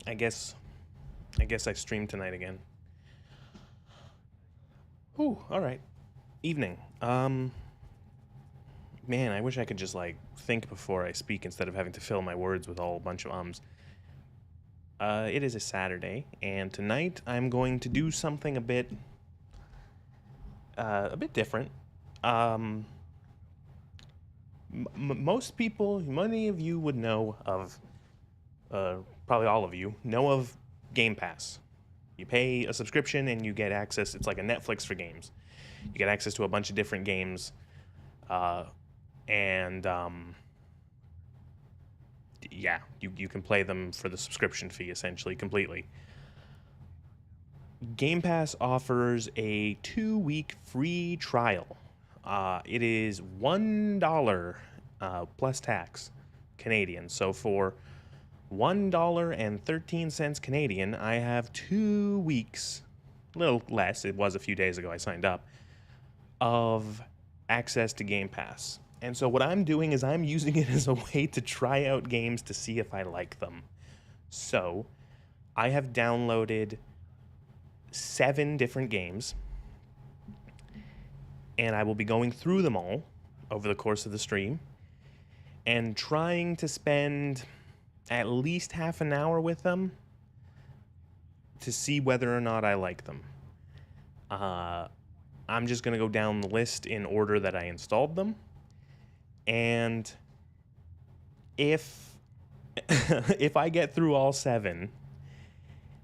I guess I stream tonight again. Ooh, all right. Evening. Man, I wish I could just like think before I speak instead of having to fill my words with all a bunch of ums. It is a Saturday, and tonight I'm going to do something a bit different. Um, Most people, many of you would know of, probably all of you know of Game Pass. You pay a subscription and you get access. It's like a Netflix for games. You get access to a bunch of different games, uh, and yeah, you can play them for the subscription fee essentially completely. Game Pass offers a 2-week free trial. It is $1 plus tax Canadian. So for $1.13 Canadian, I have 2 weeks, a little less, it was a few days ago I signed up, of access to Game Pass. And so what I'm doing is I'm using it as a way to try out games to see if I like them. So I have downloaded 7 different games, and I will be going through them all over the course of the stream and trying to spend at least half an hour with them to see whether or not I like them. I'm just going to go down the list in order that I installed them. And if if I get through all 7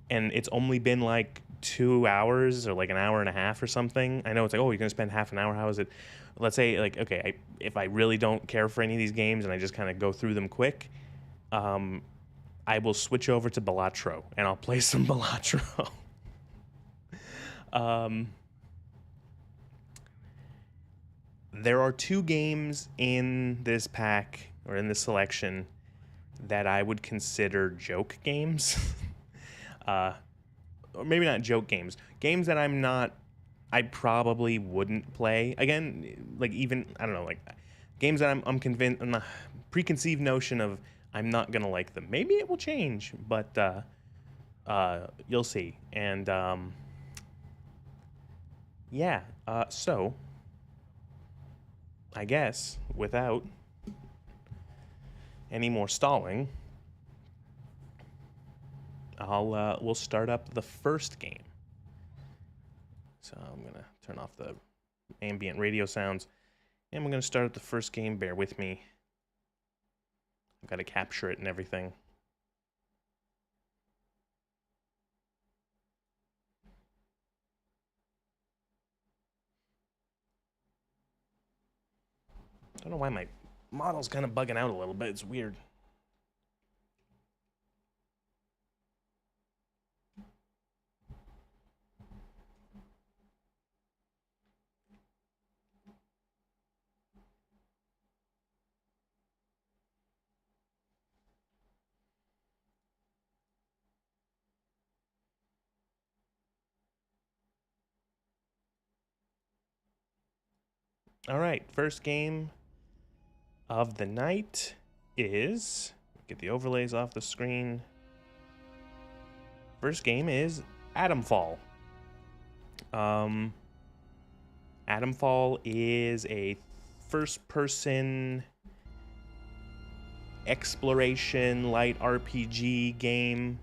and it's only been like 2 hours or like an hour and a half or something, I know it's like, oh, you're going to spend half an hour. How is it? Let's say like, okay, if I really don't care for any of these games and I just kind of go through them quick, I will switch over to Balatro and I'll play some Balatro. There are 2 games in this pack or in this selection that I would consider joke games. Or maybe not joke games. Games that I probably wouldn't play. Again, like even, I don't know, like games that I'm convinced, I'm a preconceived notion of I'm not going to like them. Maybe it will change, but you'll see. And yeah, so I guess without any more stalling, we'll start up the first game. So I'm gonna turn off the ambient radio sounds, and we're gonna start up the first game. Bear with me. I've got to capture it and everything. I don't know why my model's kind of bugging out a little bit. It's weird. All right, first game of the night is, get the overlays off the screen. First game is Atomfall. Atomfall is a first-person exploration light RPG game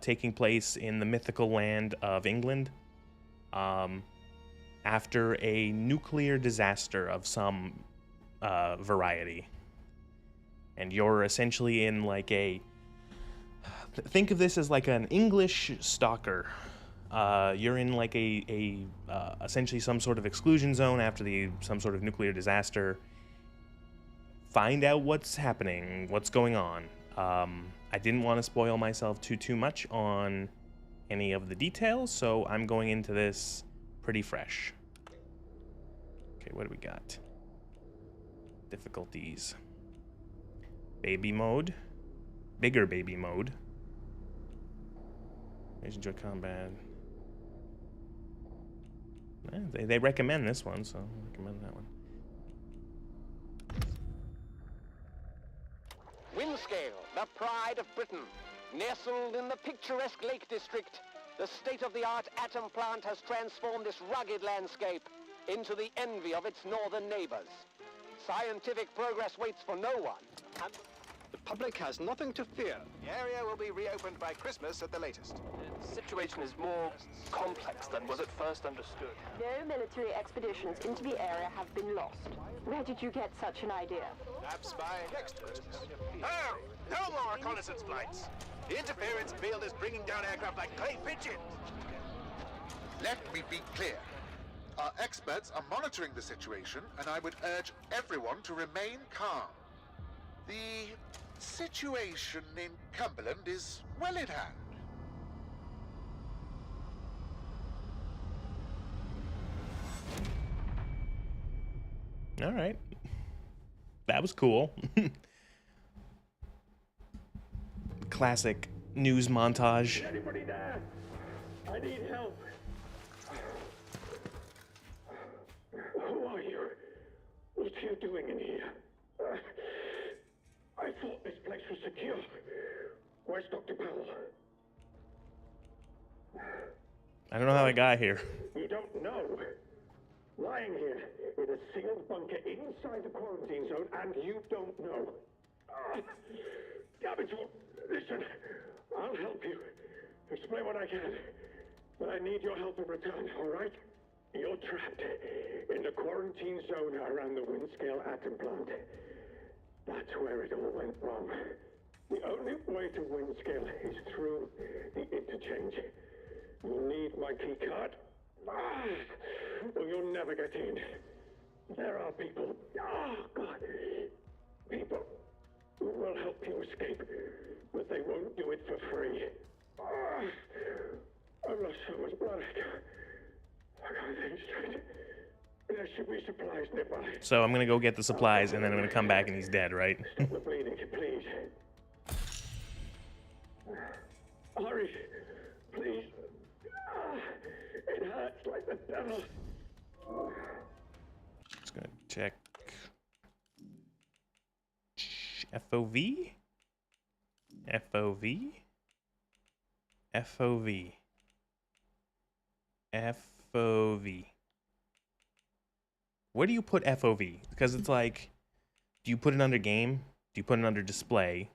taking place in the mythical land of England after a nuclear disaster of some variety. And you're essentially in like think of this as like an English stalker. You're in like a essentially some sort of exclusion zone after some sort of nuclear disaster. Find out what's happening, what's going on. I didn't want to spoil myself too much on any of the details, so I'm going into this pretty fresh. Okay, what do we got? Difficulties. Baby mode. Bigger baby mode. Enjoy combat. They recommend this one, so I recommend that one. Windscale, the pride of Britain. Nestled in the picturesque Lake District, the state-of-the-art atom plant has transformed this rugged landscape into the envy of its northern neighbors. Scientific progress waits for no one, and The public has nothing to fear. The area will be reopened by Christmas at the latest. The situation is more complex than was at first understood. No military expeditions into the area have been lost. Where did you get such an idea? Perhaps by next Christmas. Oh, no more reconnaissance flights. The interference field is bringing down aircraft like clay pigeons. Let me be clear. Our experts are monitoring the situation, and I would urge everyone to remain calm. The situation in Cumberland is well in hand. All right. That was cool. Classic news montage. Anybody there? I need help. Who are you? What are you doing in here? I thought this place was secure. Where's Dr. Powell? I don't know how I got here. You don't know. Lying here in a sealed bunker inside the quarantine zone, and you don't know. Damn it, listen. I'll help you. Explain what I can. But I need your help in return, all right? You're trapped in the quarantine zone around the Windscale atom plant. That's where it all went wrong. The only way to Windscale is through the interchange. You'll need my key card. Or you'll never get in. There are people, God, people who will help you escape, but they won't do it for free. I've lost so much blood. I can't think straight. There should be supplies nearby. So I'm gonna go get the supplies, and then I'm gonna come back, and he's dead, right? Stop the bleeding, please. Hurry, please. It hurts like the devil. Just gonna check FOV, FOV, FOV, FOV. Where do you put FOV? Because it's like, do you put it under game? Do you put it under display?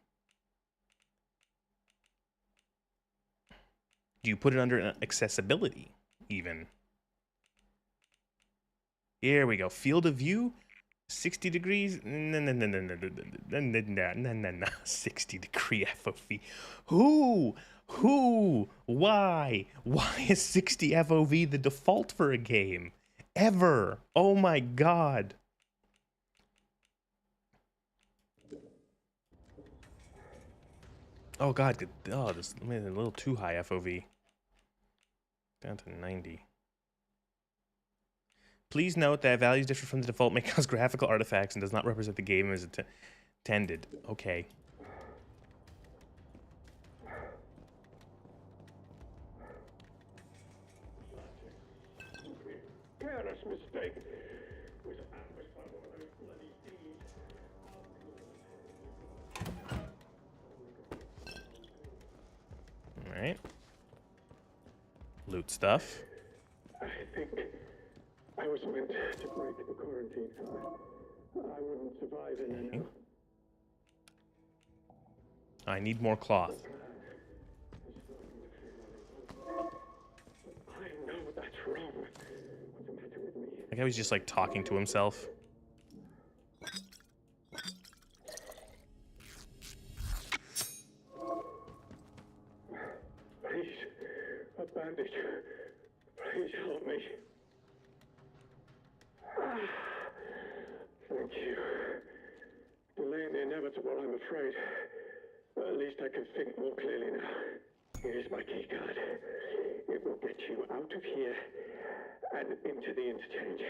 Do you put it under accessibility, even? Here we go. Field of view, 60 degrees. No. 60 degree FOV. Who? Why? Why is 60 FOV the default for a game? Ever. Oh my god. Oh god. Oh, this is a little too high FOV. Down to 90. Please note that values differ from the default may cause graphical artifacts and does not represent the game as intended. Okay. Careless mistake. Alright. Loot stuff. I think I was meant to break the quarantine. I wouldn't survive in there now. I need more cloth. I know that's wrong. What's the matter with me? Like how he's just like talking to himself. Please, a bandage. Please help me. Thank you. Delaying the inevitable, I'm afraid. But at least I can think more clearly now. Here's my key card. It will get you out of here and into the interchange.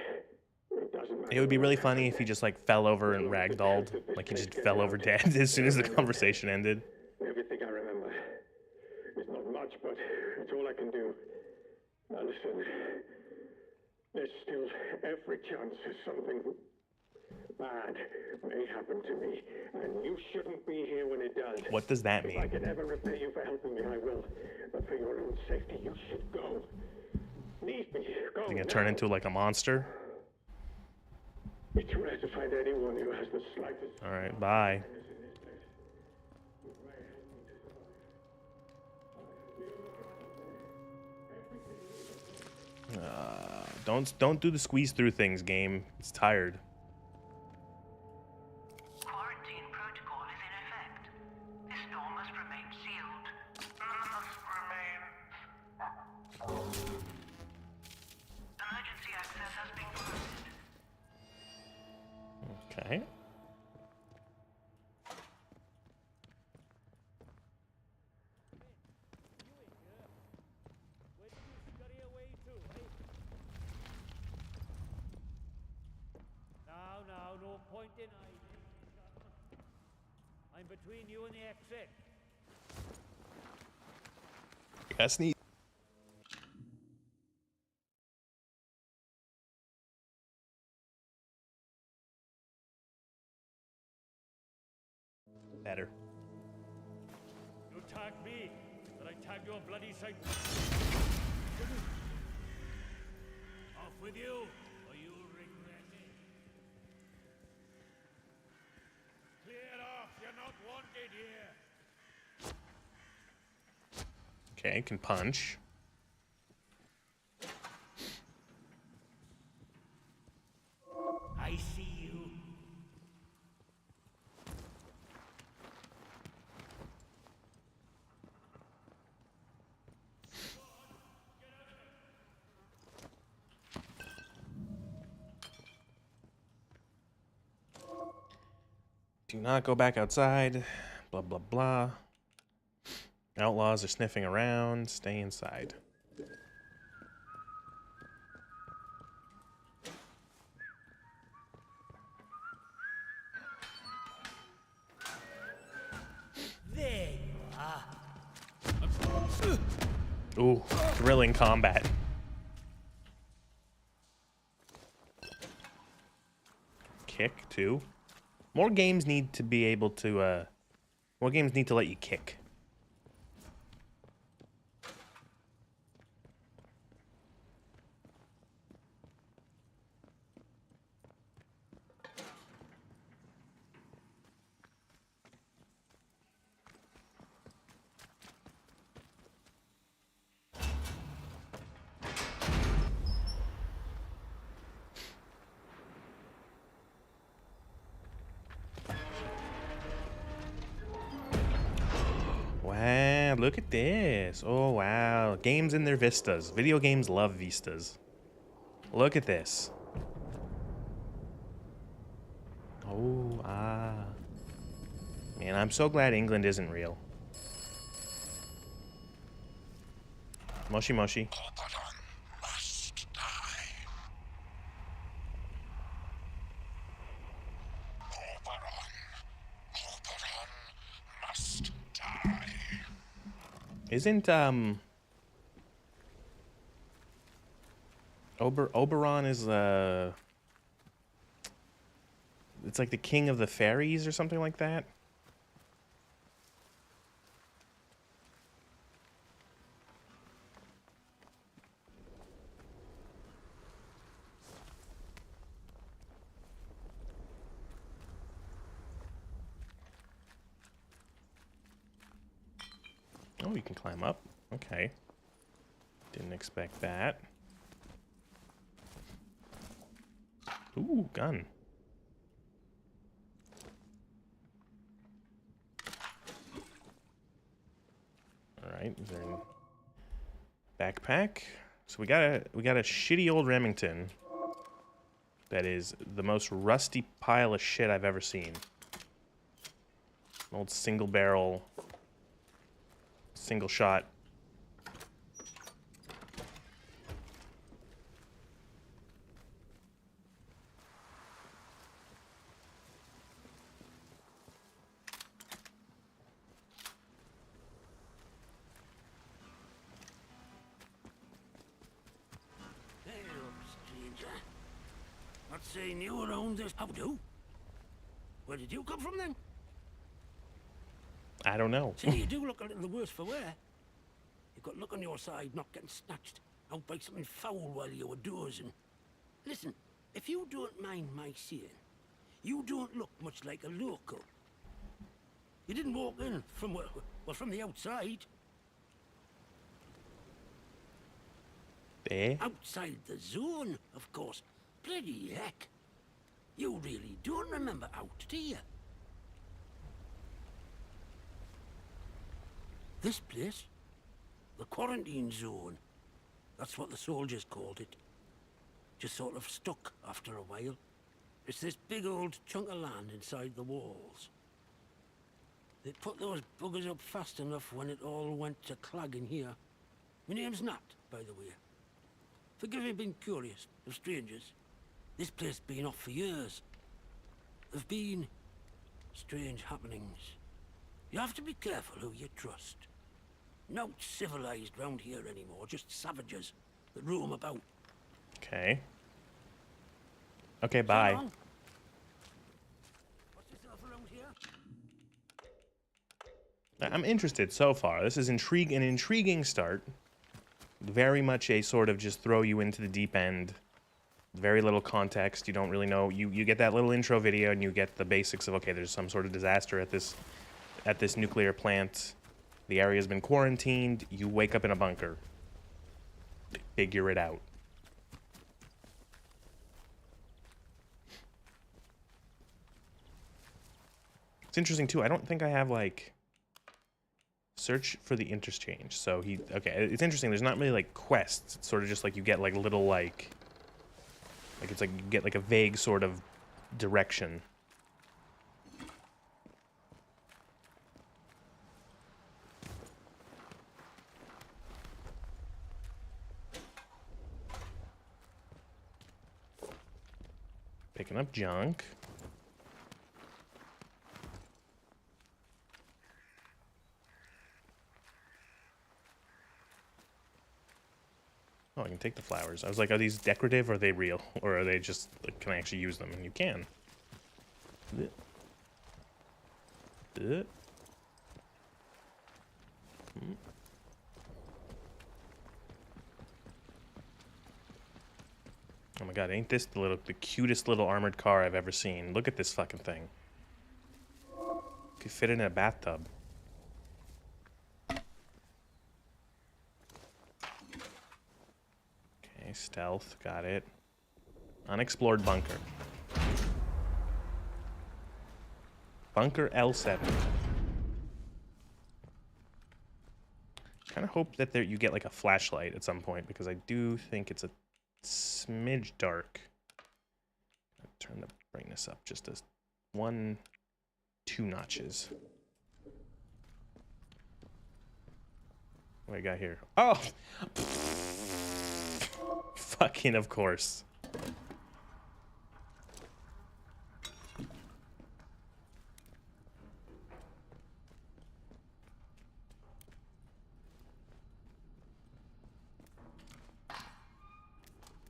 It doesn't matter. It would be really funny if he just like fell over and ragdolled. Like he just fell over dead as soon as the conversation ended. Everything I remember. It's not much, but it's all I can do. Now listen. There's still every chance something bad may happen to me, and you shouldn't be here when it does. What does that If I mean? can ever repay you for helping me, I will. But for your own safety, you should go. Leave me. Go. Is he gonna turn into like a monster? It's rare to find anyone who has the slightest. All right, bye. Don't do the squeeze through things, game. It's tired. Quarantine protocol is in effect. This door must remain sealed. Must remain. Emergency access has been granted. Okay. Now, no point in hiding. I'm between you and the exit. That's neat. Better. You tag me, but I tag your bloody sight. Off with you, or you'll regret it. Clear off, you're not wanted here. Okay, can punch. I see you. Do not go back outside. Blah, blah, blah. Outlaws are sniffing around. Stay inside. There you are. Ooh, thrilling combat. Kick, too. More games need to be able to, more games need to let you kick. Wow, look at this. Oh, wow. Games in their vistas. Video games love vistas. Look at this. Oh, ah. Man, I'm so glad England isn't real. Moshi moshi. Must die. Corporon must die. Isn't, Oberon is, it's like the king of the fairies or something like that? Oh, you can climb up. Okay. Didn't expect that. Ooh, gun. Alright, is there a backpack? So we got a shitty old Remington that is the most rusty pile of shit I've ever seen. An old single barrel, single shot. Hey, stranger. Not saying you around this. How do? Where did you come from then? I don't know. See, you do look a little the worse for wear. You've got luck on your side, not getting snatched out by something foul while you were dozing. Listen, if you don't mind my saying, you don't look much like a local. You didn't walk in from, well, from the outside. Eh? Outside the zone, of course. Bloody heck. You really don't remember out, do you? This place, the quarantine zone, that's what the soldiers called it. Just sort of stuck after a while. It's this big old chunk of land inside the walls. They put those buggers up fast enough when it all went to clagging here. My name's Nat, by the way. Forgive me being curious of strangers. This place been off for years. There've been strange happenings. You have to be careful who you trust. Not civilized round here anymore, just savages that roam about. Okay. Okay, bye. So long. What's yourself around here? I'm interested so far. This is an intriguing start. Very much a sort of just throw you into the deep end. Very little context. You don't really know. You get that little intro video and you get the basics of, okay, there's some sort of disaster at this nuclear plant. The area's been quarantined. You wake up in a bunker. Figure it out. It's interesting too. I don't think I have like search for the interchange. So okay, it's interesting. There's not really like quests. It's sort of just like you get like little like it's like you get like a vague sort of direction. Picking up junk. Oh, I can take the flowers. I was like, are these decorative or are they real? Or are they just, like, can I actually use them? And you can. Oh my god, ain't this the cutest little armored car I've ever seen. Look at this fucking thing. Could fit in a bathtub. Okay, stealth, got it. Unexplored bunker. Bunker L7. Kind of hope that you get like a flashlight at some point because I do think it's a smidge dark. I'll turn the brightness up just as 2 notches. What do I got here? Oh! Fucking of course.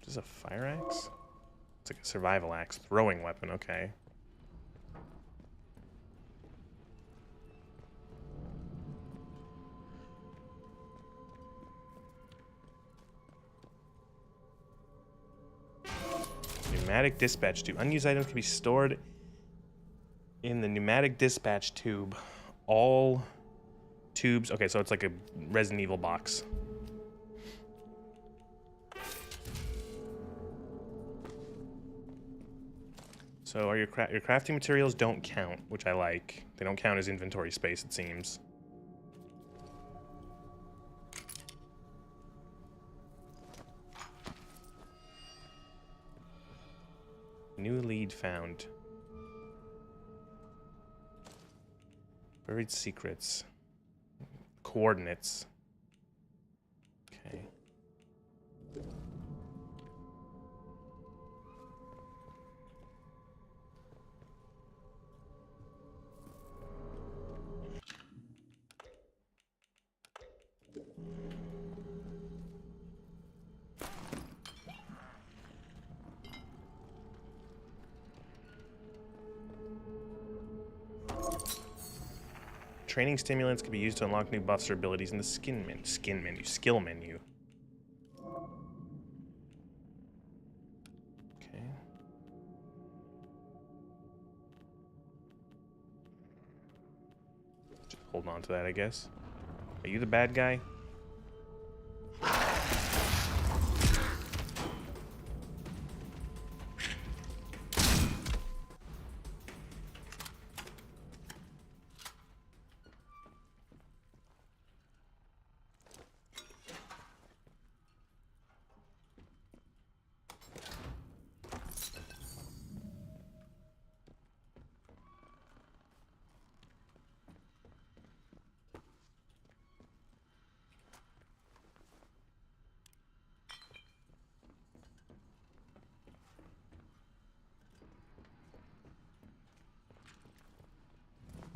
Is this a fire axe? It's like a survival axe. Throwing weapon, okay. Pneumatic dispatch tube. Unused items can be stored in the pneumatic dispatch tube. All tubes. Okay, so it's like a Resident Evil box. So your crafting materials don't count, which I like. They don't count as inventory space, it seems. New lead found. Buried secrets. Coordinates. Okay. Training stimulants can be used to unlock new buffs or abilities in the skill menu. Okay. Just hold on to that, I guess. Are you the bad guy?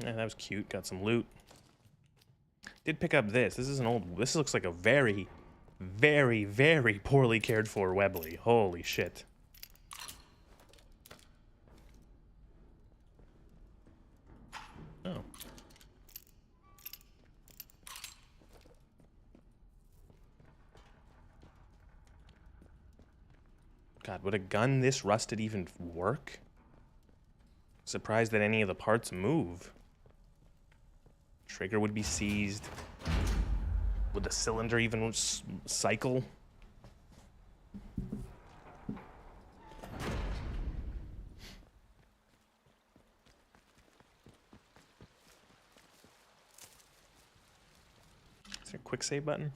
Yeah, that was cute. Got some loot. Did pick up this. This is an old... This looks like a very, very, very poorly cared for Webley. Holy shit. Oh. God, would a gun this rusted even work? Surprised that any of the parts move. Trigger would be seized. Would the cylinder even cycle? Is there a quick save button?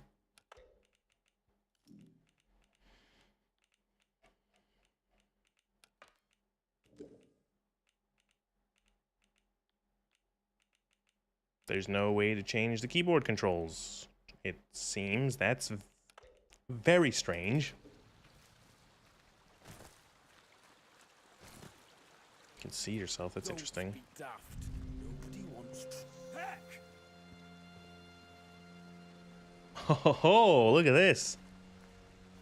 There's no way to change the keyboard controls. It seems that's very strange. You can see yourself, that's interesting. Oh, look at this.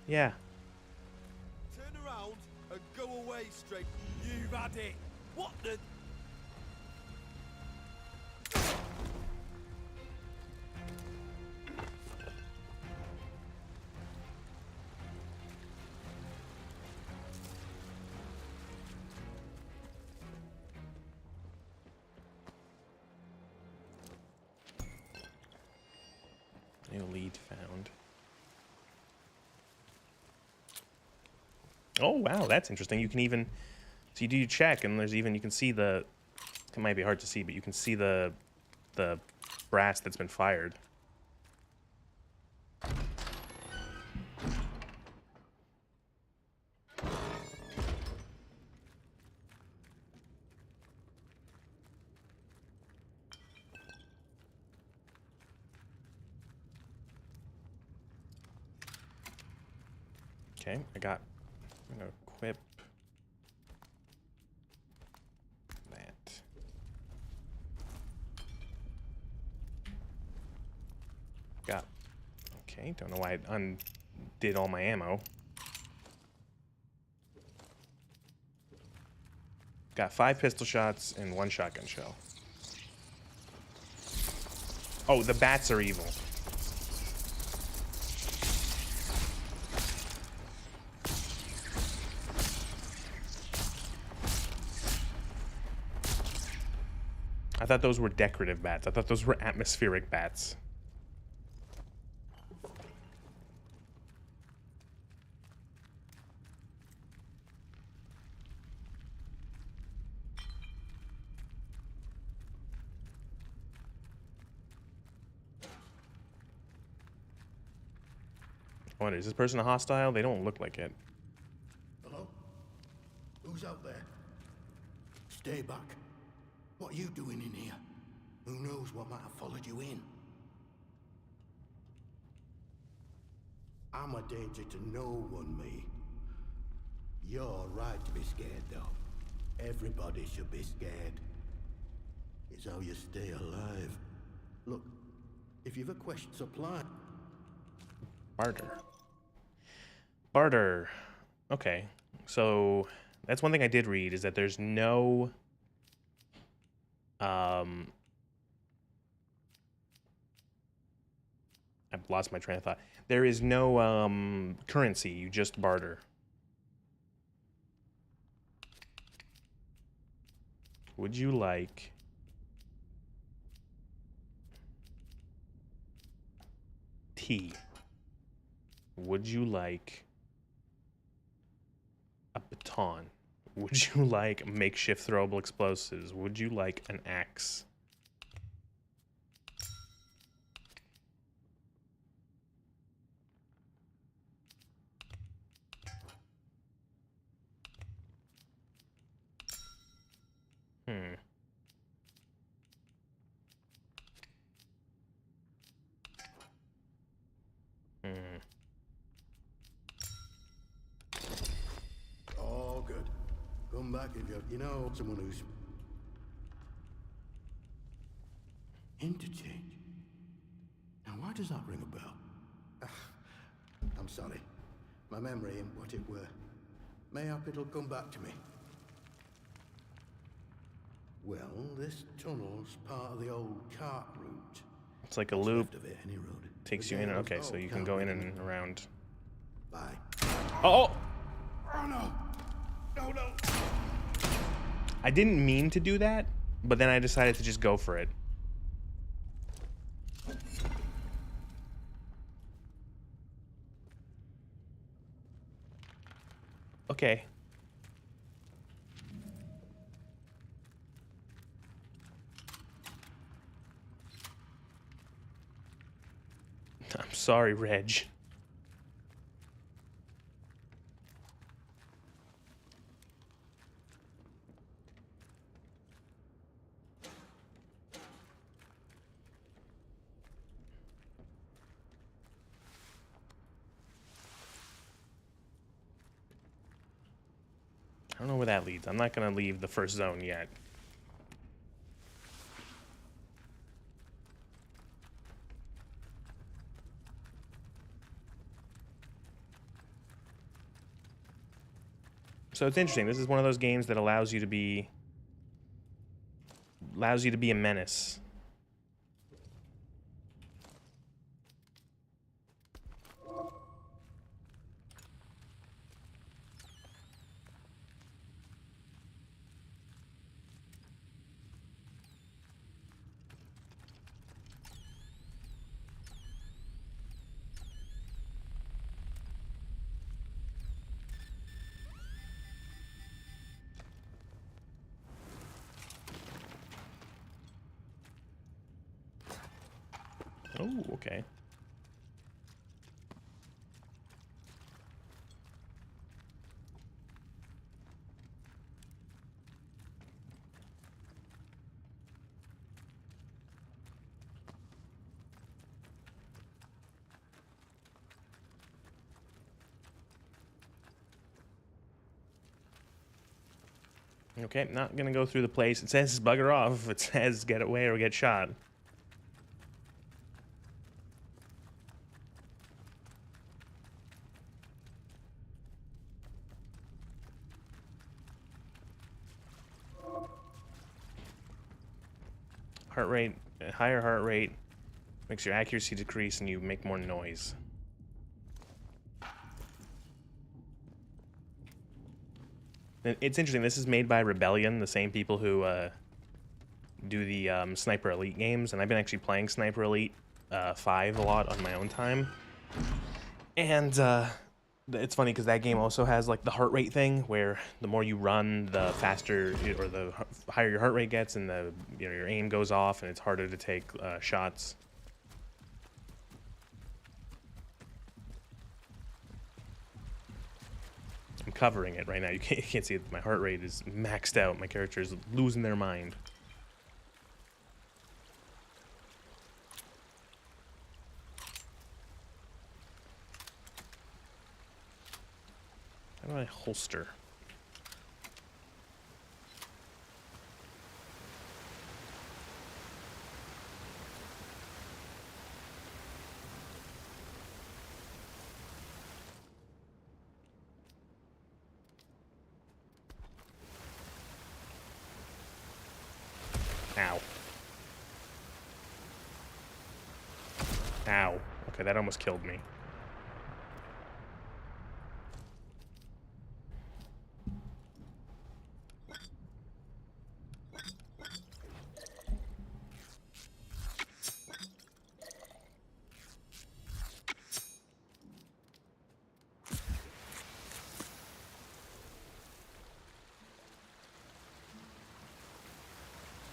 Yeah. Turn around and go away straight. You've had it. What the... New lead found. Oh wow, that's interesting. You can even, so you do your check, and there's even, you can see the, it might be hard to see, but you can see the brass that's been fired. Okay, I'm gonna equip that. Got, okay, don't know why I undid all my ammo. Got 5 pistol shots and 1 shotgun shell. Oh, the bats are evil. I thought those were decorative bats. I thought those were atmospheric bats. I wonder, is this person a hostile? They don't look like it. Hello? Who's out there? Stay back. What are you doing in here? Who knows what might have followed you in? I'm a danger to no one, me. You're right to be scared, though. Everybody should be scared. It's how you stay alive. Look, if you've a question, supply. Barter. Barter. Okay, so that's one thing I did read, is that there's no I've lost my train of thought. There is no currency. You just barter. Would you like tea? Would you like a baton? Would you like makeshift throwable explosives? Would you like an axe? Oh, good. Come back if you know someone who's... Interchange? Now, why does that ring a bell? I'm sorry. My memory ain't what it were. Mayhap it'll come back to me. Well, this tunnel's part of the old cart route. It's like a loop. Of it, any road. Takes you in. Okay, so you can go in and around. Bye. Oh! Oh no! No, no! I didn't mean to do that, but then I decided to just go for it. Okay. I'm sorry, Reg. I don't know where that leads. I'm not going to leave the first zone yet. So it's interesting. This is one of those games that allows you to be a menace. Oh, okay. Okay, not gonna go through the place. It says bugger off. It says get away or get shot. Heart rate, higher heart rate makes your accuracy decrease and you make more noise. It's interesting, this is made by Rebellion, the same people who do the Sniper Elite games, and I've been actually playing Sniper Elite 5 a lot on my own time. And it's funny because that game also has like the heart rate thing, where the more you run, the faster or the higher your heart rate gets, and the your aim goes off, and it's harder to take shots. I'm covering it right now. You can't see it. My heart rate is maxed out. My character is losing their mind. How do I holster? Ow. Ow. Okay, that almost killed me.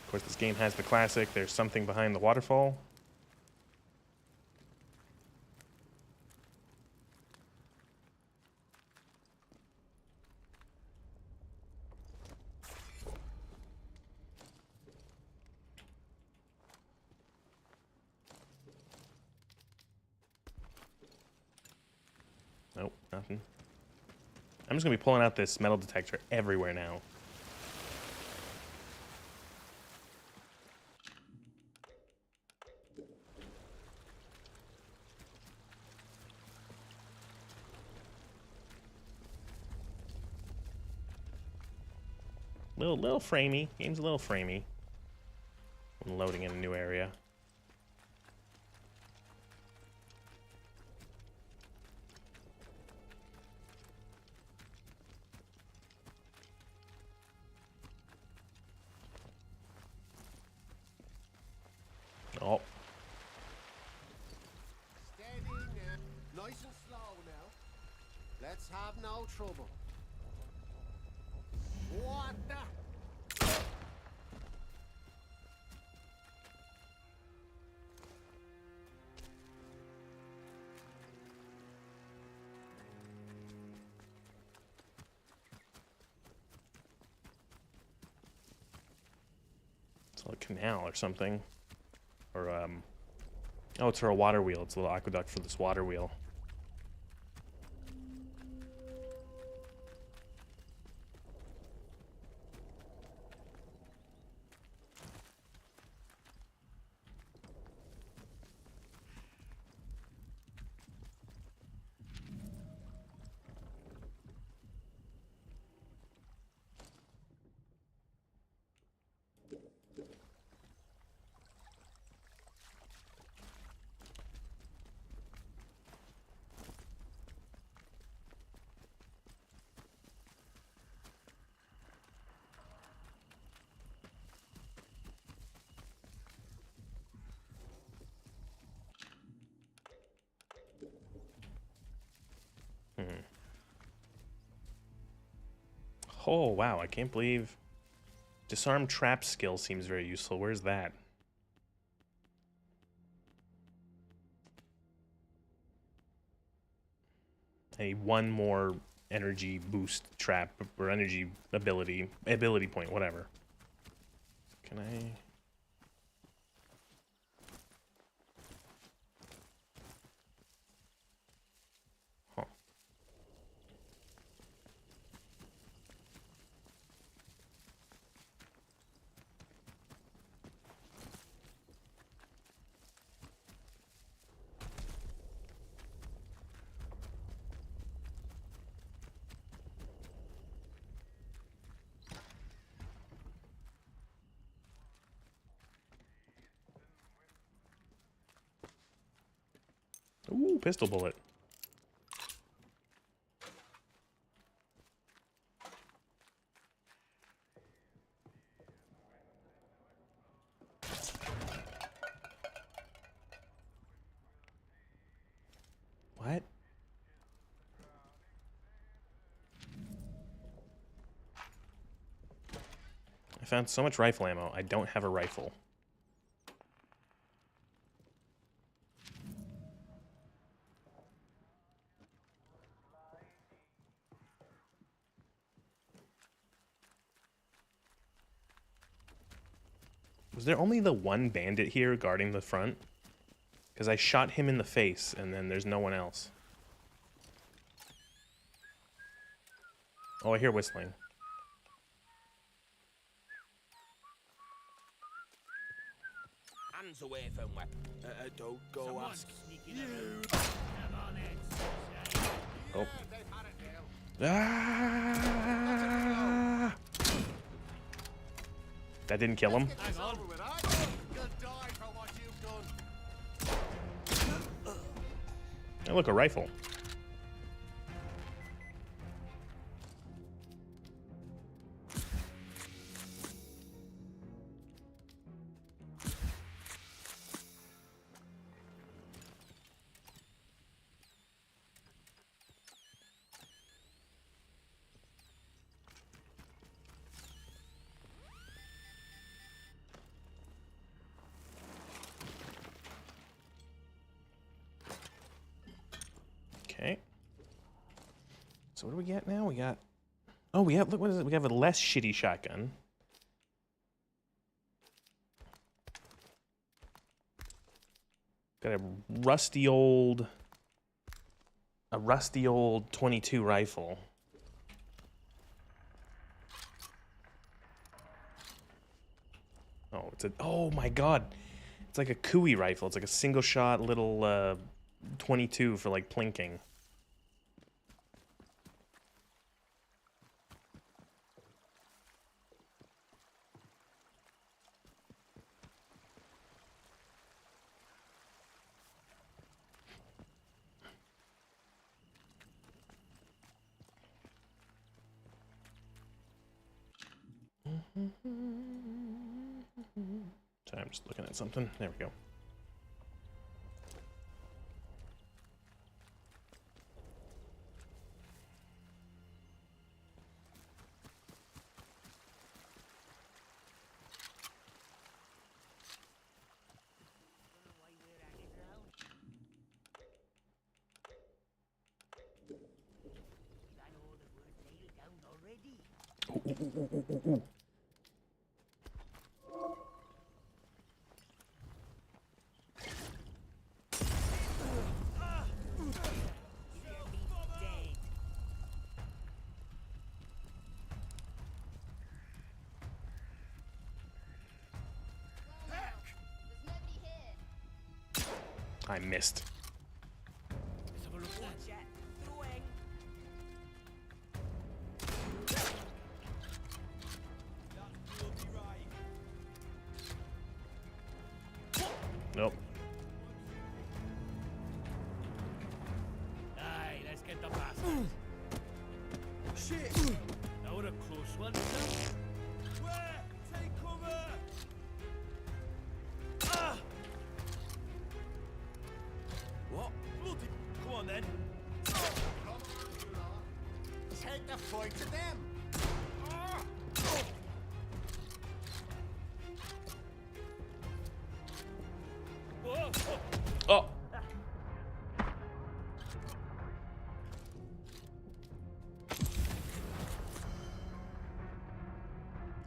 Of course, this game has the classic, there's something behind the waterfall. Nope, nothing. I'm just gonna be pulling out this metal detector everywhere now. Little framey. Game's a little framey. I'm loading in a new area. Oh. Steady now. Nice and slow now. Let's have no trouble. What the? It's a canal or something. Or, oh, it's for a water wheel. It's a little aqueduct for this water wheel. Oh, wow, I can't believe... Disarm trap skill seems very useful. Where's that? I need one more energy boost trap, or energy ability point, whatever. Can I... Ooh, pistol bullet. What? I found so much rifle ammo. I don't have a rifle. Was there only the one bandit here guarding the front? Because I shot him in the face, and then there's no one else. Oh, I hear whistling. Hands away from weapon. Don't go ask. Oh. Ah! That didn't kill him. Hang on. You'll die for what you've done. Oh, look, a rifle. Okay. So what do we get now? We got... Oh, we have... Look, what is it? We have a less shitty shotgun. Got a rusty old... A rusty old 22 rifle. Oh, it's a... Oh, my God. It's like a Kui rifle. It's like a single-shot little 22 for, like, plinking. Sorry, I'm just looking at something. There we go. Ooh, ooh, ooh, ooh, ooh, ooh. I missed. Nope. Aye, let's get the bastard. Shit! That was a close one. Where? Take cover! What? Bloody... Come on, then. Take the fight to them. Oh.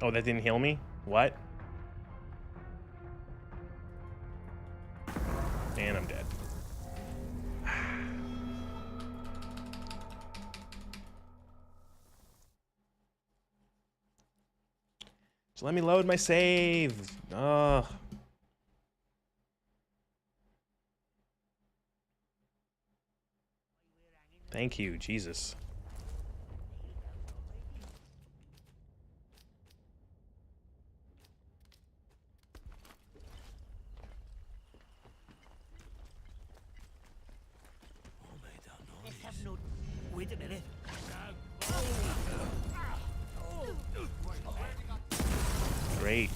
Oh, that didn't heal me? What? And I'm dead. So let me load my save. Ugh. Thank you, Jesus. Let's have no... Wait a minute. Great.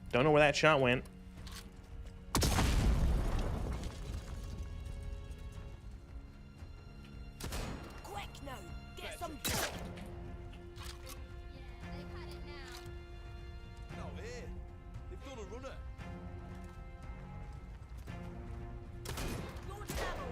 Don't know where that shot went. Quick now! Get some... No, here. They've done a runner. Launch ammo!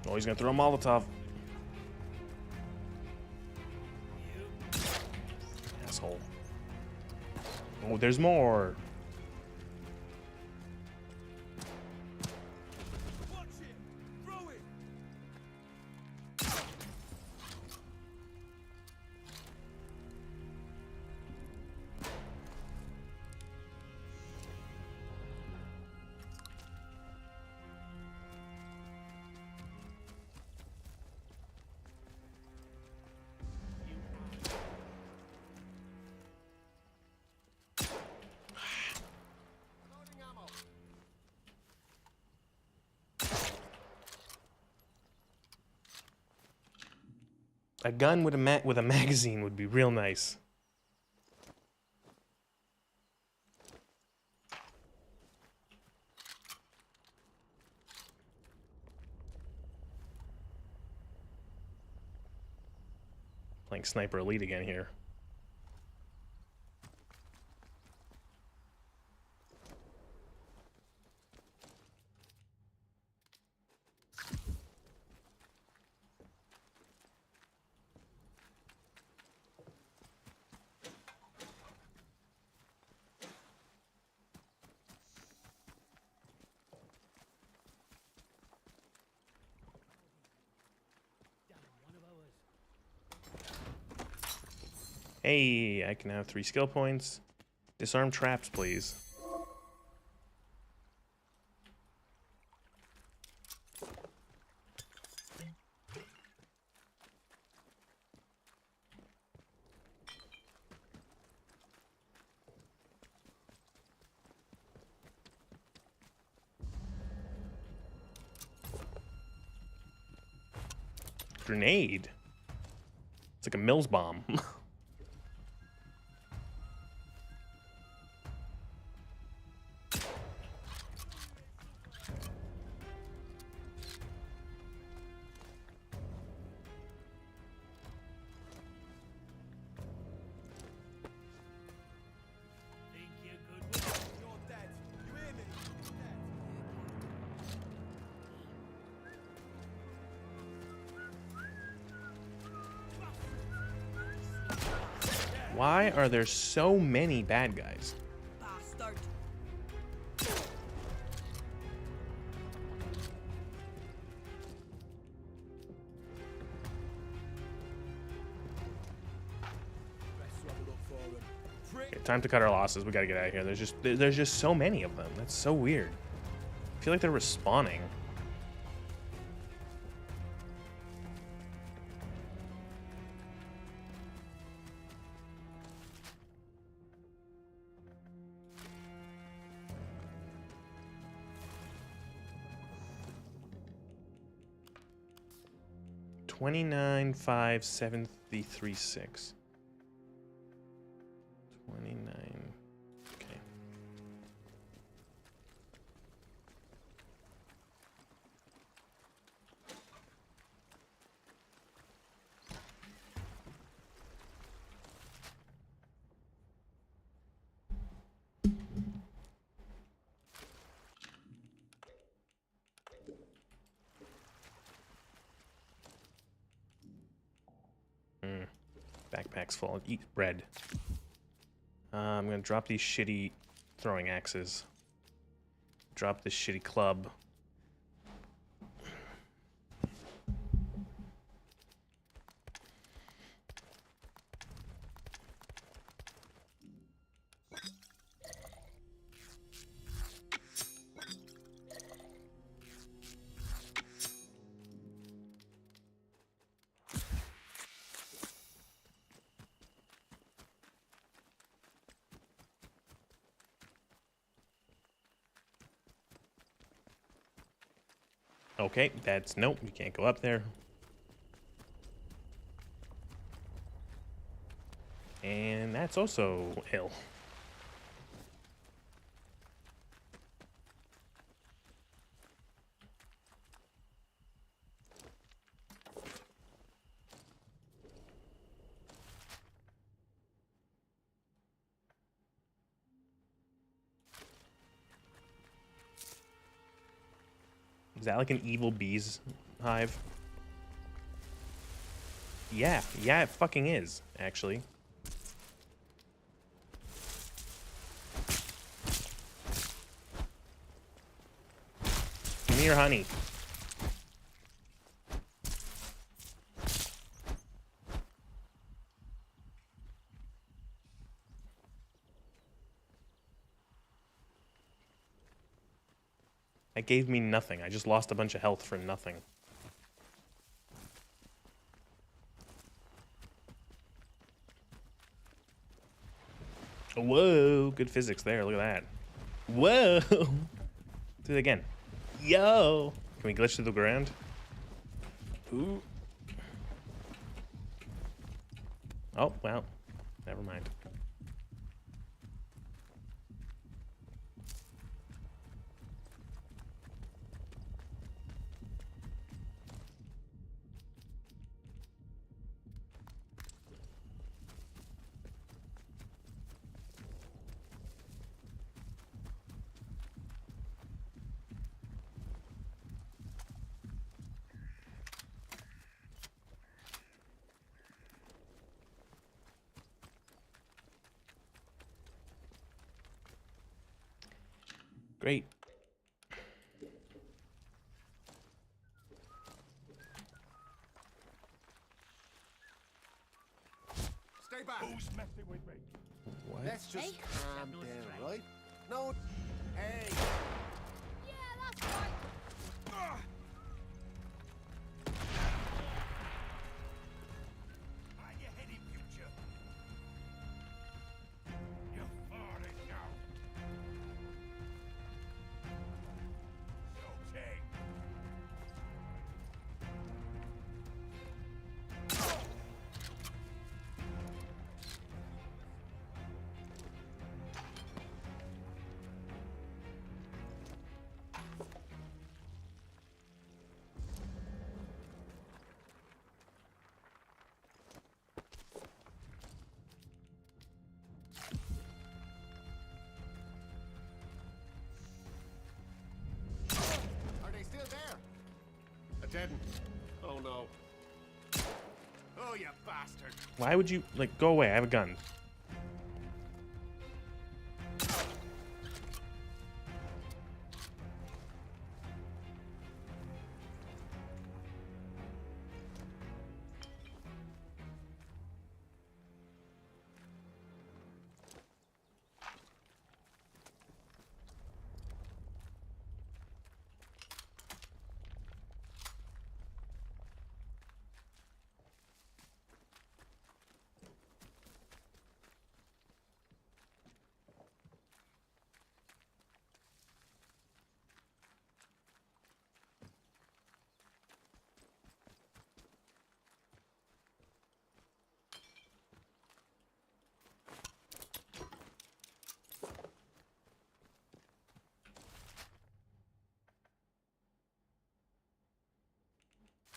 Oh, he's gonna throw a Molotov. Asshole. Oh, there's more. A gun with a magazine would be real nice. Playing Sniper Elite again here. Hey, I can have 3 skill points. Disarm traps, please. Grenade? It's like a Mills bomb. Why are there so many bad guys? Bastard. Okay, time to cut our losses. We gotta get out of here. There's just so many of them. That's so weird. I feel like they're respawning. $29,573.6. 29. Okay. Backpack's full. Eat bread. I'm gonna drop these shitty throwing axes. Drop this shitty club. Okay, that's nope, you can't go up there. And that's also hill. Is that like an evil bees hive. Yeah, it fucking is, actually. Give me your honey. That gave me nothing. I just lost a bunch of health for nothing. Whoa, good physics there. Look at that. Whoa. Do it again. Yo. Can we glitch through the ground? Ooh. Oh, well. Never mind. Great. Stay back. Who's messing with me? What? Let's just calm down, right? No. Hey. Yeah, that's right. Are you heading, future? You're falling now. Okay. Are they still there? I didn't. Oh no. Oh, you bastard. Why would you, like, go away? I have a gun.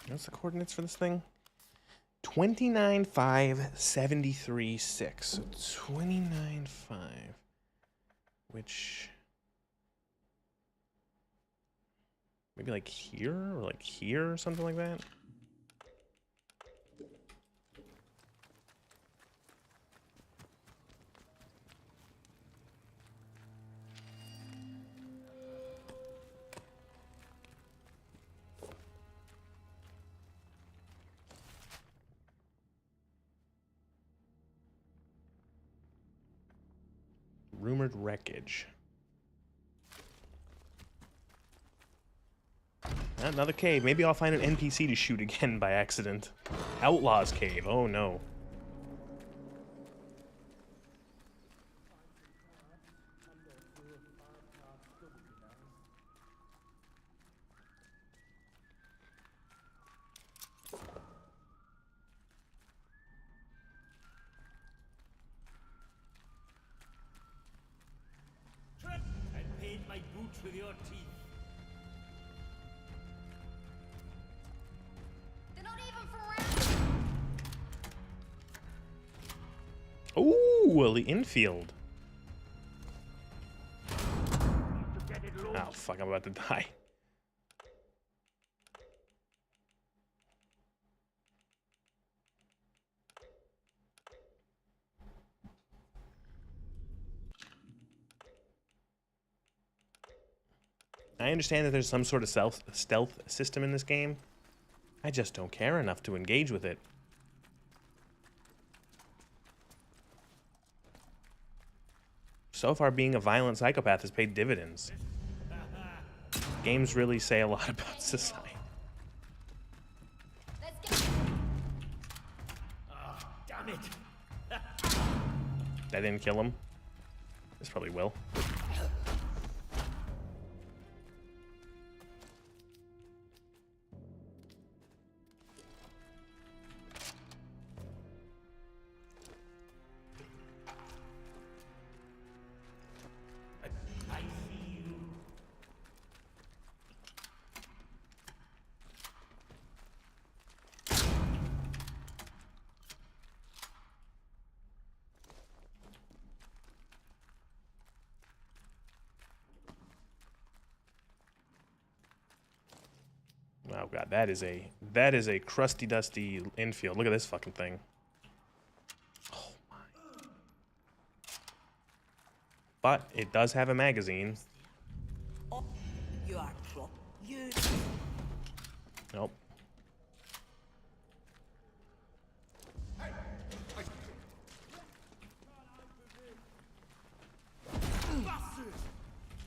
What's the coordinates for this thing? 29,573,6. So 29,5. Which... maybe like here? Or like here or something like that? Rumored wreckage. Another cave. Maybe I'll find an NPC to shoot again by accident. Outlaws cave. Oh no. I paid my boots with your teeth. They're not even from around. Ooh, well, the infield. Oh fuck! I'm about to die. I understand that there's some sort of stealth system in this game. I just don't care enough to engage with it. So far, being a violent psychopath has paid dividends. Games really say a lot about society. Oh, damn it. That didn't kill him. This probably will. Oh god, that is a crusty dusty infield. Look at this fucking thing. Oh my. But it does have a magazine. You are pro. You. Nope.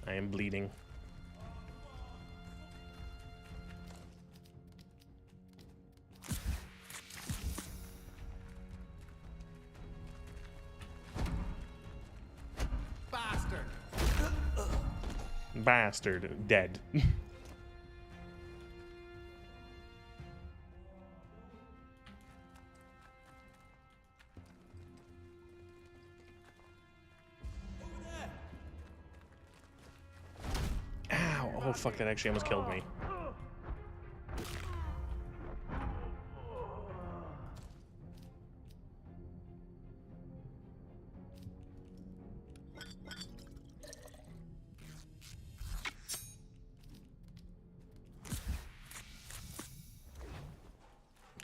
I am bleeding. Bastard. Dead. Ow. Oh, fuck, that actually almost killed me.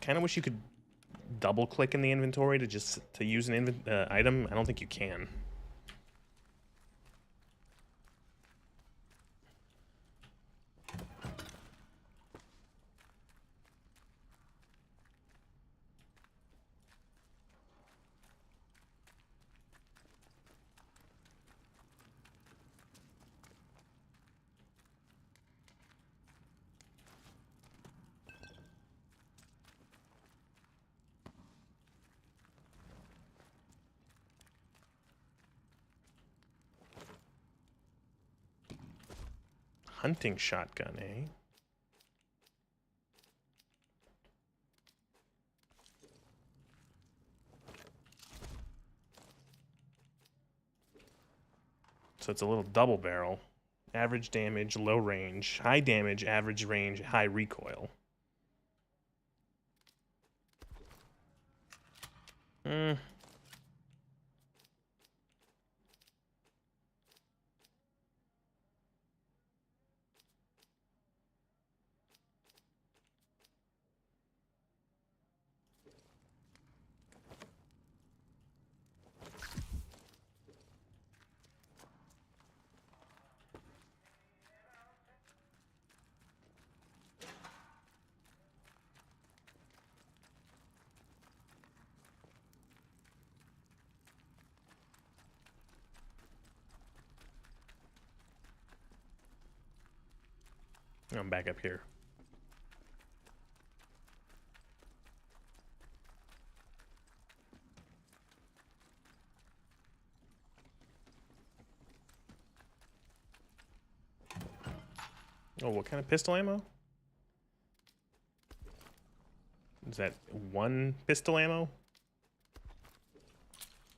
Kind of wish you could double click in the inventory to use an item. I don't think you can. Hunting shotgun, eh? So it's a little double barrel. Average damage, low range, high damage, average range, high recoil. I'm back up here. Oh, what kind of pistol ammo? Is that one pistol ammo?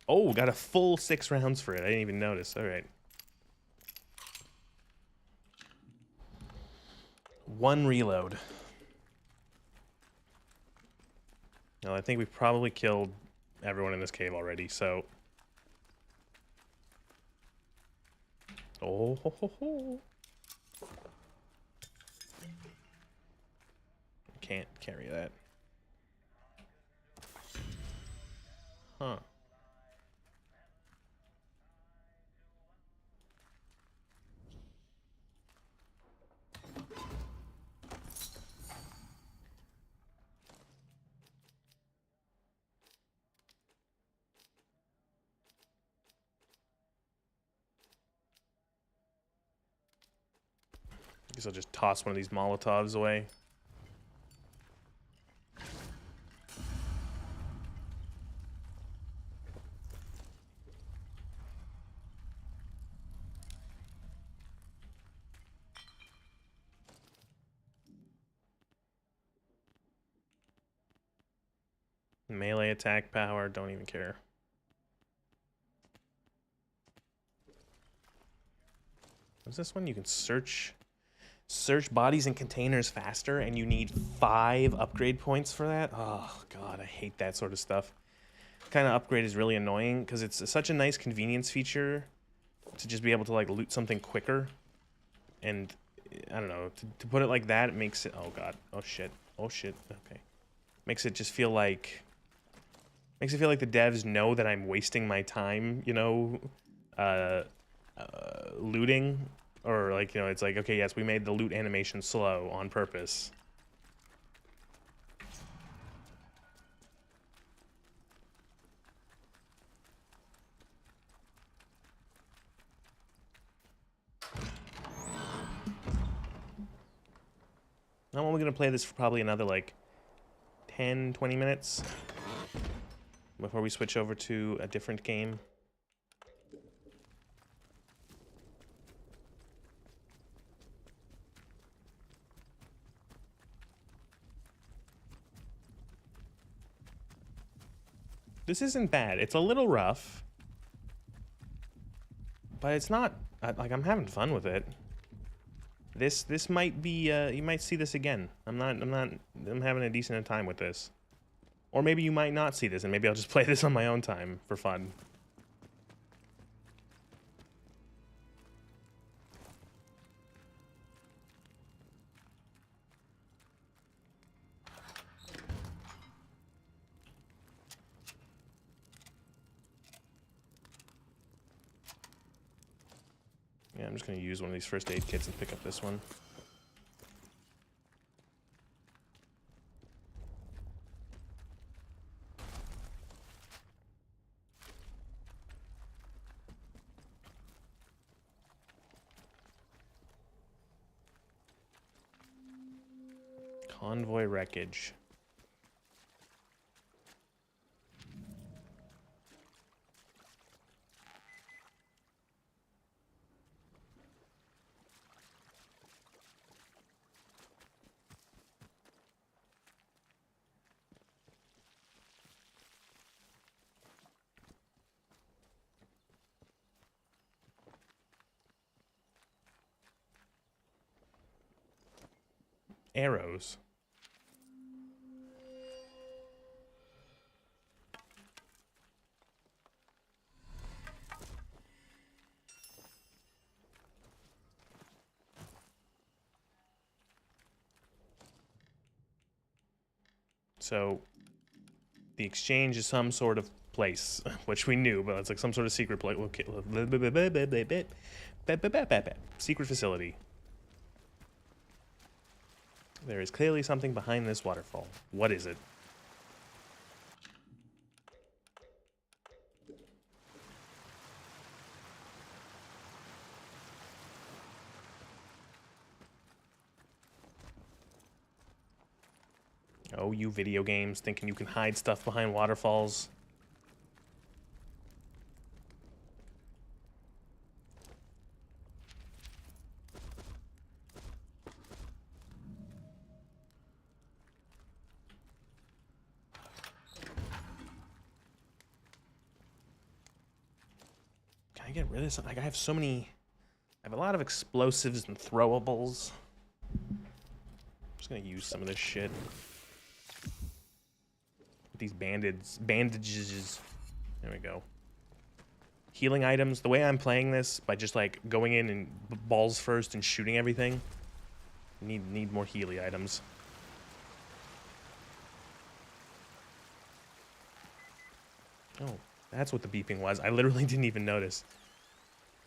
Oh, got a full 6 rounds for it. I didn't even notice. All right. 1 reload. Well, I think we've probably killed everyone in this cave already, so... Oh, ho, ho, ho. Can't carry that. Huh. Guess I'll just toss one of these Molotovs away. Melee attack power, don't even care. What's this one? You can search bodies and containers faster, and you need 5 upgrade points for that. Oh god, I hate that sort of stuff. Kind of upgrade is really annoying because it's such a nice convenience feature to just be able to like loot something quicker. And I don't know, to put it like that, it makes it, oh god, oh shit, okay. Makes it just feel like, makes it feel like the devs know that I'm wasting my time, you know, looting, or like, you know, it's like, okay, yes, we made the loot animation slow on purpose. I'm only gonna play this for probably another like 10-20 minutes before we switch over to a different game. This isn't bad. It's a little rough, but it's not like, I'm having fun with it. This might be you might see this again. I'm having a decent time with this. Or maybe you might not see this, and maybe I'll just play this on my own time for fun. Yeah, I'm just gonna use one of these first aid kits and pick up this one. Convoy wreckage. Arrows. So the exchange is some sort of place, which we knew, but it's like some sort of secret place. Okay. Secret facility. There is clearly something behind this waterfall. What is it? Oh, you video games thinking you can hide stuff behind waterfalls. Can I get rid of something? Like, I have so many... I have a lot of explosives and throwables. I'm just gonna use some of this shit. These bandages. There we go. Healing items. The way I'm playing this, by just like going in and balls first and shooting everything. Need more healing items. Oh, that's what the beeping was. I literally didn't even notice.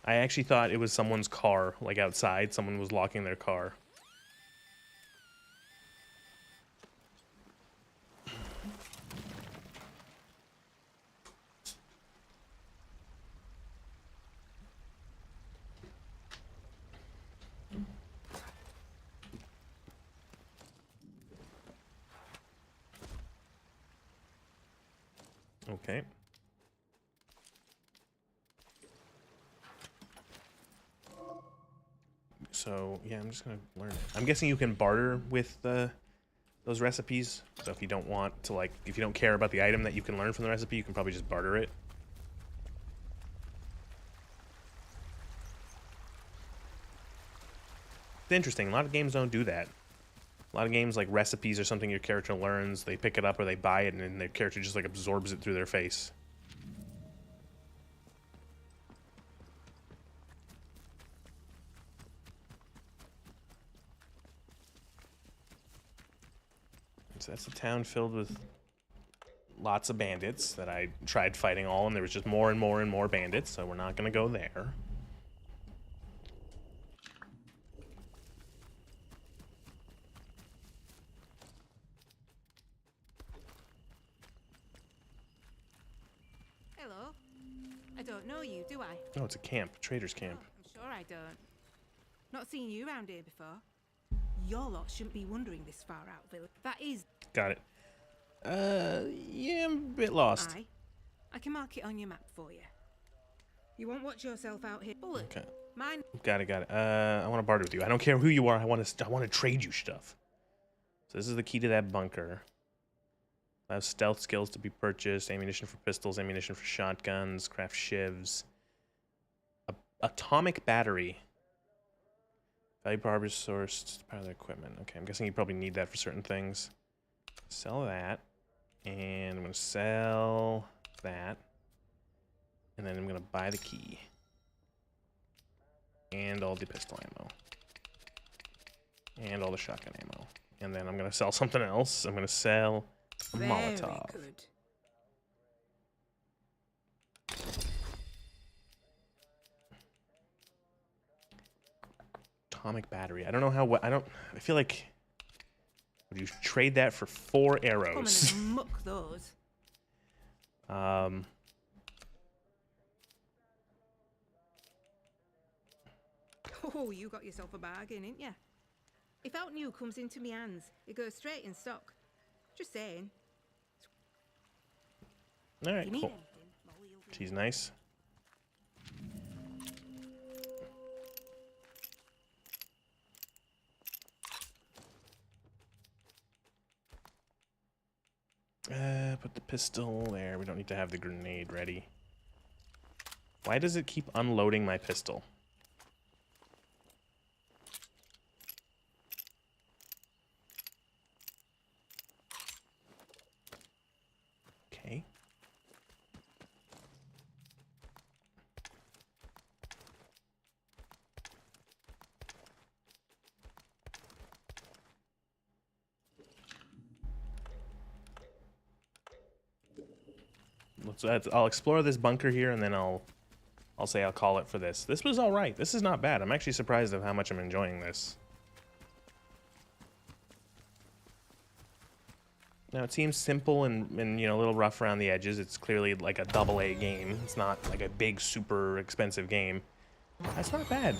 I actually thought it was someone's car, like outside. Someone was locking their car. Okay. So, yeah, I'm just gonna learn it. I'm guessing you can barter with those recipes. So if you don't want to, like, if you don't care about the item that you can learn from the recipe, you can probably just barter it. It's interesting. A lot of games don't do that. A lot of games, like recipes or something your character learns, they pick it up or they buy it, and then their character just, like, absorbs it through their face. So that's a town filled with lots of bandits that I tried fighting all, and there was just more and more and more bandits, so we're not going to go there. Hello. I don't know you, do I? Oh, it's a camp, trader's camp. Oh, I'm sure I don't. Not seen you around here before. Your lot shouldn't be wandering this far out, village. That is... Got it. Yeah, I'm a bit lost. Aye. I can mark it on your map for you. You won't watch yourself out here. Bullet. Okay. Mine. Got it, got it. I want to barter with you. I don't care who you are. I want to trade you stuff. So this is the key to that bunker. I have stealth skills to be purchased, ammunition for pistols, ammunition for shotguns, craft shivs. Atomic battery. Valuable harbor sourced to power the equipment. Okay, I'm guessing you probably need that for certain things. Sell that. And I'm going to sell that. And then I'm going to buy the key. And all the pistol ammo. And all the shotgun ammo. And then I'm going to sell something else. I'm going to sell a Molotov. Good. Atomic battery. I don't know how. I feel like. Would you trade that for 4 arrows? Come and muck those. Oh, you got yourself a bargain, ain't ya? If out new comes into me hands, it goes straight in stock. Just saying. All right, cool. She's nice. Put the pistol there. We don't need to have the grenade ready. Why does it keep unloading my pistol? Okay. I'll explore this bunker here, and then I'll say I'll call it for this. This was all right. This is not bad. I'm actually surprised of how much I'm enjoying this. Now it seems simple and you know, a little rough around the edges. It's clearly like a AA game. It's not like a big, super expensive game. That's not bad.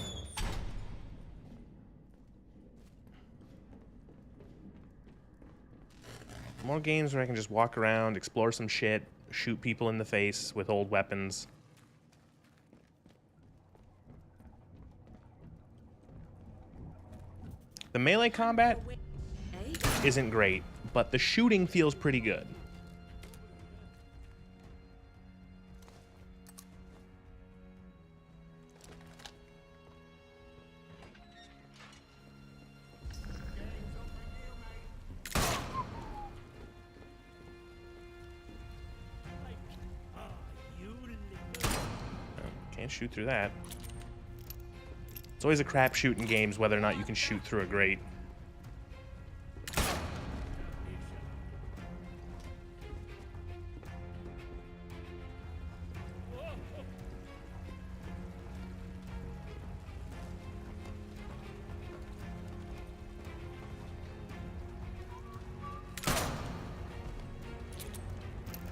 More games where I can just walk around, explore some shit, shoot people in the face with old weapons. The melee combat isn't great, but the shooting feels pretty good. Can't shoot through that. It's always a crapshoot in games whether or not you can shoot through a grate.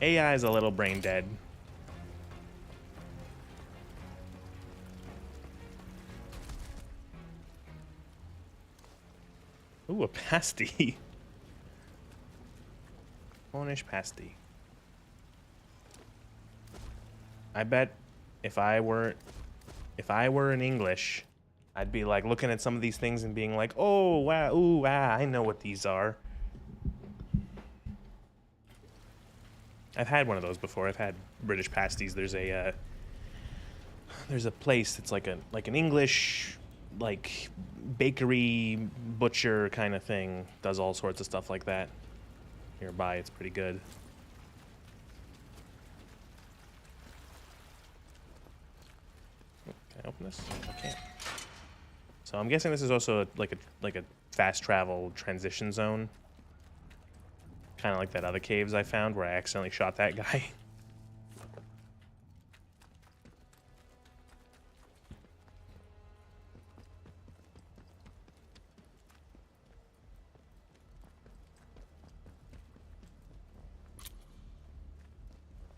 AI is a little brain dead. Ooh, a pasty. Cornish pasty. I bet if I were in English, I'd be like looking at some of these things and being like, oh wow, ooh wow, I know what these are. I've had one of those before. I've had British pasties. There's a place that's like an English like bakery butcher kind of thing. Does all sorts of stuff like that. Nearby, it's pretty good. Can I open this? I can't. So I'm guessing this is also like a fast travel transition zone. Kind of like that other caves I found where I accidentally shot that guy.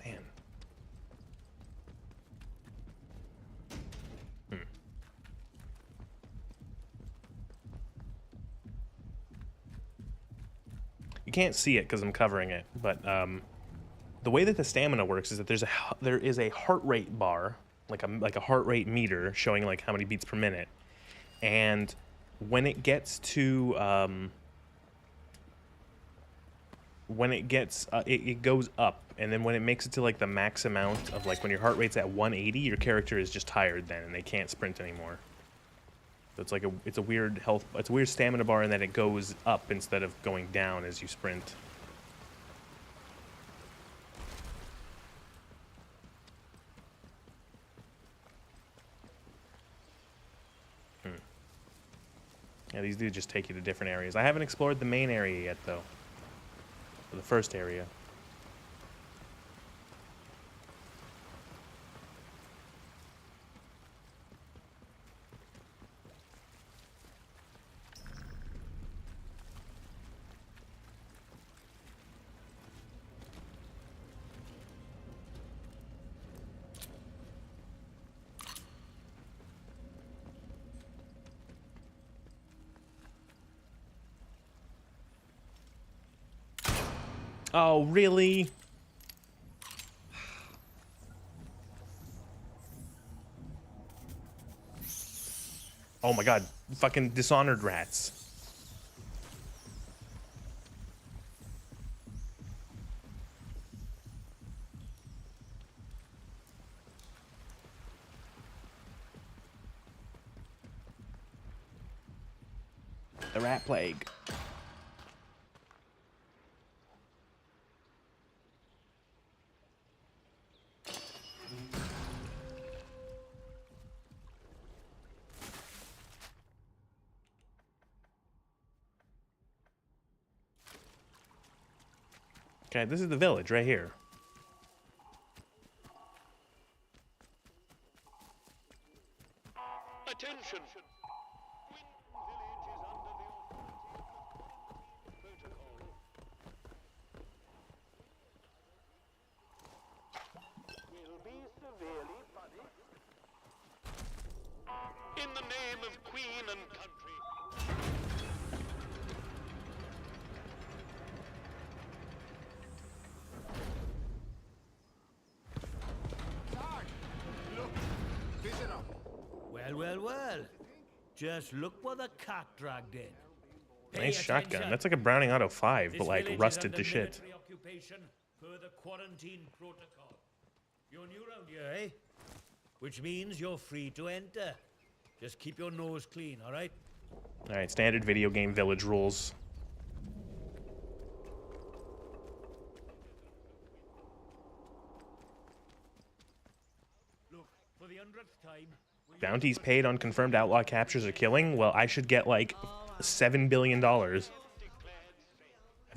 Man. You can't see it because I'm covering it, but the way that the stamina works is that there is a heart rate bar, like a heart rate meter showing like how many beats per minute, and when it gets to it goes up, and then when it makes it to like the max amount of like when your heart rate's at 180, your character is just tired then and they can't sprint anymore. So it's like it's a weird stamina bar in that it goes up instead of going down as you sprint. Yeah, these do just take you to different areas. I haven't explored the main area yet though. Or the first area. Oh, really? Oh my god, fucking Dishonored rats. The rat plague. Okay, this is the village right here. Attention! Will be severely punished. In the name of Queen and country. Well. Just look what the cat dragged in. Nice shotgun. That's like a Browning Auto 5, but like rusted to shit. Occupation per the quarantine protocol. You're new round here, eh? Which means you're free to enter. Just keep your nose clean, all right? All right, standard video game village rules. Look, for the 100th time. Bounties paid on confirmed outlaw captures or killing? Well, I should get like $7 billion. I've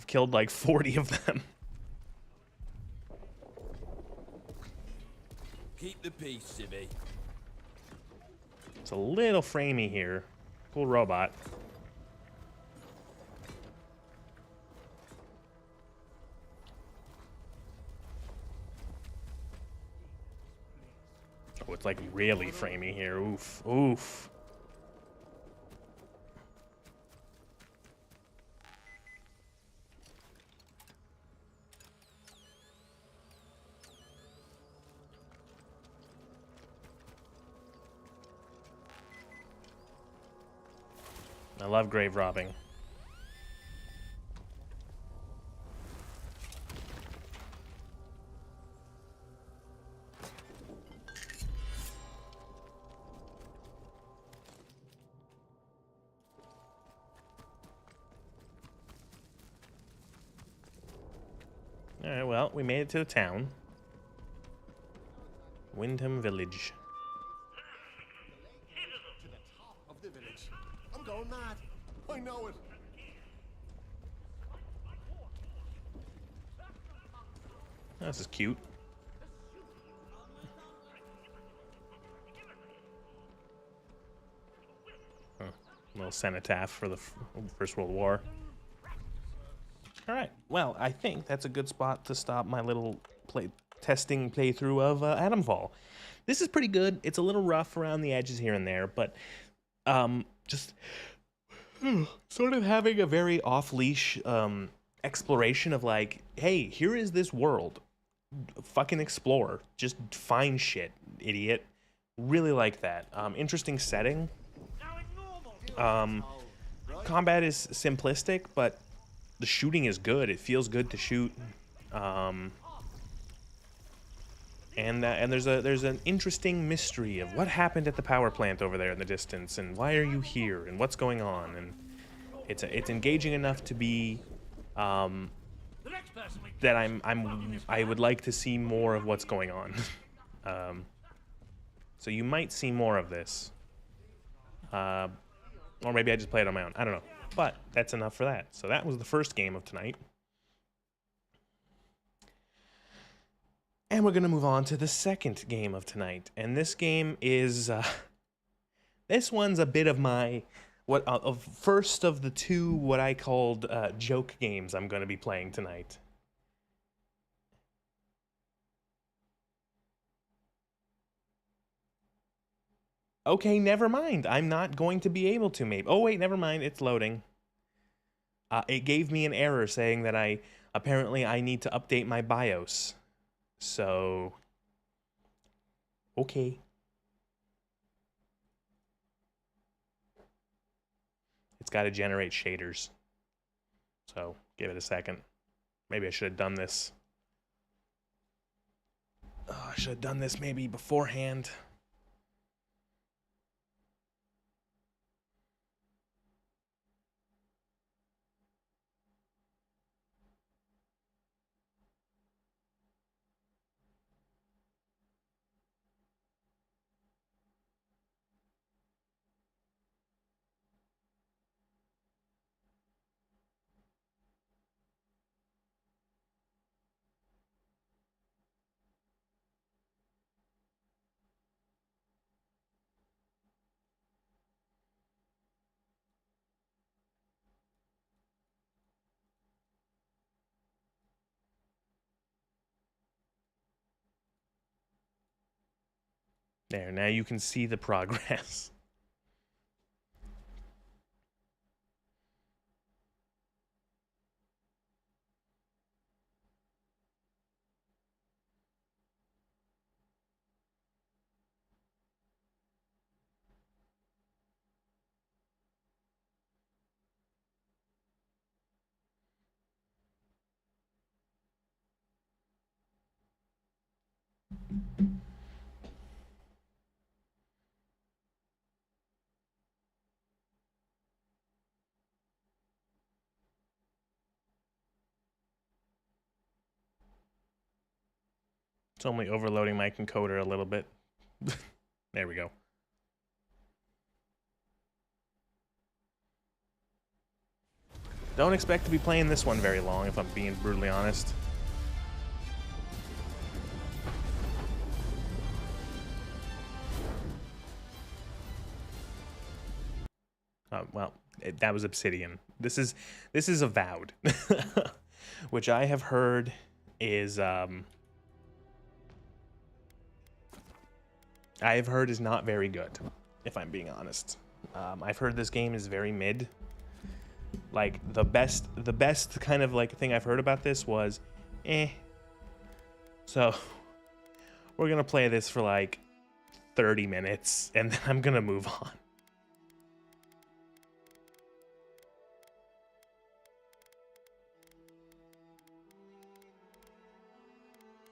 killed like 40 of them. Keep the peace, Civvy. It's a little framey here. Cool robot. Oh, it's like really framey here. Oof. Oof. I love grave robbing. Alright, well, we made it to the town. Windham Village. To the top of the village. I'm going mad. I know it. Oh, this is cute. Huh. Little cenotaph for the First World War. Alright, well, I think that's a good spot to stop my little testing playthrough of Atomfall. This is pretty good. It's a little rough around the edges here and there, but just sort of having a very off-leash exploration of like, hey, here is this world. Fucking explore. Just find shit, idiot. Really like that. Interesting setting. Combat is simplistic, but the shooting is good. It feels good to shoot. And there's an interesting mystery of what happened at the power plant over there in the distance, and why are you here, and what's going on, and it's engaging enough to be that I would like to see more of what's going on. So you might see more of this, or maybe I just play it on my own. I don't know, but that's enough for that. So that was the first game of tonight. And we're going to move on to the second game of tonight. And this game is, this one's a bit of my, first of the two, what I called joke games I'm going to be playing tonight. Okay, never mind. I'm not going to be able to, maybe. Oh, wait, never mind. It's loading. It gave me an error saying that apparently I need to update my BIOS. So, okay. It's got to generate shaders. So, give it a second. Maybe I should have done this. Oh, I should have done this maybe beforehand. There, now you can see the progress. It's only overloading my encoder a little bit. There we go. Don't expect to be playing this one very long, if I'm being brutally honest. Well, that was Obsidian. This is Avowed, which I have heard is not very good, if I'm being honest. I've heard this game is very mid. Like the best kind of like thing I've heard about this was, eh. So we're gonna play this for like 30 minutes, and then I'm gonna move on.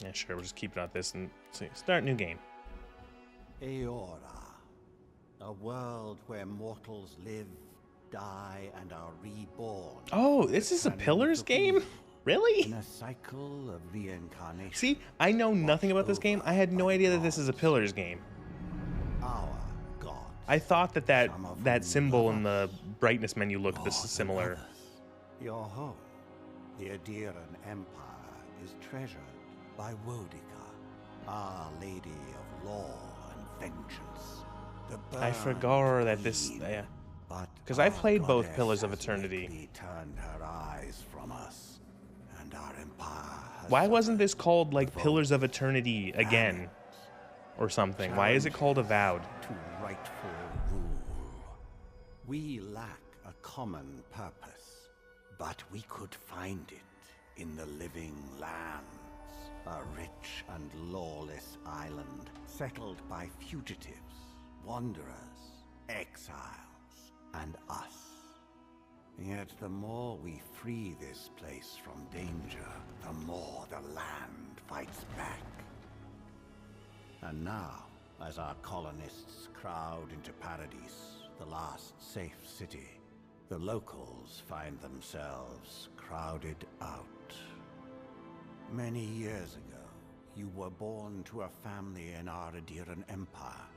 Yeah, sure. We'll just keep it on this and start new game. Eora. A world where mortals live, die, and are reborn. Oh, this is a Pillars game? Really? In a cycle of reincarnation. See, I know nothing about this game. I had no idea that this is a Pillars game. Our God. I thought that symbol in the brightness menu looked this similar. Your home, the Adiran Empire, is treasured by Wodica, Our Lady of Law and Vengeance. I forgot that this, yeah. Because I played both Pillars of Eternity. Turned her eyes from us, and our empire. Why wasn't this called like Pillars of Eternity again, or something? Why is it called Avowed? To rightful rule. We lack a common purpose, but we could find it in the living lands, a rich and lawless island settled by fugitives, wanderers, exiles, and us. Yet the more we free this place from danger, the more the land fights back. And now, as our colonists crowd into Paradise, the last safe city, the locals find themselves crowded out. Many years ago, you were born to a family in our Adiran Empire,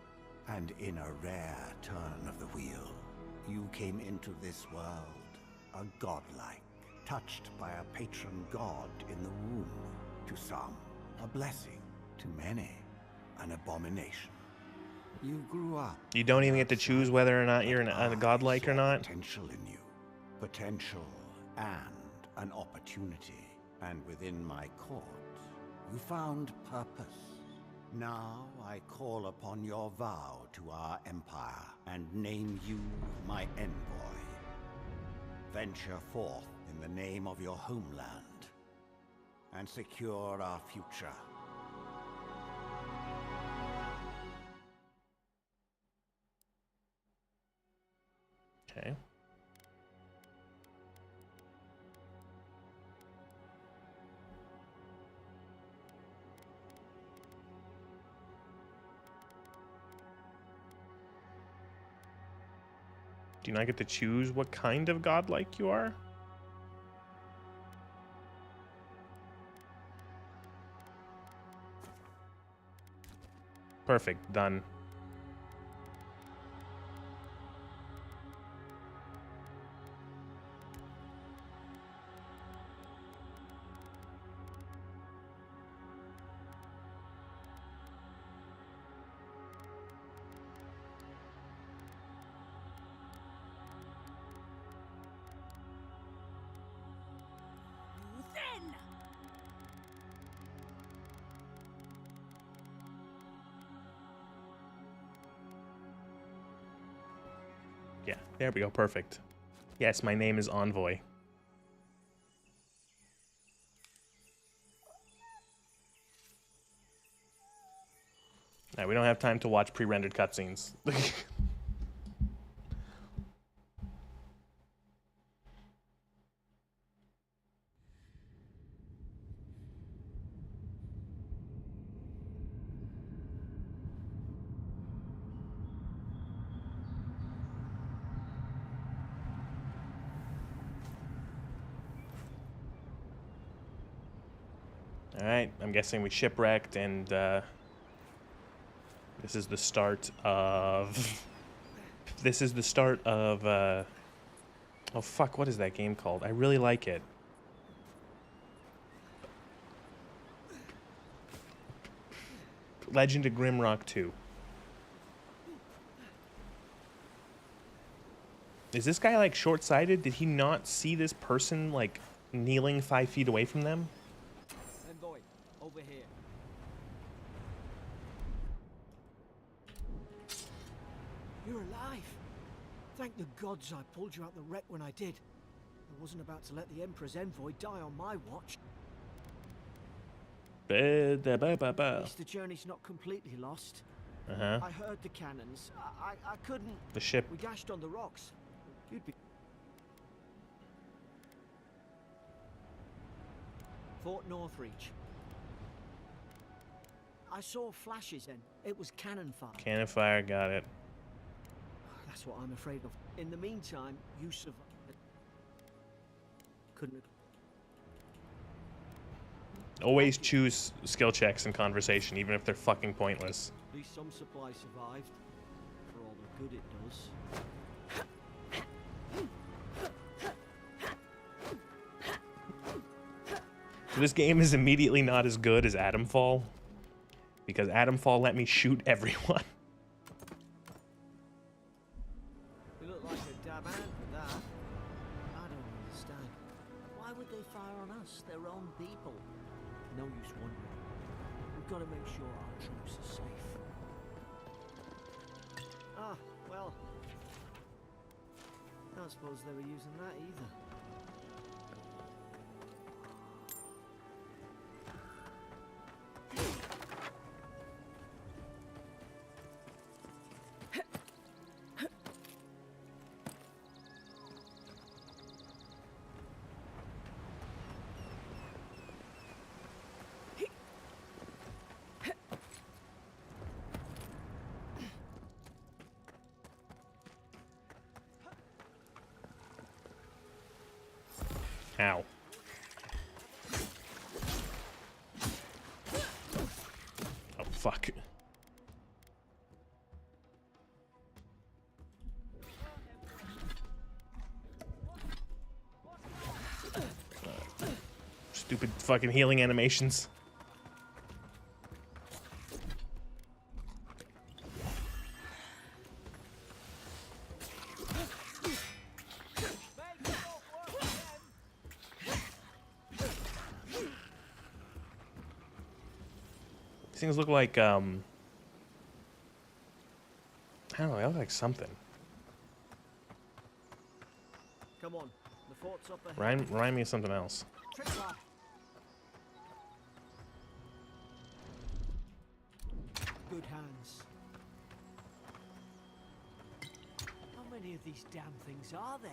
and in a rare turn of the wheel, you came into this world a godlike, touched by a patron god in the womb. To some, a blessing. To many, an abomination. You grew up. You don't even get to choose whether or not you're a godlike or not. Potential in you. Potential and an opportunity. And within my court, you found purpose. Now I call upon your vow to our empire and name you my envoy. Venture forth in the name of your homeland and secure our future. Okay. Do you not get to choose what kind of godlike you are? Perfect, done. Yeah, there we go, perfect. Yes, my name is Envoy. Now, we don't have time to watch pre-rendered cutscenes. Alright, I'm guessing we shipwrecked, and this is the start of... This is the start of... Oh fuck, what is that game called? I really like it. Legend of Grimrock 2. Is this guy, like, short-sighted? Did he not see this person, like, kneeling 5 feet away from them? Envoy, over here. You're alive. Thank the gods I pulled you out the wreck when I did. I wasn't about to let the Emperor's envoy die on my watch. At least the journey's not completely lost. Uh-huh. I heard the cannons. I couldn't... The ship. We gashed on the rocks. You'd be... Fort Northreach. I saw flashes then. It was cannon fire. Cannon fire, got it. That's what I'm afraid of. In the meantime, you survived. Couldn't have... Always choose skill checks in conversation, even if they're fucking pointless. At least some supply survived. For all the good it does. This game is immediately not as good as Atomfall, because Atomfall let me shoot everyone. You look like a dab hand for that. I don't understand. Why would they fire on us, their own people? No use wondering. We've got to make sure our troops are safe. Ah, well. I don't suppose they were using that either. Ow. Oh, fuck. Stupid fucking healing animations. These things look like, I don't know, they look like something. Come on, the fort's up ahead. Remind me of something else. Trickler. Good hands. How many of these damn things are there?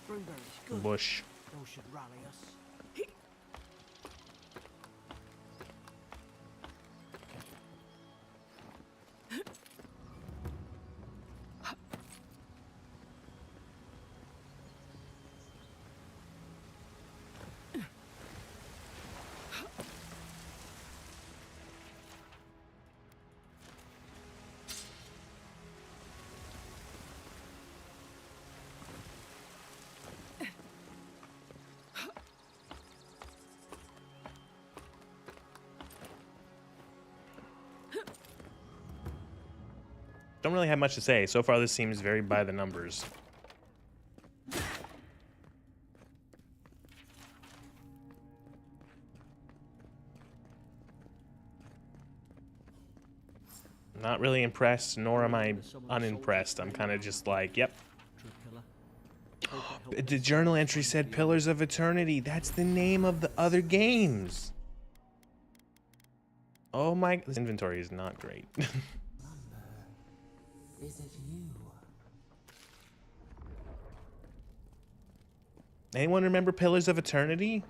Springberries, good. Bush. Those should rally us. Don't really have much to say. So far, this seems very by the numbers. Not really impressed, nor am I unimpressed. I'm kind of just like, yep. The journal entry said Pillars of Eternity. That's the name of the other games. Oh my... This inventory is not great. Is it you? Anyone remember Pillars of Eternity?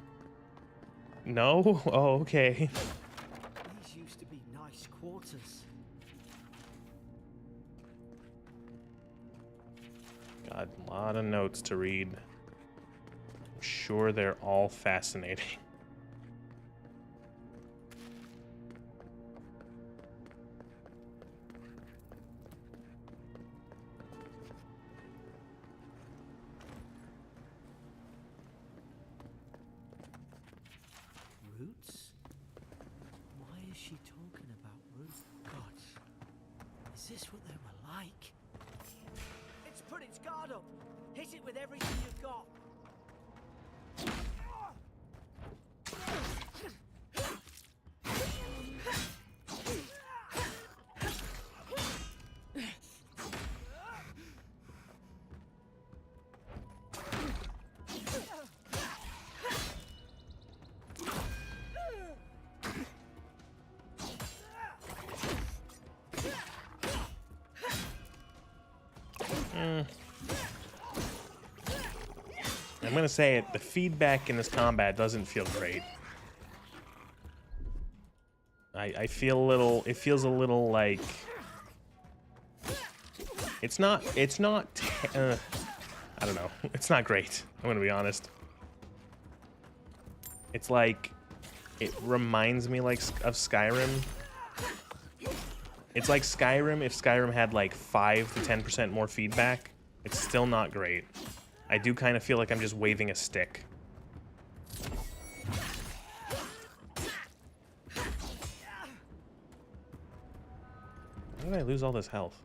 No? Oh, okay. These used to be nice quarters. God, a lot of notes to read. I'm sure they're all fascinating. Roots? Why is she talking about roots? God, is this what they were like? It's put its guard up. Hit it with everything you've got. I'm gonna say it, the feedback in this combat doesn't feel great. I feel a little, it feels a little like, it's not, I don't know, it's not great, I'm gonna be honest. It's like, it reminds me like of Skyrim. It's like Skyrim if Skyrim had like 5 to 10% more feedback. It's still not great. I do kind of feel like I'm just waving a stick. How did I lose all this health?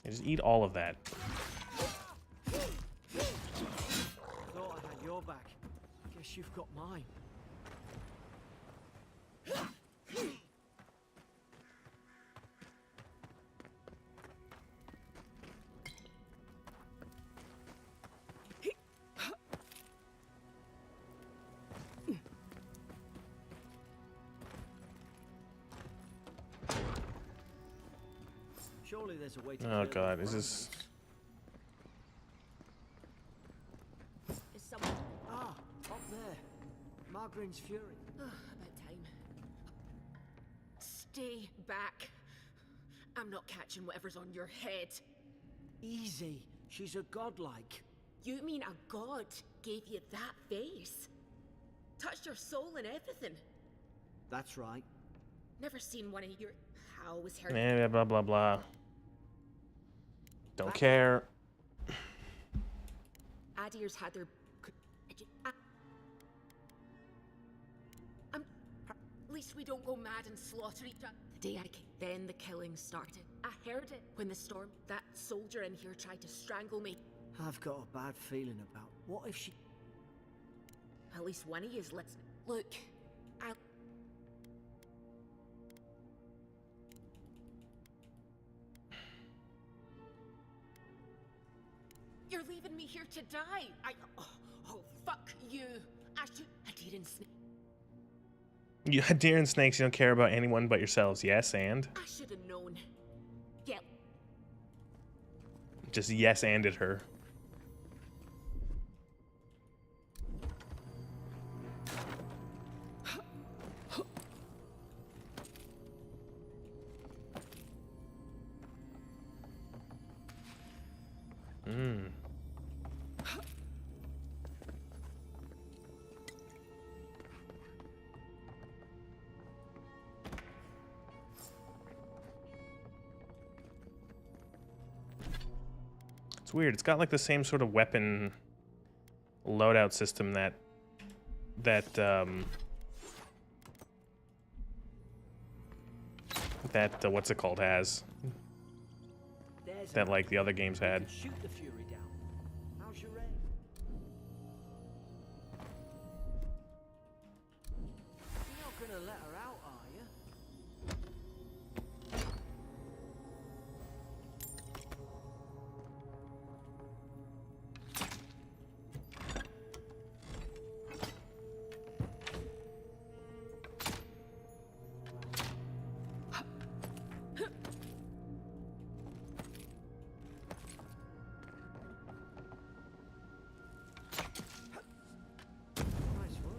I just eat all of that. Thought I had your back. Guess you've got mine. Surely there's a way to Oh god, is this... Is someone... Ah, up there. Margarine's Fury. About time. Stay back. I'm not catching whatever's on your head. Easy. She's a godlike. You mean a god gave you that face? Touched your soul and everything? That's right. Never seen one of your... How was her... Eh, blah blah blah. Don't care. Adir's had their... At least we don't go mad and slaughter each other. The day I came, then the killing started. I heard it when the storm... That soldier in here tried to strangle me. I've got a bad feeling about... What if she... At least one of you's listening. Look, I'll... You're leaving me here to die. Oh, fuck you. I should... Adir and Snake. You Adir and Snakes, you don't care about anyone but yourselves. Yes, and? I should have known. Yeah. Just yes-anded her. It's weird. It's got like the same sort of weapon loadout system that what's it called has. That like the other games had. Shoot the Fury down. How's your aim? You're not gonna let her out, are you?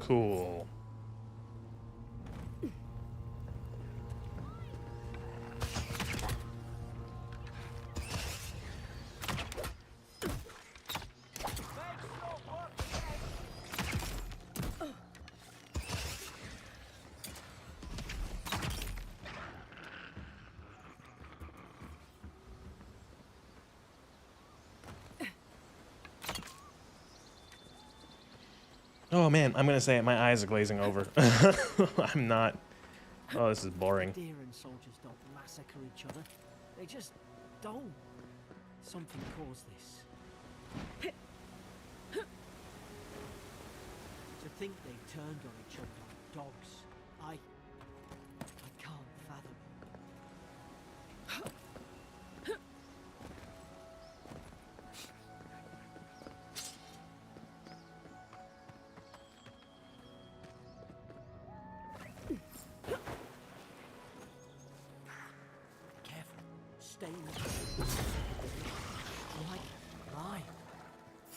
Cool. Oh man, I'm gonna say it, my eyes are glazing over. I'm not. Oh, this is boring. Deer and soldiers don't massacre each other. They just don't. Something caused this. To think they turned on each other like dogs. I can't fathom.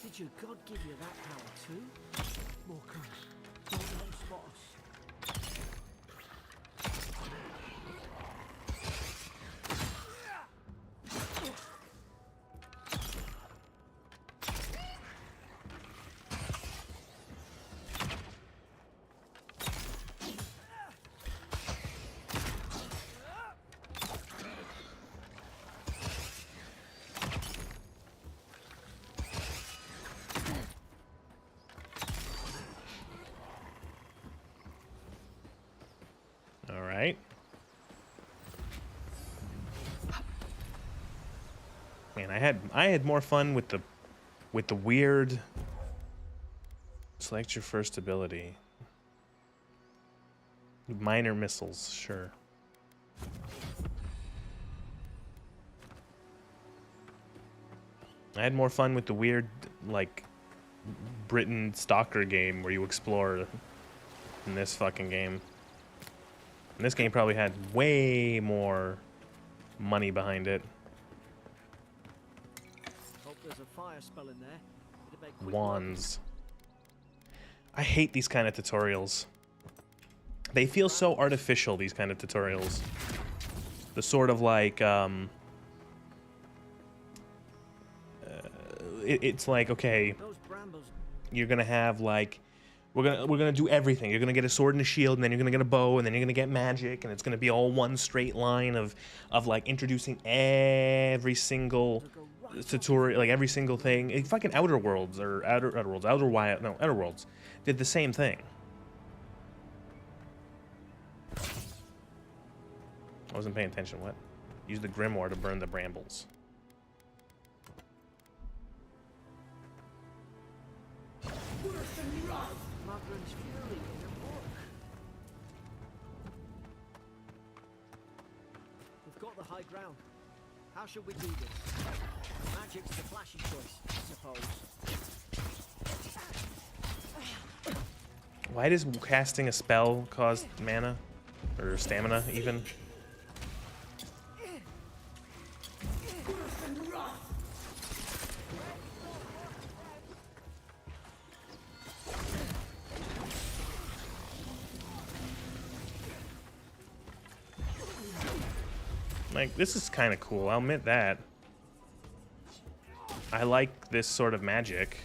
Did your god give you that power too? More coming. Don't let them spot us. Man, I had more fun with the weird. Select your first ability. Minor missiles, sure. I had more fun with the weird, like, Britain stalker game where you explore in this fucking game. And this game probably had way more money behind it. Hope there's a fire spell in there. It'd make quick Wands. I hate these kind of tutorials. They feel so artificial, these kind of tutorials. The sort of like, it's like, okay, you're gonna have like, we're gonna do everything. You're gonna get a sword and a shield, and then you're gonna get a bow, and then you're gonna get magic, and it's gonna be all one straight line of like introducing every single tutorial, like every single thing. Like fucking Outer Worlds did the same thing. I wasn't paying attention. What? Use the Grimoire to burn the brambles. Magran's fury in a book. We've got the high ground. How should we do this? Magic's the flashy choice, I suppose. Why does casting a spell cause mana? Or stamina, even? Like, this is kind of cool, I'll admit that. I like this sort of magic.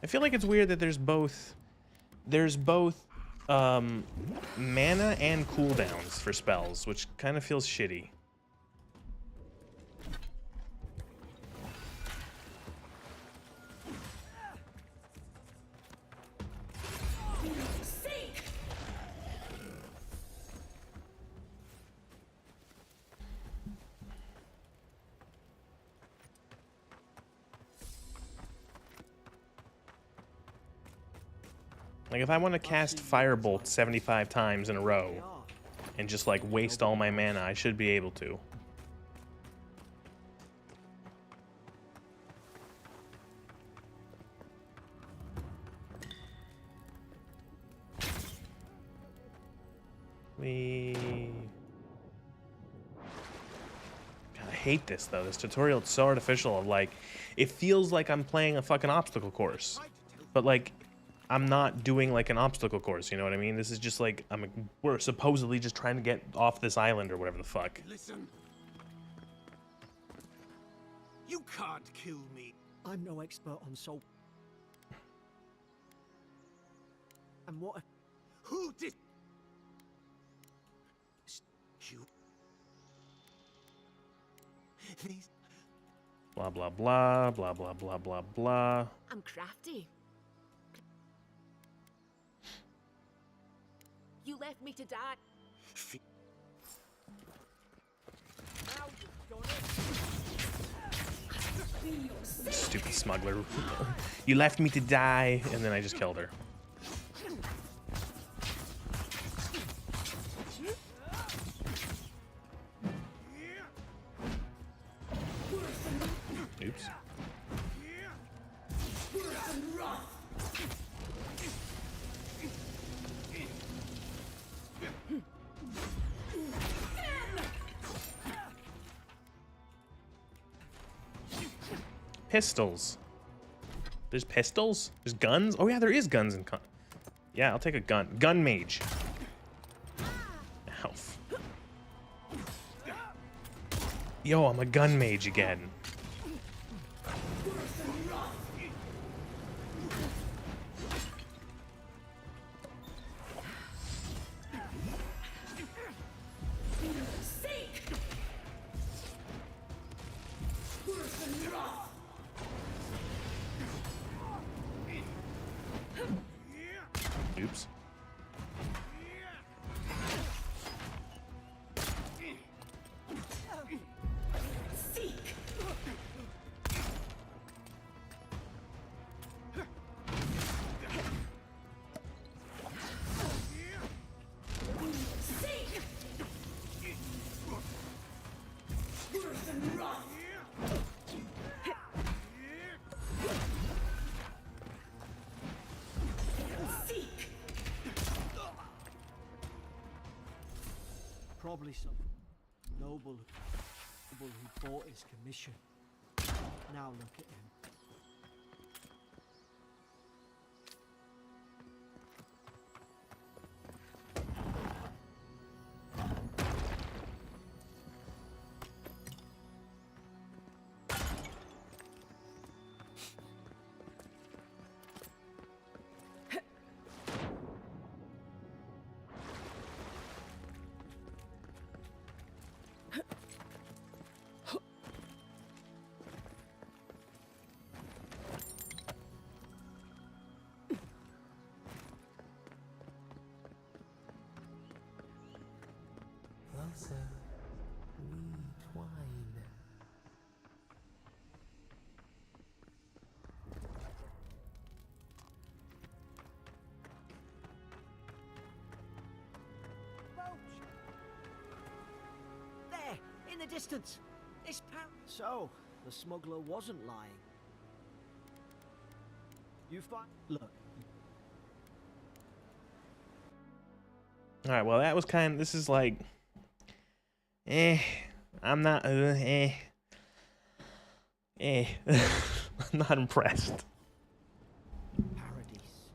I feel like it's weird that there's both mana and cooldowns for spells, which kind of feels shitty. Like, if I want to cast Firebolt 75 times in a row and just, like, waste all my mana, I should be able to. God, I hate this, though. This tutorial is so artificial. Of like, it feels like I'm playing a fucking obstacle course. But, like, I'm not doing like an obstacle course, you know what I mean? This is just like, we're supposedly just trying to get off this island or whatever the fuck. Listen. You can't kill me. I'm no expert on soul. And what? Who did? You. These. Blah blah blah blah blah blah blah blah. I'm crafty. You left me to die. Stupid smuggler. You left me to die, and then I just killed her. Oops. Pistols. There's pistols? There's guns? Oh yeah, there is guns in con. Yeah, I'll take a gun. Gun mage. Ow. Yo, I'm a gun mage again. Oops. Probably some noble who bought his commission. Now look at him. Closer, we twine. There, in the distance. It's So, the smuggler wasn't lying. You find. Look. All right. Well, that was this is like. I'm not. I'm not impressed. Paradise.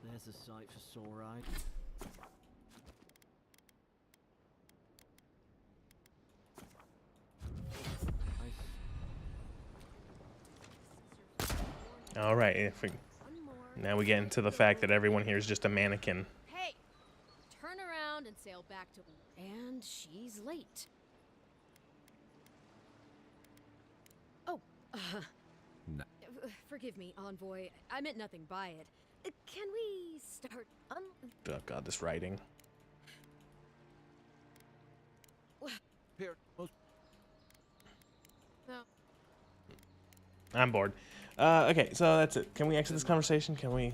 There's a sight for sore eyes. All right. Now we get into the fact that everyone here is just a mannequin. Hey, turn around and sail back to. And she's late. Oh, No. Forgive me, Envoy. I meant nothing by it. Can we start? Oh God, this writing. Here. No. I'm bored. Okay, so that's it. Can we exit this conversation? Can we?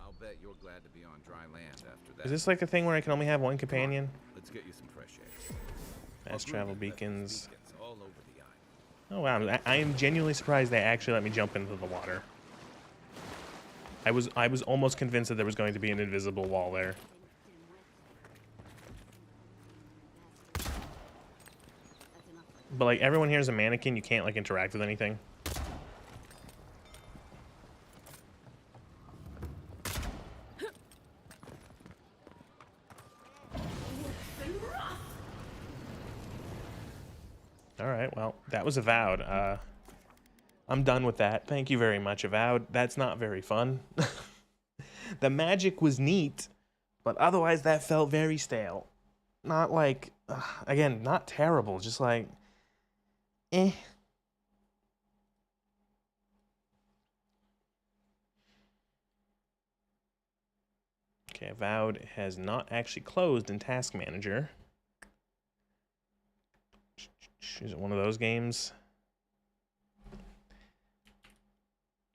I'll bet you're glad to be on dry land after that. Is this like a thing where I can only have one companion? Let's get you some fresh air. Fast travel beacons. All over the island. Oh wow, I am genuinely surprised they actually let me jump into the water. I was almost convinced that there was going to be an invisible wall there. But like everyone here is a mannequin, you can't like interact with anything. Alright, well, that was Avowed. I'm done with that. Thank you very much, Avowed. That's not very fun. The magic was neat, but otherwise that felt very stale. Not like, again, not terrible, just like, eh. Okay, Avowed has not actually closed in Task Manager. Is it one of those games?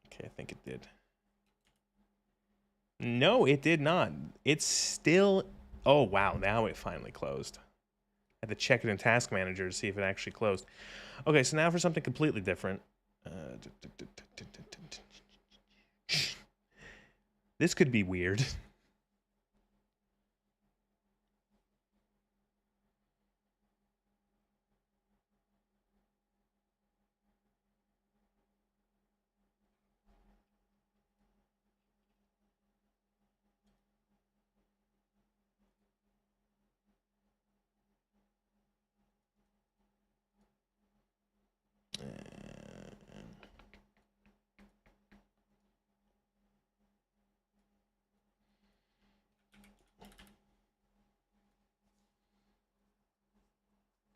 Okay, I think it did. No, it did not. It's still... Oh, wow, now it finally closed. I had to check it in Task Manager to see if it actually closed. Okay, so now for something completely different. This could be weird.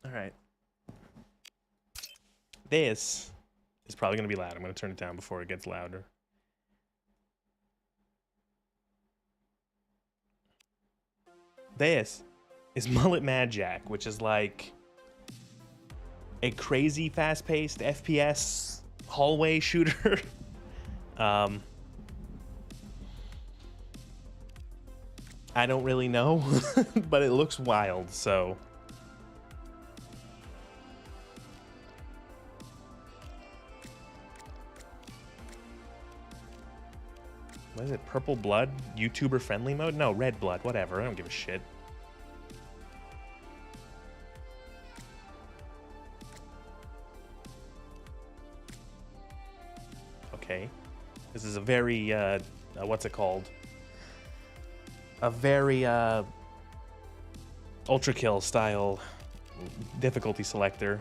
All right. This is probably going to be loud. I'm going to turn it down before it gets louder. This is Mullet Mad Jack, which is like a crazy fast-paced FPS hallway shooter. I don't really know, but it looks wild, so... What is it? Purple Blood? YouTuber friendly mode? No, Red Blood. Whatever. I don't give a shit. Okay. This is a very, what's it called? A very, Ultra Kill style difficulty selector.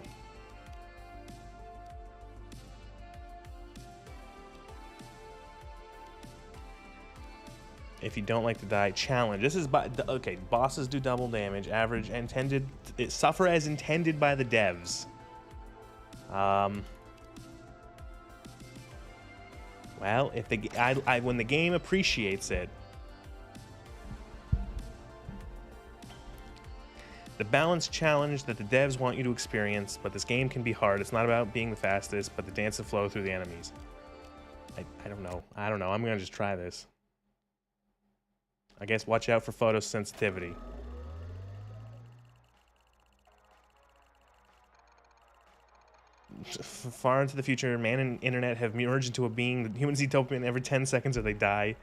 If you don't like to die, challenge. This is okay. Bosses do double damage. Average intended. Suffer as intended by the devs. Well, if when the game appreciates it, the balance challenge that the devs want you to experience. But this game can be hard. It's not about being the fastest, but the dance and flow through the enemies. I don't know. I don't know. I'm gonna just try this. I guess watch out for photosensitivity. Far into the future, man and internet have merged into a being. The humans utopian every 10 seconds or they die.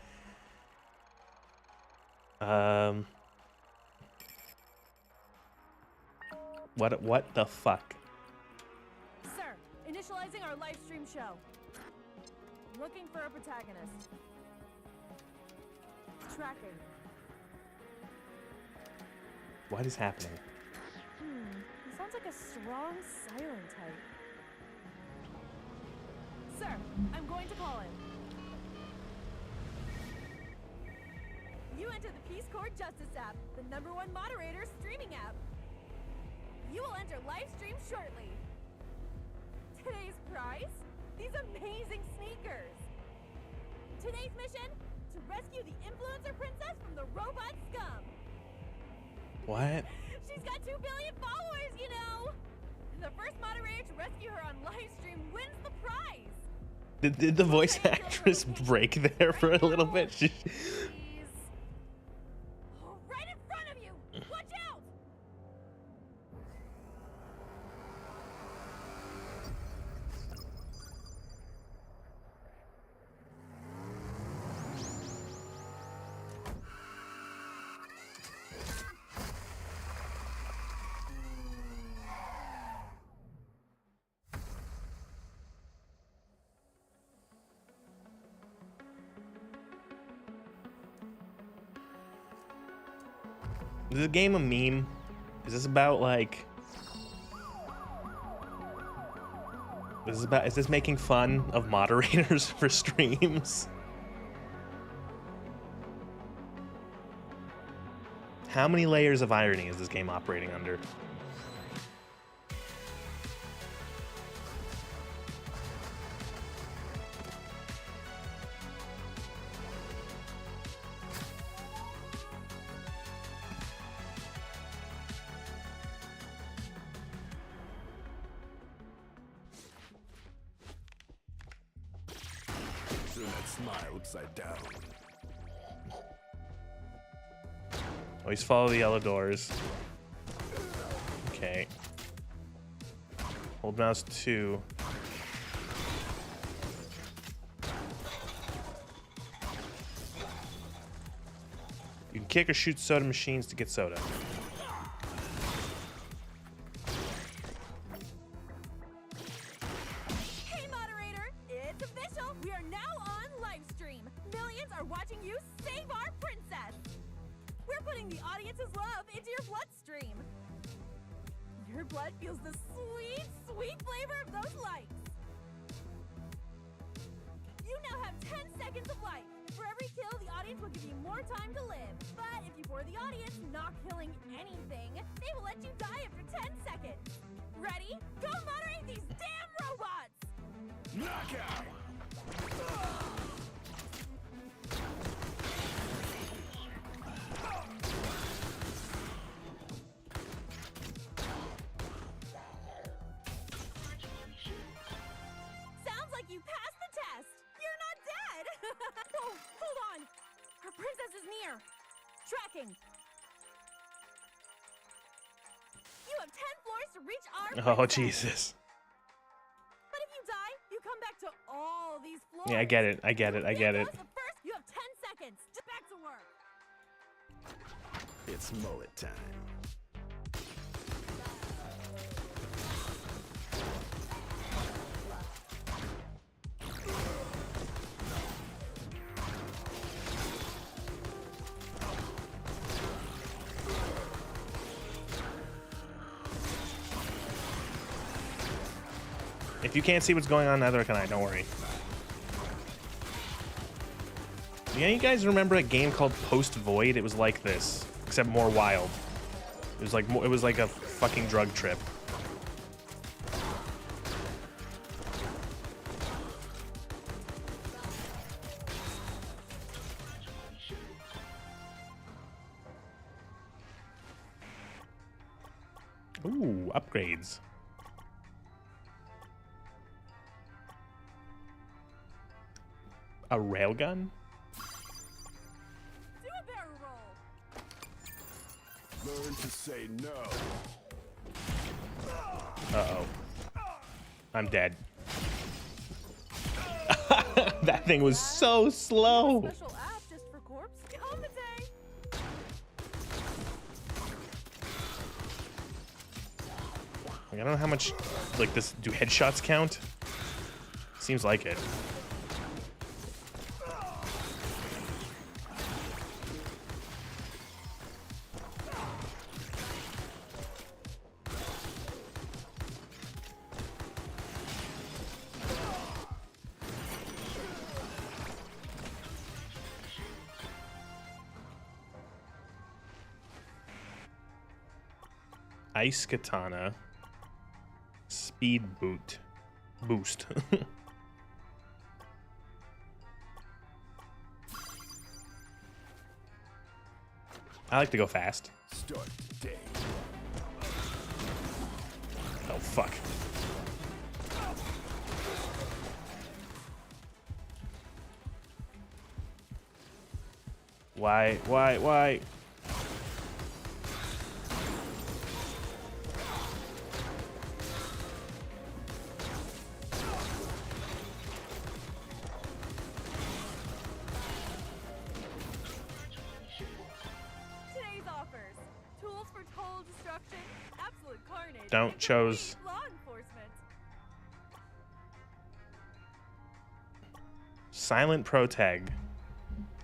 What the fuck? Sir, initializing our live stream show. Looking for a protagonist. Tracking. What is happening? He sounds like a strong silent type. Sir, I'm going to call him. You enter the Peace Corps Justice app, the #1 moderator streaming app. You will enter live stream shortly. Today's prize? These amazing sneakers. Today's mission? To rescue the influencer princess from the robot scum. What? She's got 2 billion followers, you know. The first moderator to rescue her on live stream wins the prize. Did the voice actress break there for a little bit? Right in front of you. Watch out. Is this game a meme? Is this about like... Is this making fun of moderators for streams? How many layers of irony is this game operating under? Smile upside down. Always follow the yellow doors. Okay. Hold mouse 2. You can kick or shoot soda machines to get soda. For the audience not killing anything, they will let you die after 10 seconds. tracking. You have 10 floors to reach our Oh, princess. Jesus. But if you die, you come back to all these floors. Yeah, I get it. I get it. I get it. But first, you have 10 seconds. Just back to work. It's mullet time. If you can't see what's going on, neither can I. Don't worry. Do any of you guys remember a game called Post Void? It was like this, except more wild. It was like a fucking drug trip. Ooh, upgrades. A railgun? Do a barrel roll. Learn to say no. Uh-oh. I'm dead. That thing was so slow. Special app just for corpse. Comedy. Like, I don't know how much, like, this, do headshots count? Seems like it. Ice Katana. Speed boost. I like to go fast. Start today. Oh, fuck. Why? Today's offers. Tools for total destruction. Absolute carnage. Don't and chose. complete law enforcement. Silent Protag.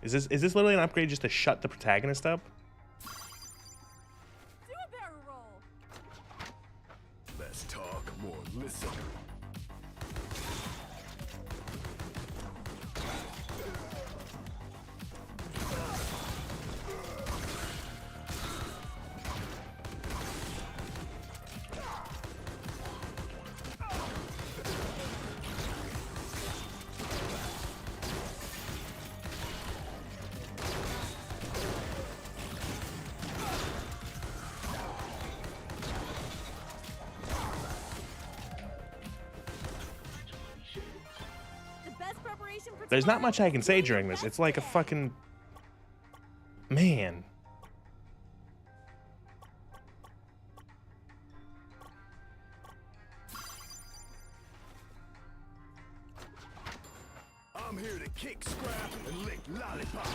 Is this literally an upgrade just to shut the protagonist up? Do a barrel roll. Less talk, more listen. The best preparation for There's not tomorrow much I can is say your during this. best It's like a day. fucking... Man. I'm here to kick scrap and lick lollipops.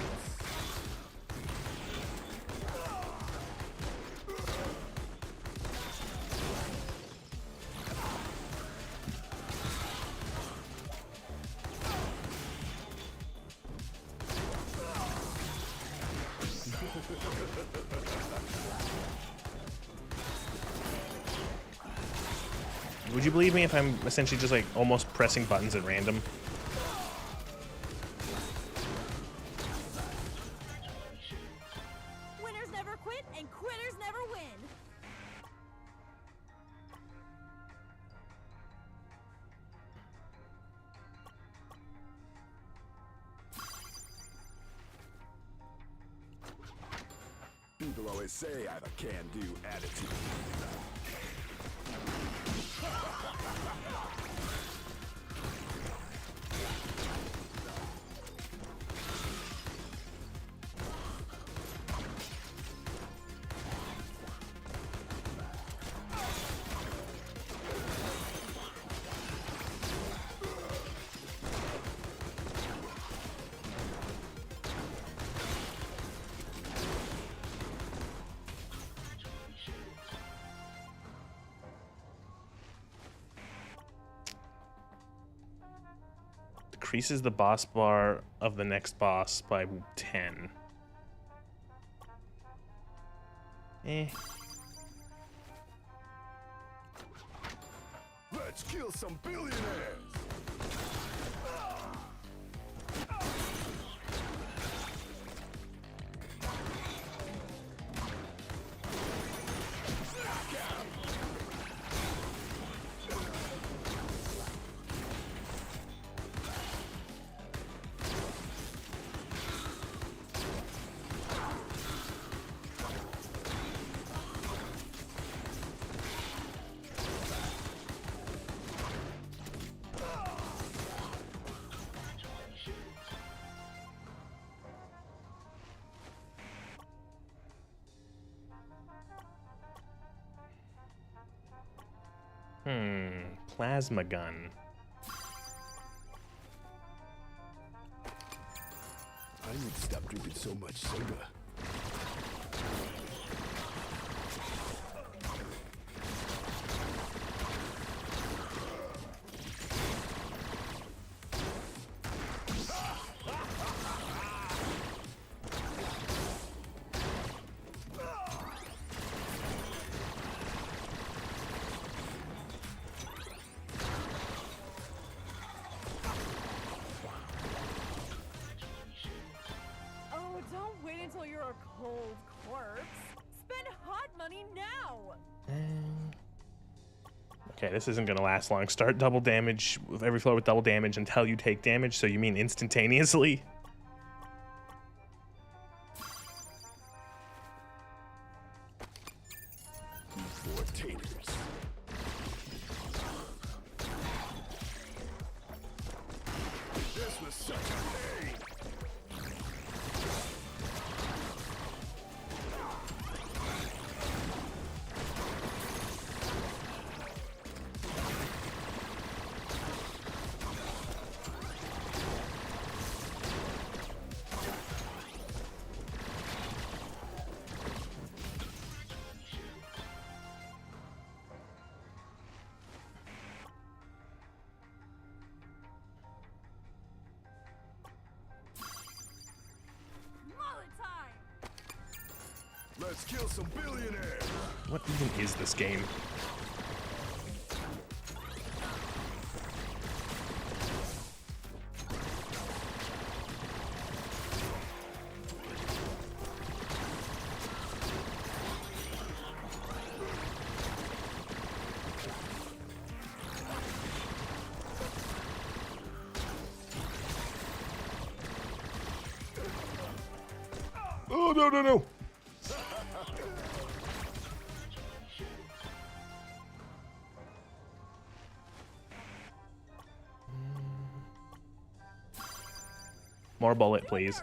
Would you believe me if I'm essentially just like almost pressing buttons at random? Winners never quit and quitters never win. People always say I have a can-do attitude. Increases the boss bar of the next boss by 10. Eh. Let's kill some billionaires! Plasma gun. I need to stop drinking so much soda. Oh, don't wait until you're a cold corpse. Spend hot money now. Okay, this isn't gonna last long. Start double damage with every floor with double damage until you take damage, so you mean instantaneously? Four taters. This was such a pain. Mullet time. Let's kill some billionaires. What even is this game? Oh, no, no, no. More bullet, please.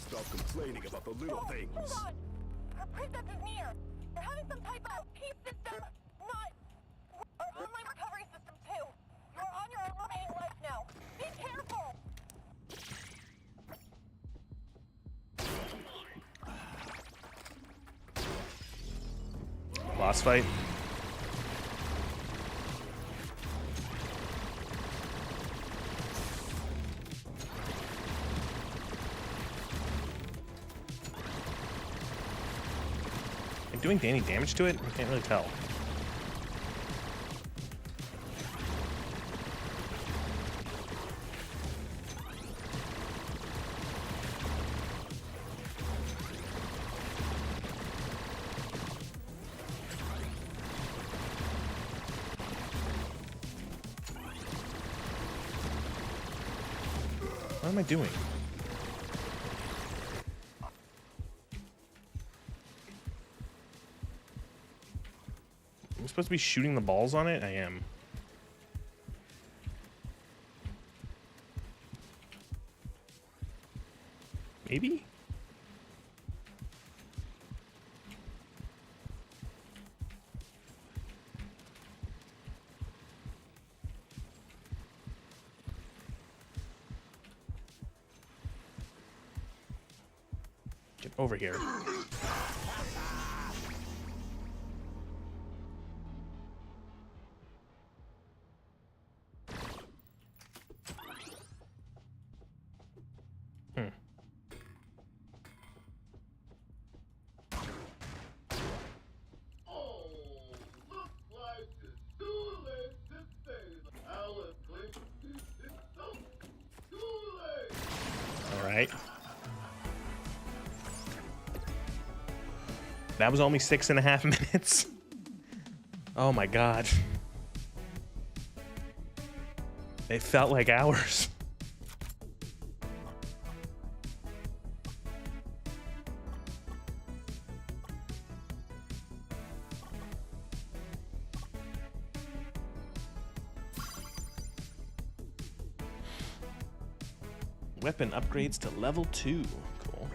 Stop complaining about the little things. Hold on. Our princess is near. They're having some type of key system. Not our online recovery system too. You're on your own remaining life now. Be careful. Boss fight. Am I doing any damage to it? I can't really tell. What am I doing? I'm supposed to be shooting the balls on it? I am. Maybe? Get over here. That was only 6.5 minutes. Oh my god. It felt like hours. Weapon upgrades to level 2. Cool.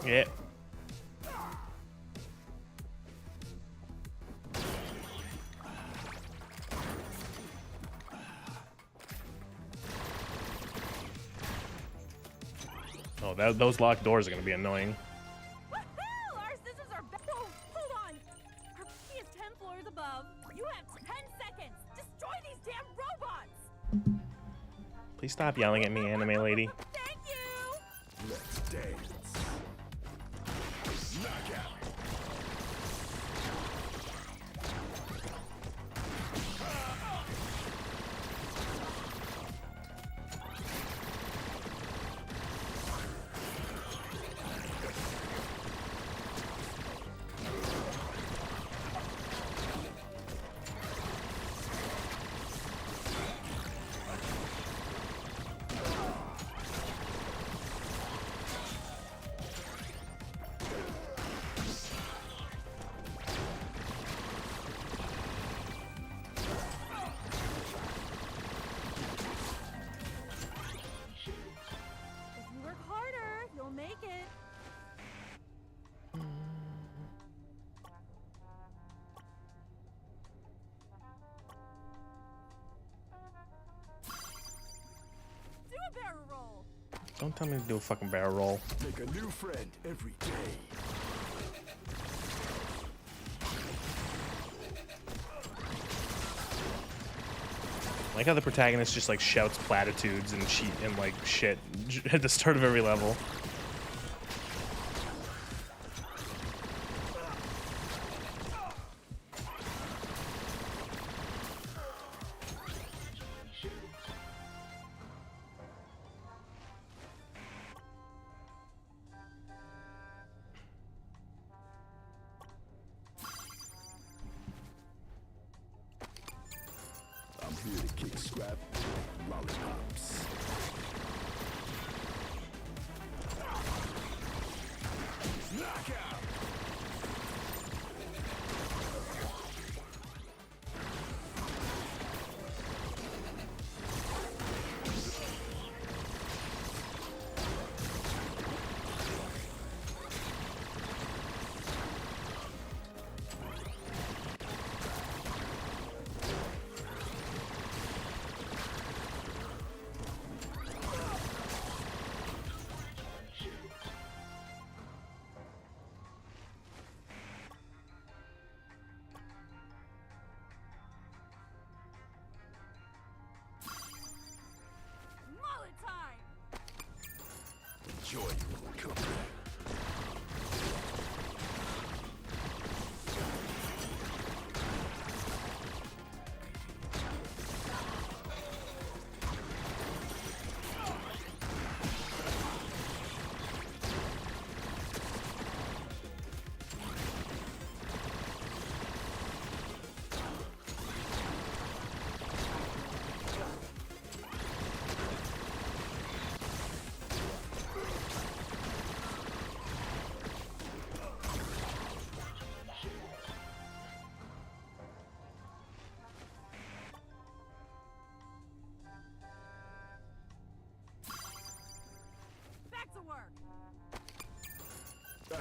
Yeah. Oh, those locked doors are gonna be annoying. Woohoo! Our scissors are back. Whoa, hold on. Our key is 10 floors above. You have 10 seconds. Destroy these damn robots. Please stop yelling at me, anime lady. Thank you. Let's dance. Knockout. If you work harder, you'll make it. Do a barrel roll. Don't tell me to do a fucking barrel roll. Make a new friend every day. I like how the protagonist just like shouts platitudes and like shit at the start of every level. I'm here to kick scrap lollipops. Knockout!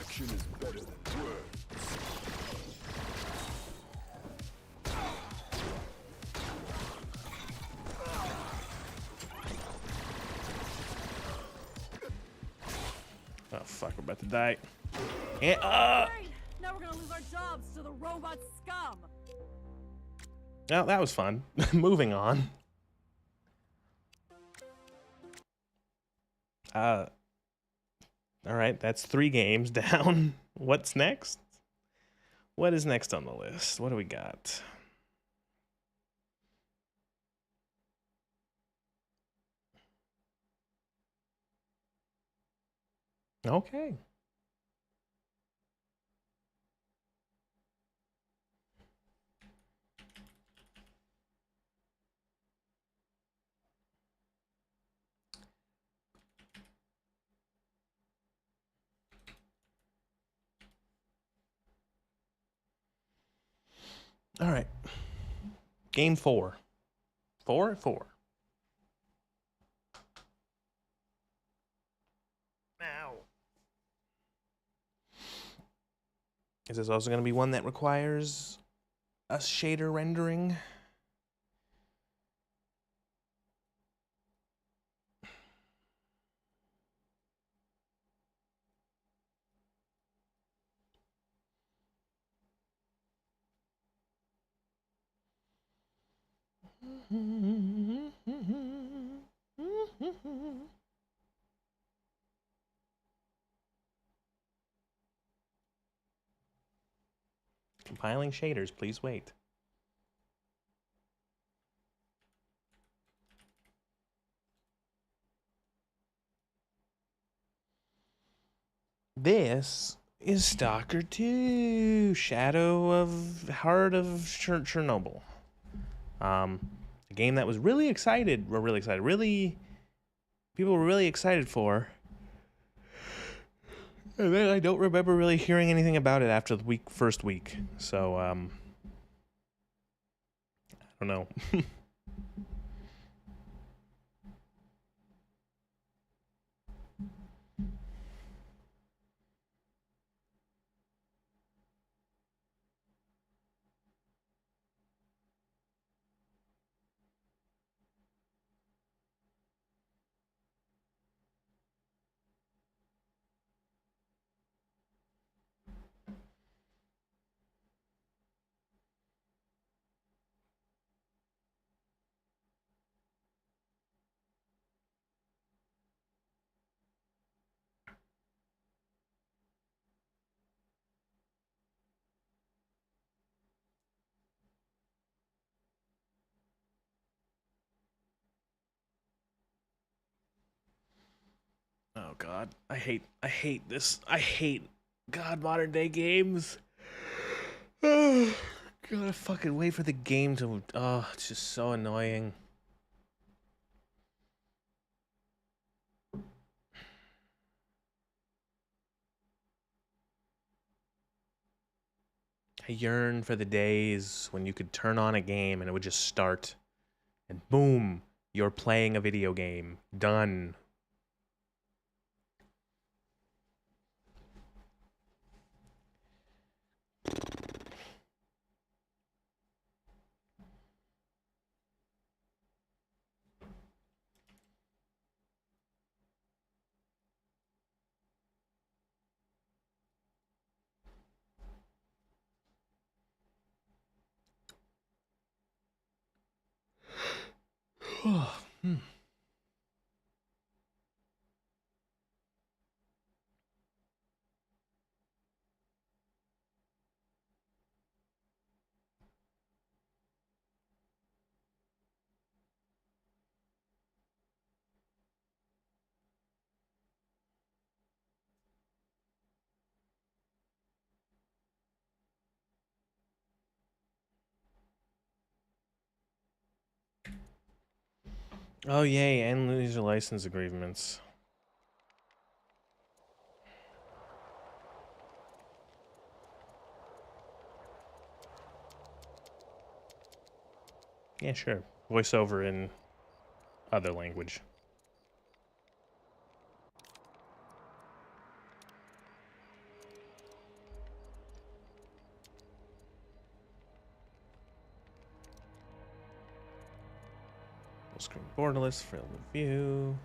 Action is better than words. Oh fuck, we're about to die. And, Great! Now we're gonna lose our jobs to the robot scum. well, that was fun. Moving on. All right, that's 3 games down. What's next? What is next on the list? What do we got? Okay. All right. Game 4. 4 at 4. Ow. Is this also going to be one that requires a shader rendering? Compiling shaders, please wait. This is Stalker 2, Shadow of Heart of Chernobyl. A game that was really people were really excited for. And then I don't remember really hearing anything about it after the first week. So, I don't know. Oh God, I hate this. I hate modern day games. Gotta fucking wait for the game to. Oh, it's just so annoying. I yearn for the days when you could turn on a game and it would just start, and boom, you're playing a video game. Done. Oh yay, and lose your license agreements. Yeah, sure. Voiceover in other language. Full screen borderless, field of view.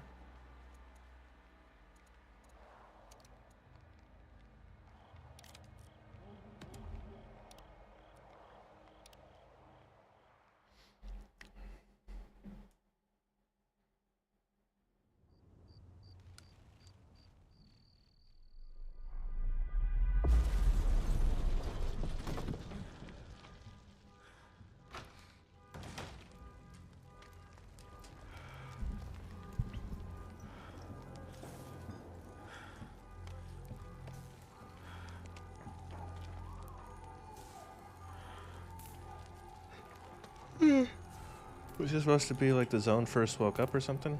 Was this supposed to be like the zone first woke up or something?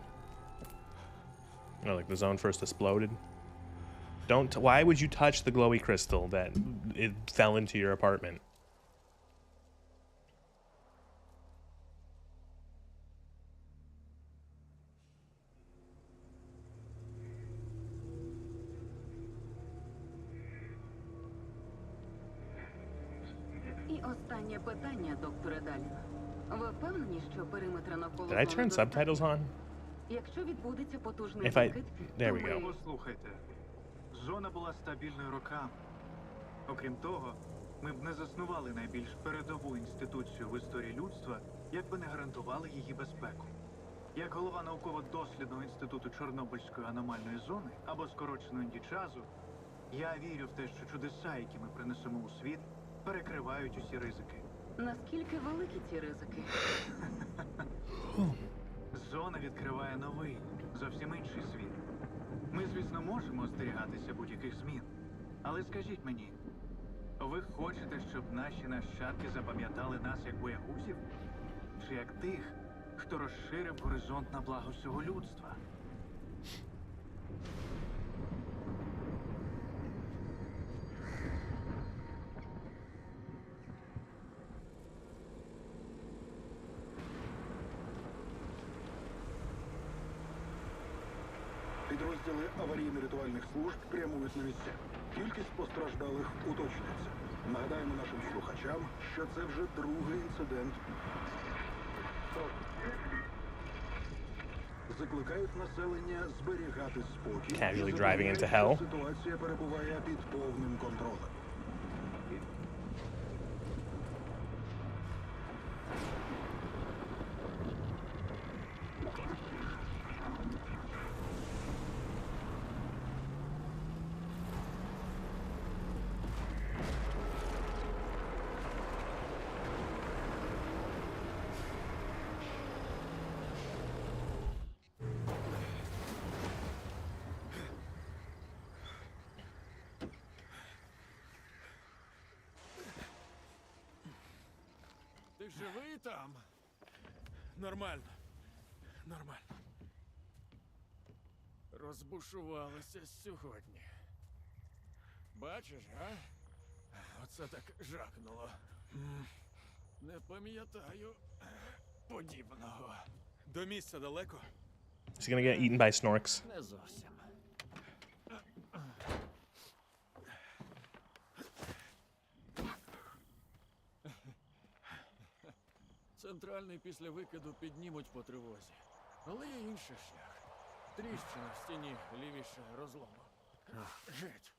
Or like the zone first exploded? Why would you touch the glowy crystal that it fell into your apartment? І останнє питання, докторе Далін. Ви впевнені, що периметр навколо Did I turn subtitles on? Якщо відбудеться потужний If I... викид, There we go. Послухайте, зона була стабільною роками. Окрім того, ми б не заснували найбільш передову інституцію в історії людства, якби не гарантували її безпеку. Як голова науково-дослідного інституту Чорнобильської аномальної зони, або скорочено індічазу, я вірю в те, що чудеса, які ми принесемо у світ, перекривають усі ризики. Наскільки великі ці ризики? Зона відкриває новий, зовсім інший світ. Ми, звісно, можемо остерігатися будь-яких змін. Але скажіть мені, ви хочете, щоб наші нащадки запам'ятали нас як боягузів? Чи як тих, хто розширив горизонт на благо всього людства? Підрозділи аварійно-рятувальних служб прямують на місця. Кількість постраждалих уточнюється. Нагадаємо нашим слухачам, що це вже другий інцидент. Закликають населення зберігати спокій. Casually driving into hell. Ситуація перебуває під повним контролем. Ти живий там? Нормально. Нормально. Розбушувалися сьогодні. Бачиш, а? Оце так жахнуло. Не пам'ятаю подібного. До місця далеко? Is he gonna get eaten by Snorks? Не зовсім. Центральний після викиду піднімуть по тривозі. Але є інший шлях. Тріщина в стіні лівіше розлому. Геть.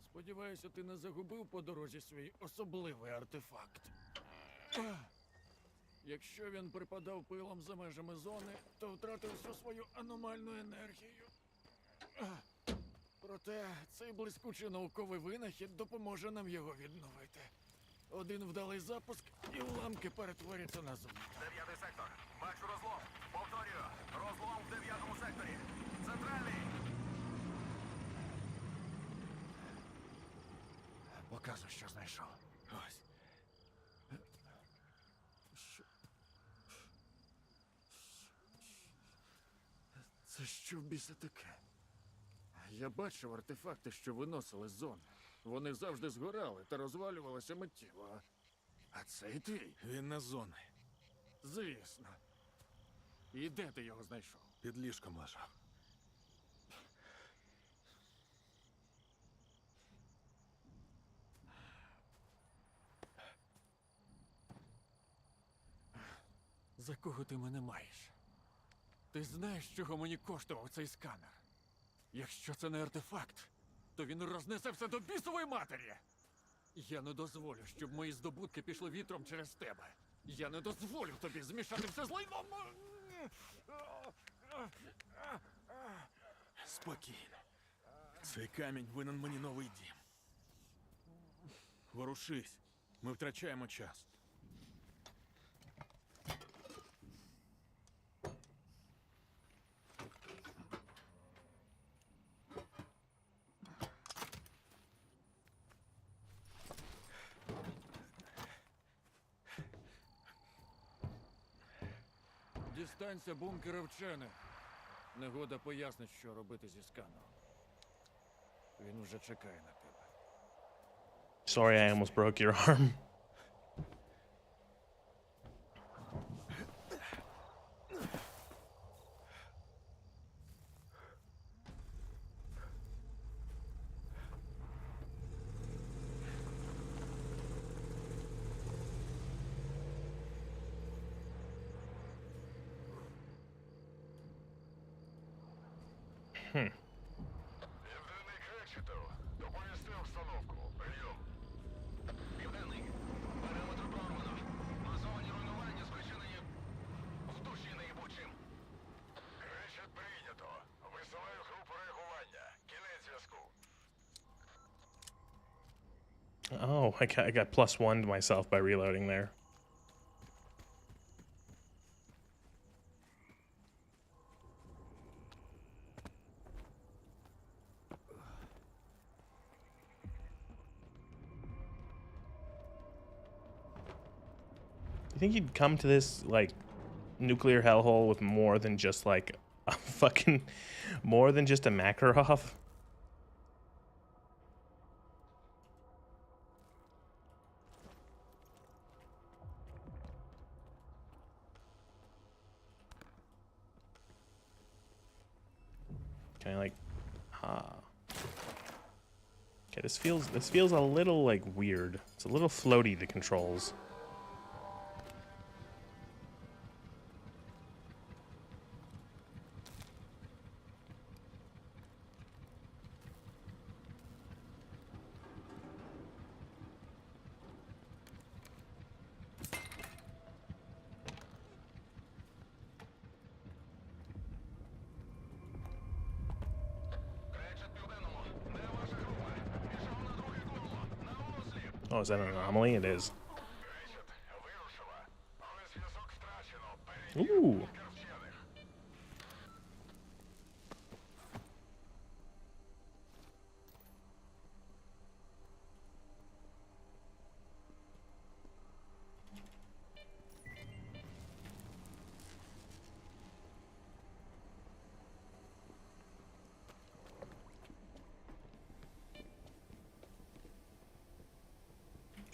Сподіваюся, ти не загубив по дорозі свій особливий артефакт. Якщо він припадав пилом за межами зони, то втратив всю свою аномальну енергію. Проте цей блискучий науковий винахід допоможе нам його відновити. Один вдалий запуск і уламки перетворяться на зону. 9-й сектор. Бачу розлом. Повторюю. Розлом в 9-му секторі. Центральний. Показуй, що знайшов. Ось. Це що в біса таке? Я бачив артефакти, що виносили з зони. Вони завжди згорали та розвалювалися миттєво. А цей твій? Він не з зони. Звісно. І де ти його знайшов? Під ліжком лежав. За кого ти мене маєш? Ти знаєш, чого мені коштував цей сканер? Якщо це не артефакт, то він рознесе все до бісової матері. Я не дозволю, щоб мої здобутки пішли вітром через тебе. Я не дозволю тобі змішати все з лайном. Спокійно. Цей камінь винен мені новий дім. Ворушись. Ми втрачаємо час. Дістанься бункера вчених. Негода пояснить, що робити зі сканером. Він вже чекає на тебе. Sorry, I almost broke your arm. Південний Кречетов, доповісти обстановку. Прийом. Південний. Периметр прорвано. Масовані руйнування спричинені в душі наїбучим. Кречет прийнято. Висилаю групу реагування. Кінець зв'язку. Oh, I got +1 to myself by reloading there. You think you'd come to this, like, nuclear hellhole with more than just, like, a fucking... more than just a Makarov? Can I, like... Okay, this feels a little, like, weird. It's a little floaty, the controls. Oh, is that an anomaly? It is. Ooh.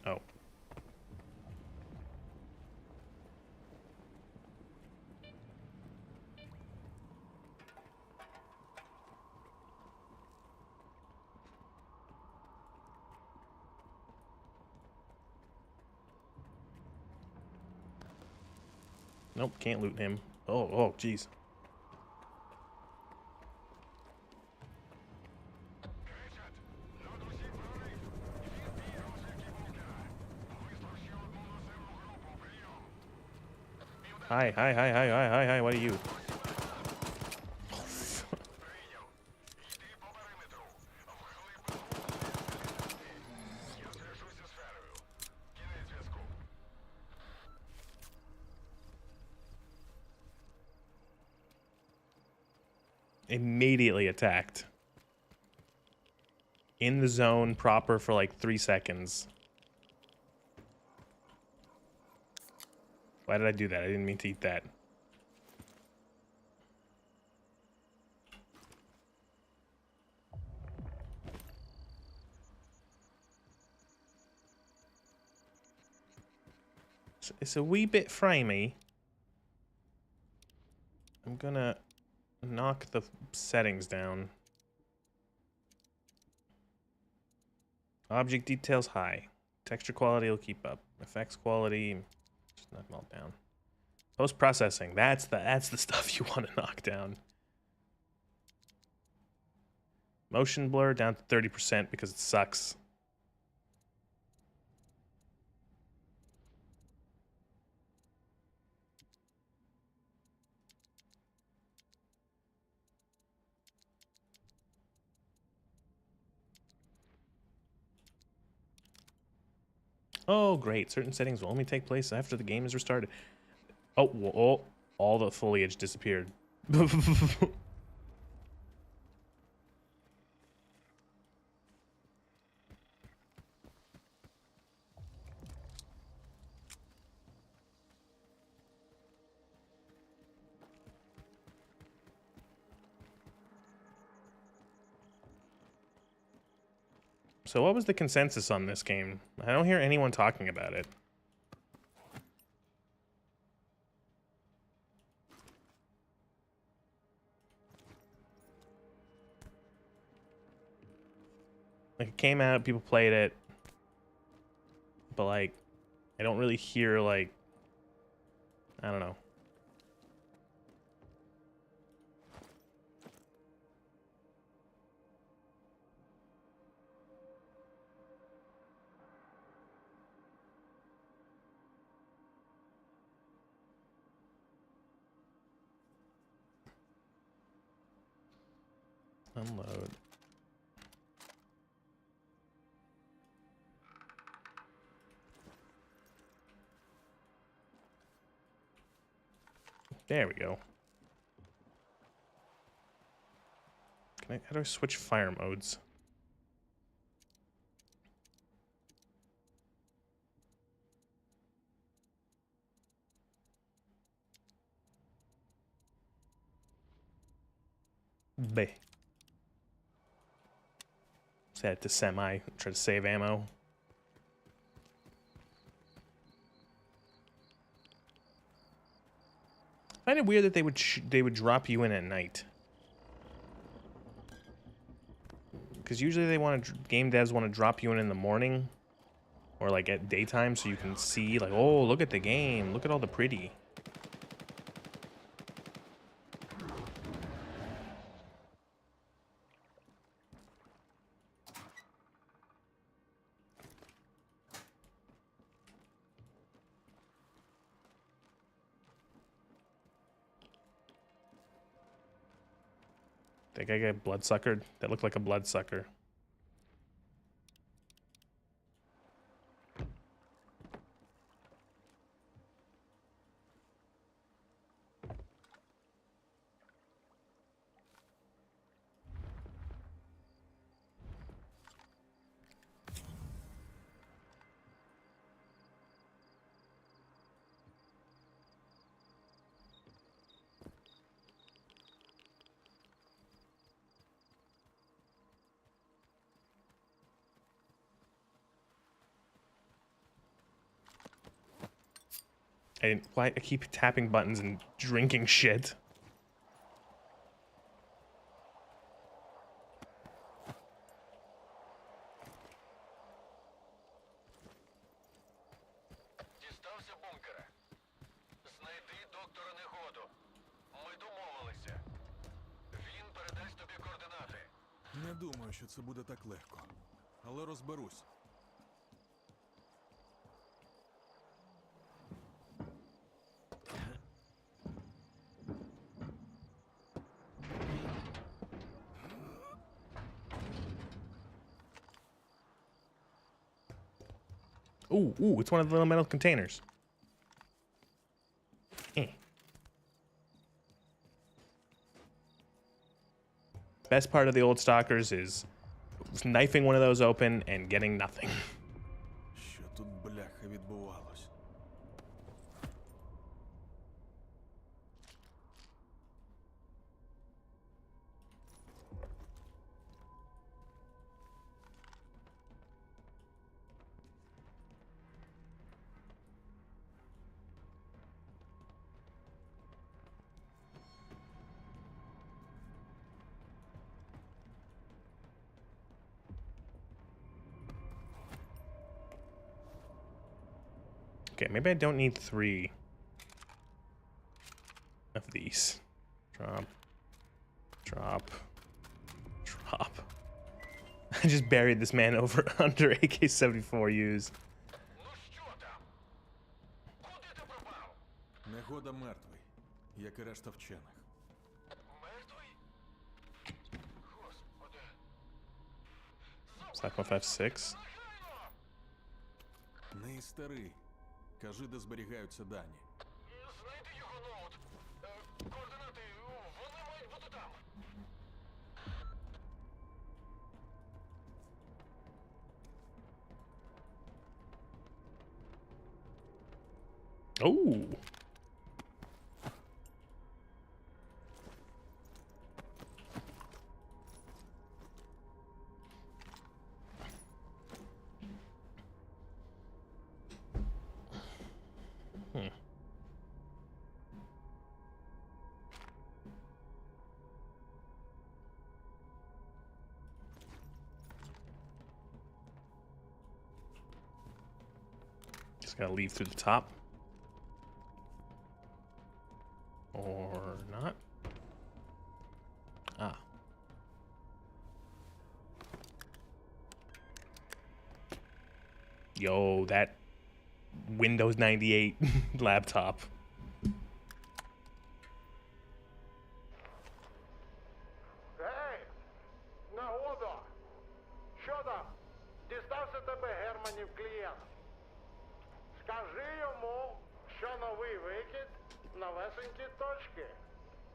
Oh. Nope, can't loot him. Oh, jeez. Hi, what are you? Immediately attacked. In the zone proper for like 3 seconds. Why did I do that? I didn't mean to eat that. It's a wee bit framey. I'm gonna knock the settings down. Object details high. Texture quality will keep up. Effects quality, just knock them all down. Post-processing. That's the stuff you want to knock down. Motion blur down to 30% because it sucks. Oh, great. Certain settings will only take place after the game is restarted. Oh, whoa, all the foliage disappeared. So what was the consensus on this game? I don't hear anyone talking about it. Like, it came out, people played it, but like, I don't really hear like, I don't know. Unload. There we go. How do I switch fire modes? B. Set it to semi. Try to save ammo. I find it weird that they would drop you in at night. Because usually they want to, game devs want to drop you in the morning, or like at daytime, so you can see like, oh, look at the game, look at all the pretty. Think I got bloodsuckered? That looked like a bloodsucker. Why I keep tapping buttons and drinking shit. Дістався бункера. Знайди доктора Негоду. Ми домовилися. Він передасть тобі координати. Не думаю, що це буде так легко. Але розберусь. Ooh, it's one of the little metal containers. Best part of the old Stalkers is knifing one of those open and getting nothing. Що тут, бляха, відбувалось? Okay, maybe I don't need 3. of these. Drop. Drop. Drop. I just buried this man over under AK-74Us. Негода мертвий, як і решта вчених. Sakov F6. Не старий. Кажи, де зберігаються дані. Oh. Just gotta leave through the top. Or not. Ah. Yo, that Windows 98 laptop. Гей! Нагодо! Що там? Дістався тебе Германів клієнт. Скажи йому, що новий викид новесенькі точки.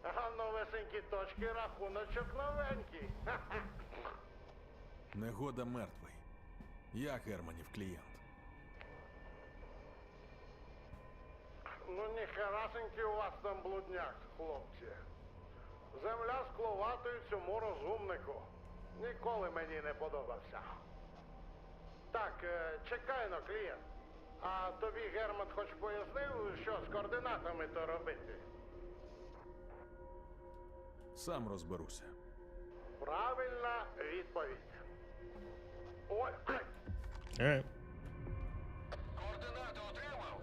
А новесенькі точки рахуночок новенький. Негода мертвий. Я Германів клієнт. Ну ніхерасенький у вас там блудняк, хлопці. Земля скловатою цьому розумнику. Ніколи мені не подобався. Так, чекай на клієнт. А тобі Герман хоч пояснив, що з координатами то робити? Сам розберуся. Правильна відповідь. Ой, ай! Alright. Координати отримав?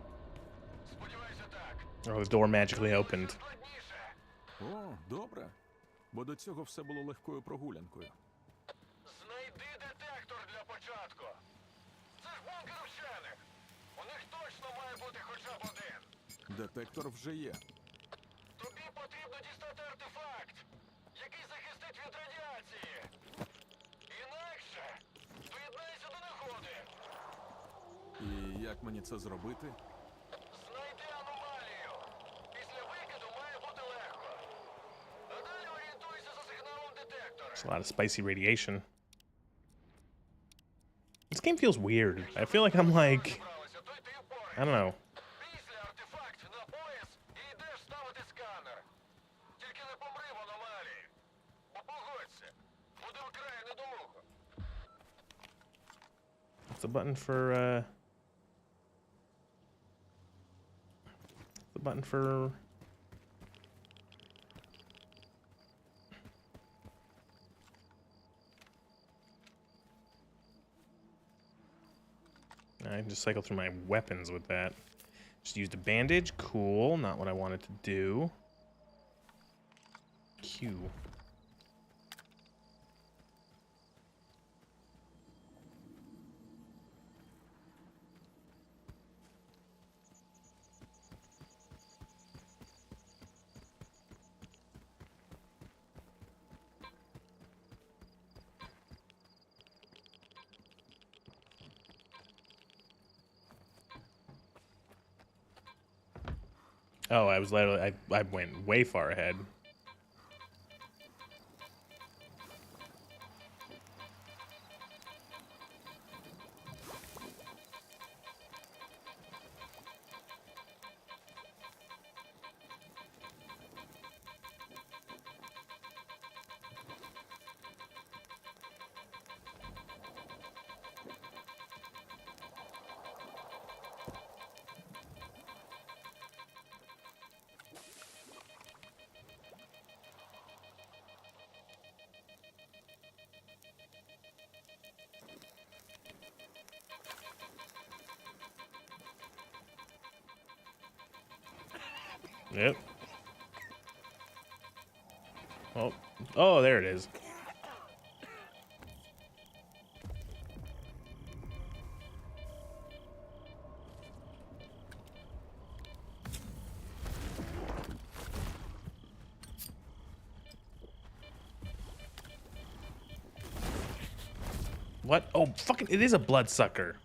Сподіваюся, так. Oh, the door magically opened. О, добре. Бо до цього все було легкою прогулянкою. Знайди детектор для початку. Це ж бункер вчених. У них точно має бути хоча б один. Детектор вже є. Тобі потрібно дістати артефакт, який захистить від радіації. Інакше доєднайся до нагоди. І як мені це зробити? Знайди аномалію. Після викиду має бути легко. А далі орієнтуйся за сигналом детектора. There's a lot of spicy radiation. This game feels weird. I feel like I'm like, I don't know. Після артефакт на пояс і йдеш ставити сканер. Тільки не помри в аномалії. Бо погодься, буде вкрай недолуго. What's the button for, the button for... I can just cycle through my weapons with that. Just used a bandage. Cool. Not what I wanted to do. Q. Oh, I was literally, I went way far ahead. Yep. Oh, oh, there it is. What? Oh, fucking, it is a bloodsucker.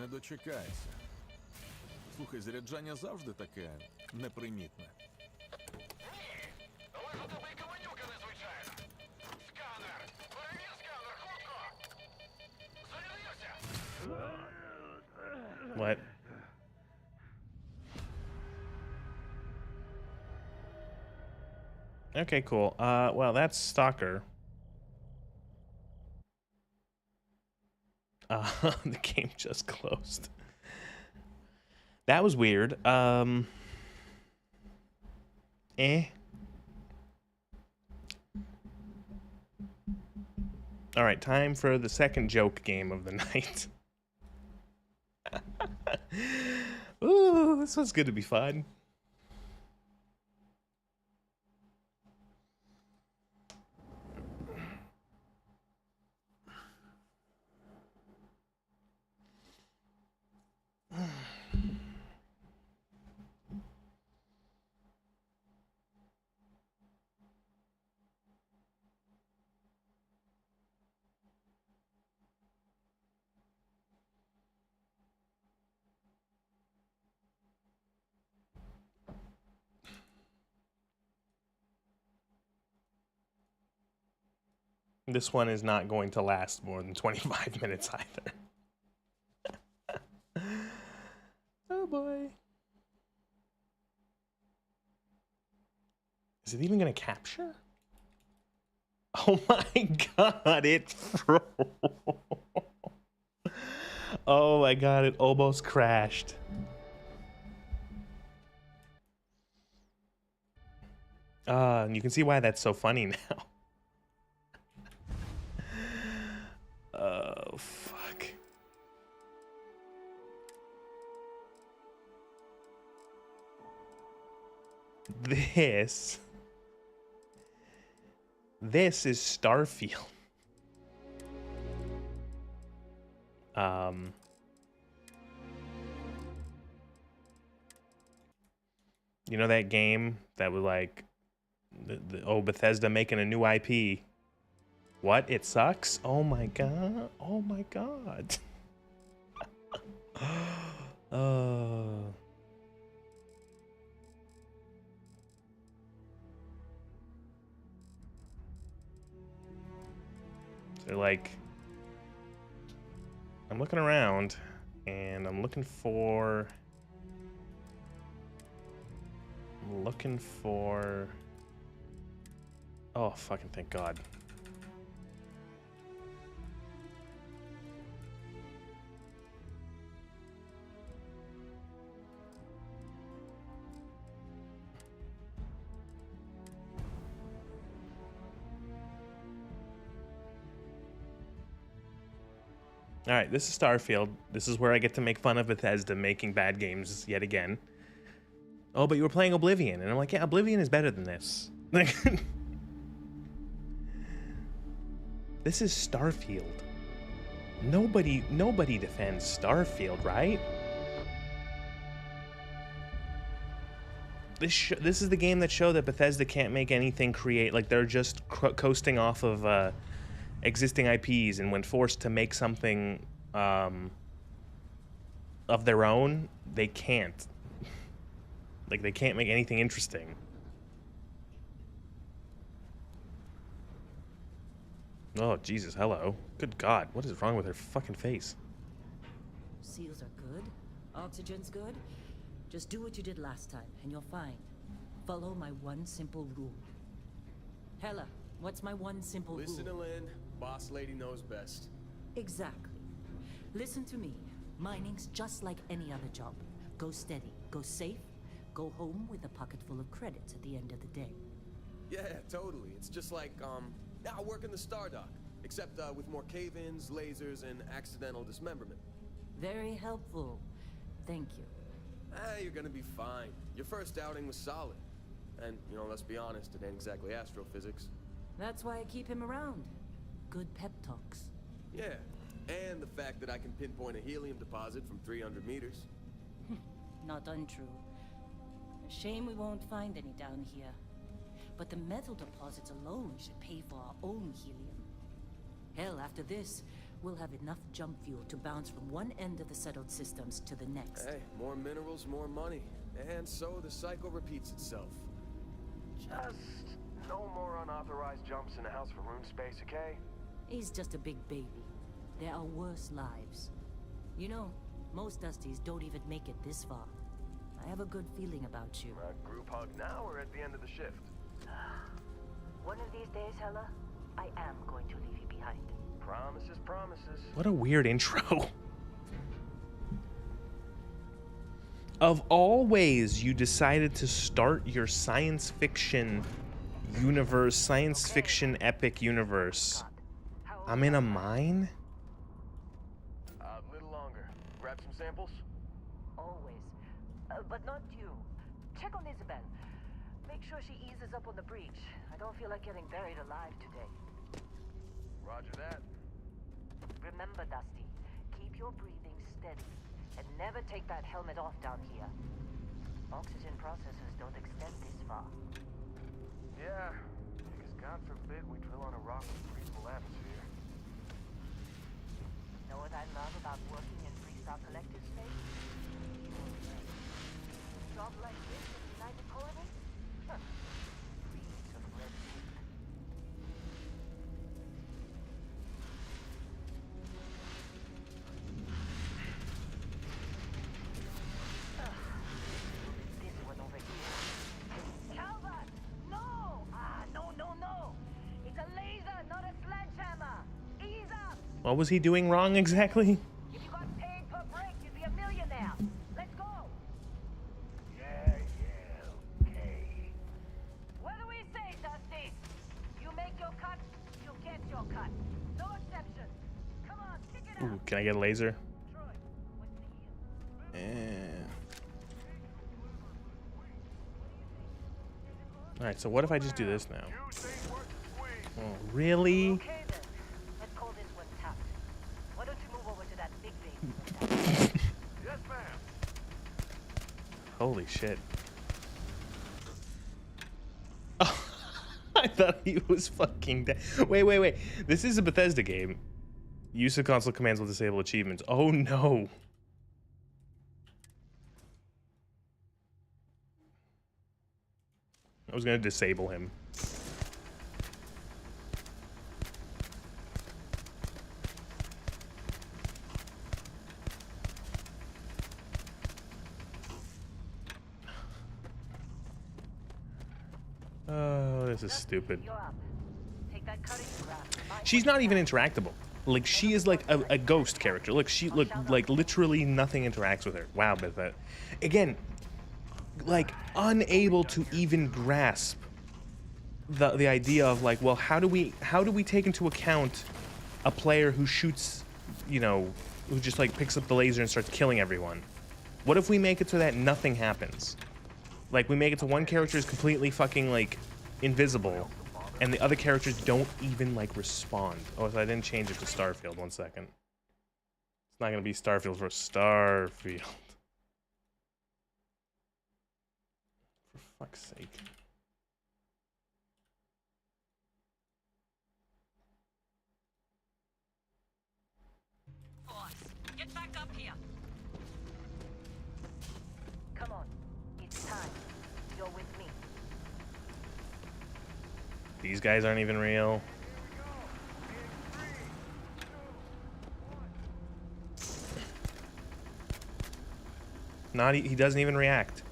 Не дочекайся. Слухай, заряджання завжди таке непримітне. What? Okay, cool. Well, that's Stalker. The game just closed. That was weird. All right, time for the second joke game of the night. Ooh, this one's good to be fun. This one is not going to last more than 25 minutes either. Oh boy. Is it even going to capture? Oh my god, it froze. Oh my god, it almost crashed. And you can see why that's so funny now. Oh, fuck. This is Starfield. You know that game that was like, Bethesda making a new IP. What? It sucks? Oh my god. Oh my god. They're like, I'm looking around and I'm looking for oh, fucking thank God. All right, this is Starfield. This is where I get to make fun of Bethesda making bad games yet again. Oh, but you were playing Oblivion. And I'm like, yeah, Oblivion is better than this. This is Starfield. Nobody defends Starfield, right? This is the game that showed that Bethesda can't make anything like they're just coasting off of existing IPs, and when forced to make something of their own, they can't. Like, they can't make anything interesting. Oh, Jesus, hello. Good God, what is wrong with her fucking face? Seals are good. Oxygen's good. Just do what you did last time, and you're fine. Follow my one simple rule. Hella, what's my one simple rule? Listen to Lynn. Boss lady knows best. Exactly. Listen to me. Mining's just like any other job. Go steady, go safe, go home with a pocket full of credits at the end of the day. Yeah, totally. It's just like, I work in the Stardock. Except, with more cave-ins, lasers, and accidental dismemberment. Very helpful. Thank you. You're gonna be fine. Your first outing was solid. And, you know, let's be honest, it ain't exactly astrophysics. That's why I keep him around. Good pep talks. Yeah, and the fact that I can pinpoint a helium deposit from 300 meters. Not untrue. A shame we won't find any down here. But the metal deposits alone should pay for our own helium. Hell, after this, we'll have enough jump fuel to bounce from one end of the settled systems to the next. Hey, more minerals, more money. And so the cycle repeats itself. Just no more unauthorized jumps in the house for room space, okay? He's just a big baby. There are worse lives. You know, most Dusties don't even make it this far. I have a good feeling about you. Group hug now or at the end of the shift? One of these days, Hella, I am going to leave you behind. Promises, promises. What a weird intro. Of all ways you decided to start your science fiction universe, science fiction epic universe, I'm in a mine? A little longer. Grab some samples? Always. But not you. Check on Isabel. Make sure she eases up on the breach. I don't feel like getting buried alive today. Roger that. Remember, Dusty, keep your breathing steady. And never take that helmet off down here. Oxygen processors don't extend this far. Yeah, because God forbid we drill on a rock with breathable atmosphere. Know what I love about working in Freestar Collective space? Job like this in the United Colony? Huh. Reams of red tape. This one over here. Calvert! No! No. It's a laser, not a sledgehammer. Ease up! What was he doing wrong exactly? If you got paid per break, you'd be a millionaire. Let's go! Yeah, okay. What do we say, Dusty? You make your cut, you get your cut. No exceptions. Come on, kick it out. Ooh, can I get a laser? Alright, so what if I just do this now? Oh, really? Okay then. Let's call this one tapped. Why don't you move over to that big base? Yes, ma'am. Holy shit. Oh, I thought he was fucking dead. Wait. This is a Bethesda game. Use of console commands will disable achievements. Oh no. I was gonna disable him. Oh, this is stupid. She's not even interactable. Like, she is like a ghost character. Look, like literally nothing interacts with her. Wow, Bethesda. Again, like unable to even grasp the idea of like, well, how do we take into account a player who shoots, you know, who just like picks up the laser and starts killing everyone? What if we make it so that nothing happens? Like, we make it so one character is completely fucking like invisible and the other characters don't even like respond. Oh, so I didn't change it to Starfield. 1 second. It's not gonna be Starfield for Starfield. For fuck's sake. Boss, get back up here. Come on, it's time. You're with me. These guys aren't even real. Not he doesn't even react.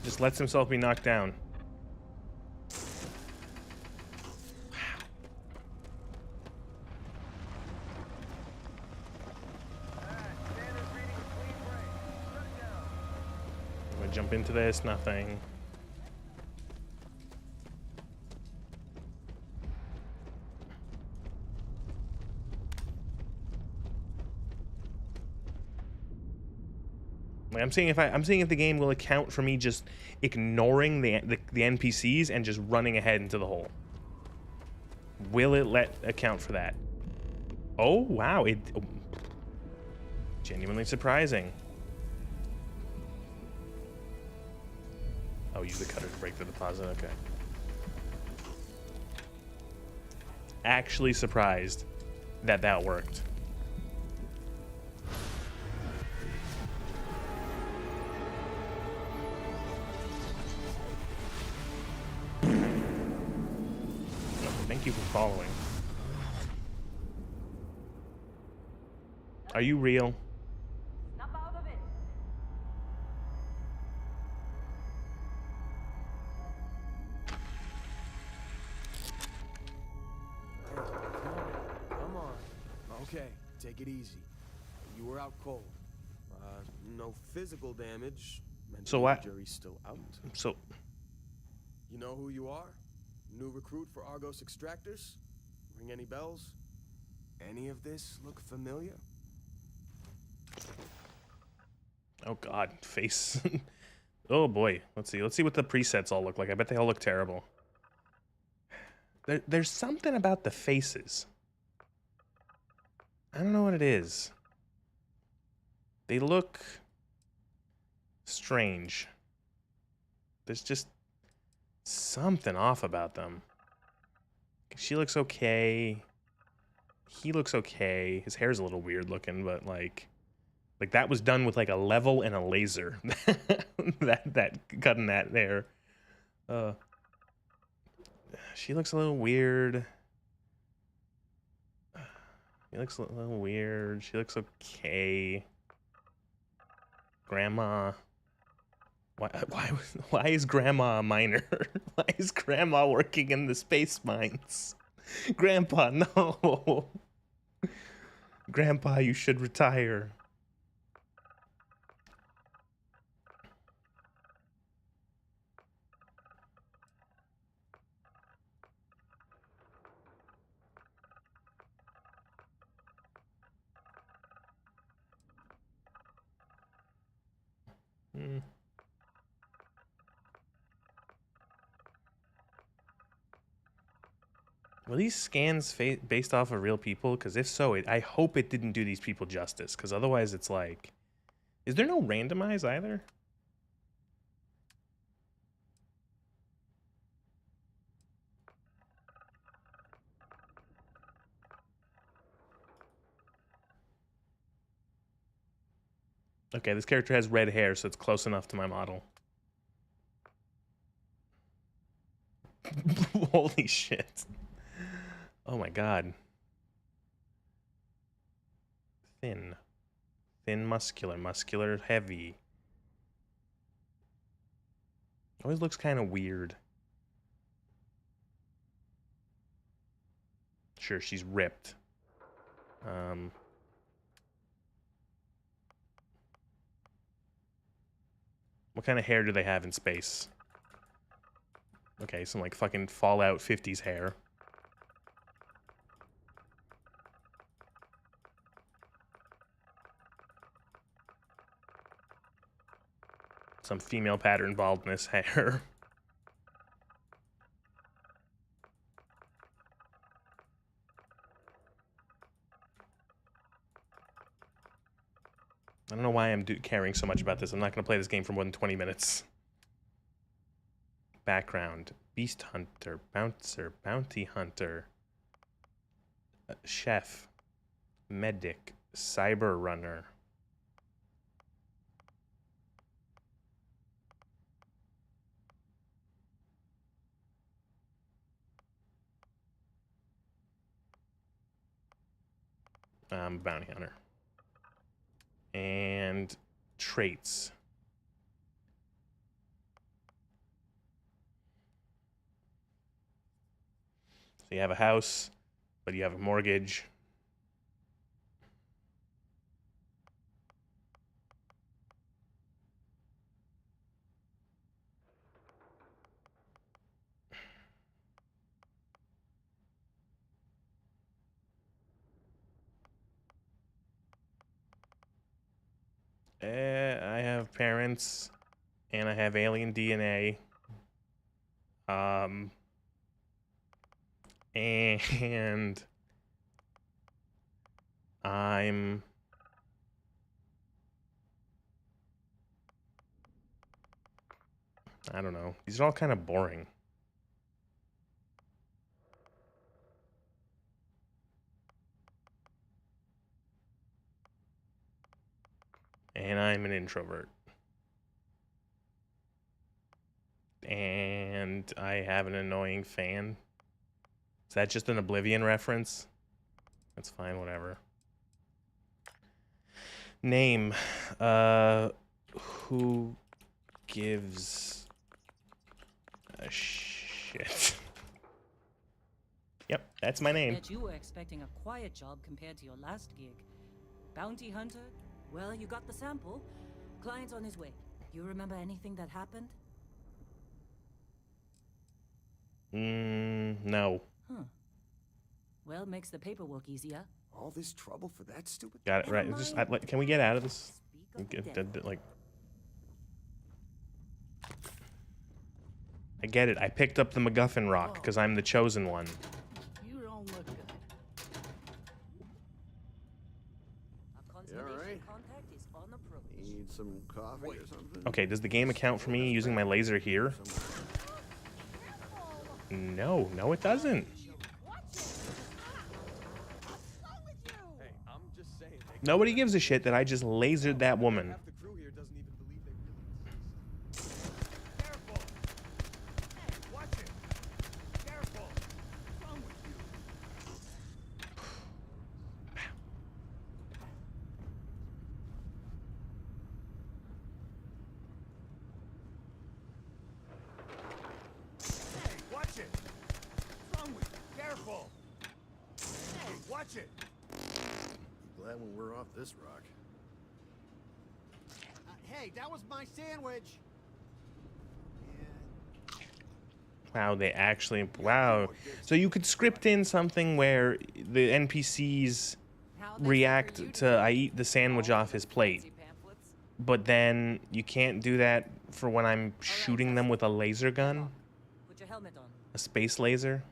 Just lets himself be knocked down. I'm gonna jump into this, nothing. Like, I'm seeing if the game will account for me just ignoring the NPCs and just running ahead into the hole. Will it account for that? Oh wow, genuinely surprising. Oh, use the cutter to break the deposit. Okay. Actually surprised that worked. Thank you for following. Are you real? Snap out of it. Come on. Okay, take it easy. You were out cold. No physical damage. So what? The jury's still out. So. You know who you are? New recruit for Argos Extractors? Ring any bells? Any of this look familiar? Oh god, face. Oh boy, let's see what the presets all look like. I bet they all look terrible. There's something about the faces. I don't know what it is. They look strange. There's just something off about them. She looks okay. He looks okay. His hair's a little weird looking, but like that was done with like a level and a laser. that cutting that there. She looks a little weird. He looks a little weird. She looks okay. Grandma. Why is Grandma a miner? Why is Grandma working in the space mines? Grandpa, no. Grandpa, you should retire. Were these scans based off of real people? Because if so, I hope it didn't do these people justice. Because otherwise it's like... Is there no randomize either? Okay, this character has red hair, so it's close enough to my model. Holy shit. Oh my god. Thin. Thin, muscular, heavy. Always looks kind of weird. Sure, she's ripped. What kind of hair do they have in space? Okay, some like fucking Fallout 50s hair. Some female pattern baldness hair. don't know why I'm caring so much about this. I'm not going to play this game for more than 20 minutes. Background. Beast Hunter. Bouncer. Bounty Hunter. Chef. Medic. Cyber Runner. Bounty Hunter. And traits. So you have a house, but you have a mortgage. I have parents, and I have alien DNA. And I'm I don't know. These are all kind of boring. And I'm an introvert. And I have an annoying fan. Is that just an Oblivion reference? That's fine, whatever. Name. Who gives a shit? Yep, that's my name. Bet you were expecting a quiet job compared to your last gig. Bounty hunter? Well, you got the sample. Client's on his way. You remember anything that happened? No. Huh. Well, makes the paperwork easier. All this trouble for that stupid... Got it, right. Just, can we get out of this? Like... I get it. I picked up the MacGuffin rock because I'm the chosen one. You don't look good. You all right? Need some coffee or something? Okay, does the game account for me using my laser here? No, it doesn't. Nobody gives a shit that I just lasered that woman. Glad when we're off this rock. Hey, that was my sandwich. Wow, they actually... Wow. So you could script in something where the NPCs react to I eat the sandwich off his plate. But then you can't do that for when I'm shooting them with a laser gun? Put your helmet on. A space laser?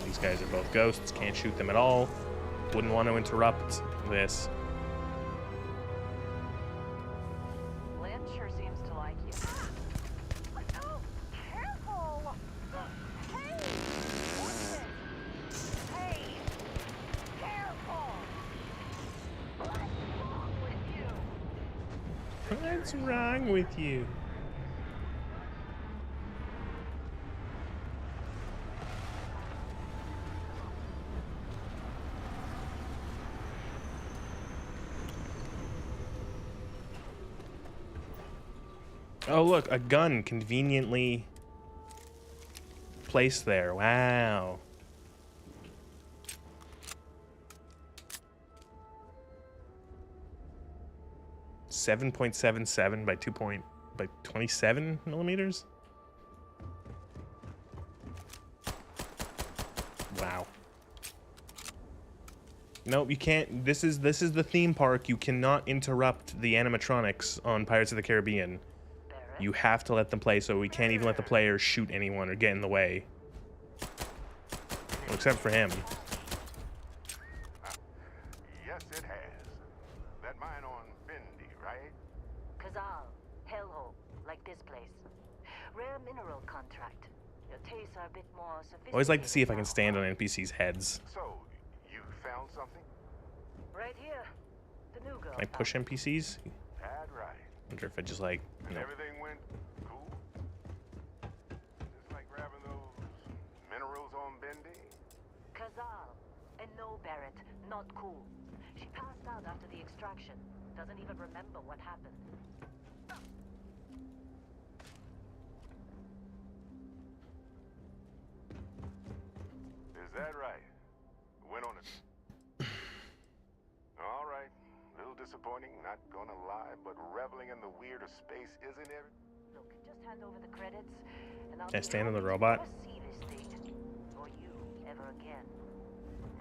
These guys are both ghosts, can't shoot them at all. Wouldn't want to interrupt this. Lynn sure seems to like you. Oh, careful! Hey! Hey! Careful! What's wrong with you? Oh, look, a gun conveniently placed there. Wow. .77 by 27 millimeters. Wow. Nope, you can't. This is the theme park. You cannot interrupt the animatronics on Pirates of the Caribbean. You have to let them play, so we can't even let the players shoot anyone or get in the way. Well, except for him. Yes, it has. That mine on Bendy, right? Kazal, hellhole, like this place. Rare mineral contract. Your tastes are a bit more sophisticated. Always like to see if I can stand on NPCs' heads. So, you found something? Right here. The new girl. Can I push NPCs? That's right. Wonder if I just like, you And know. everything went cool? Just like grabbing those minerals on Bendy? Kazal. And no, Barrett. Not cool. She passed out after the extraction. Doesn't even remember what happened. Is that right? Went on it. All right. Little disappointing, not gonna lie, but reveling in the weird of space isn't it? Look, just hand over the credits, and I'll Can I be stand on the happy to robot? never see this thing, or you, ever again.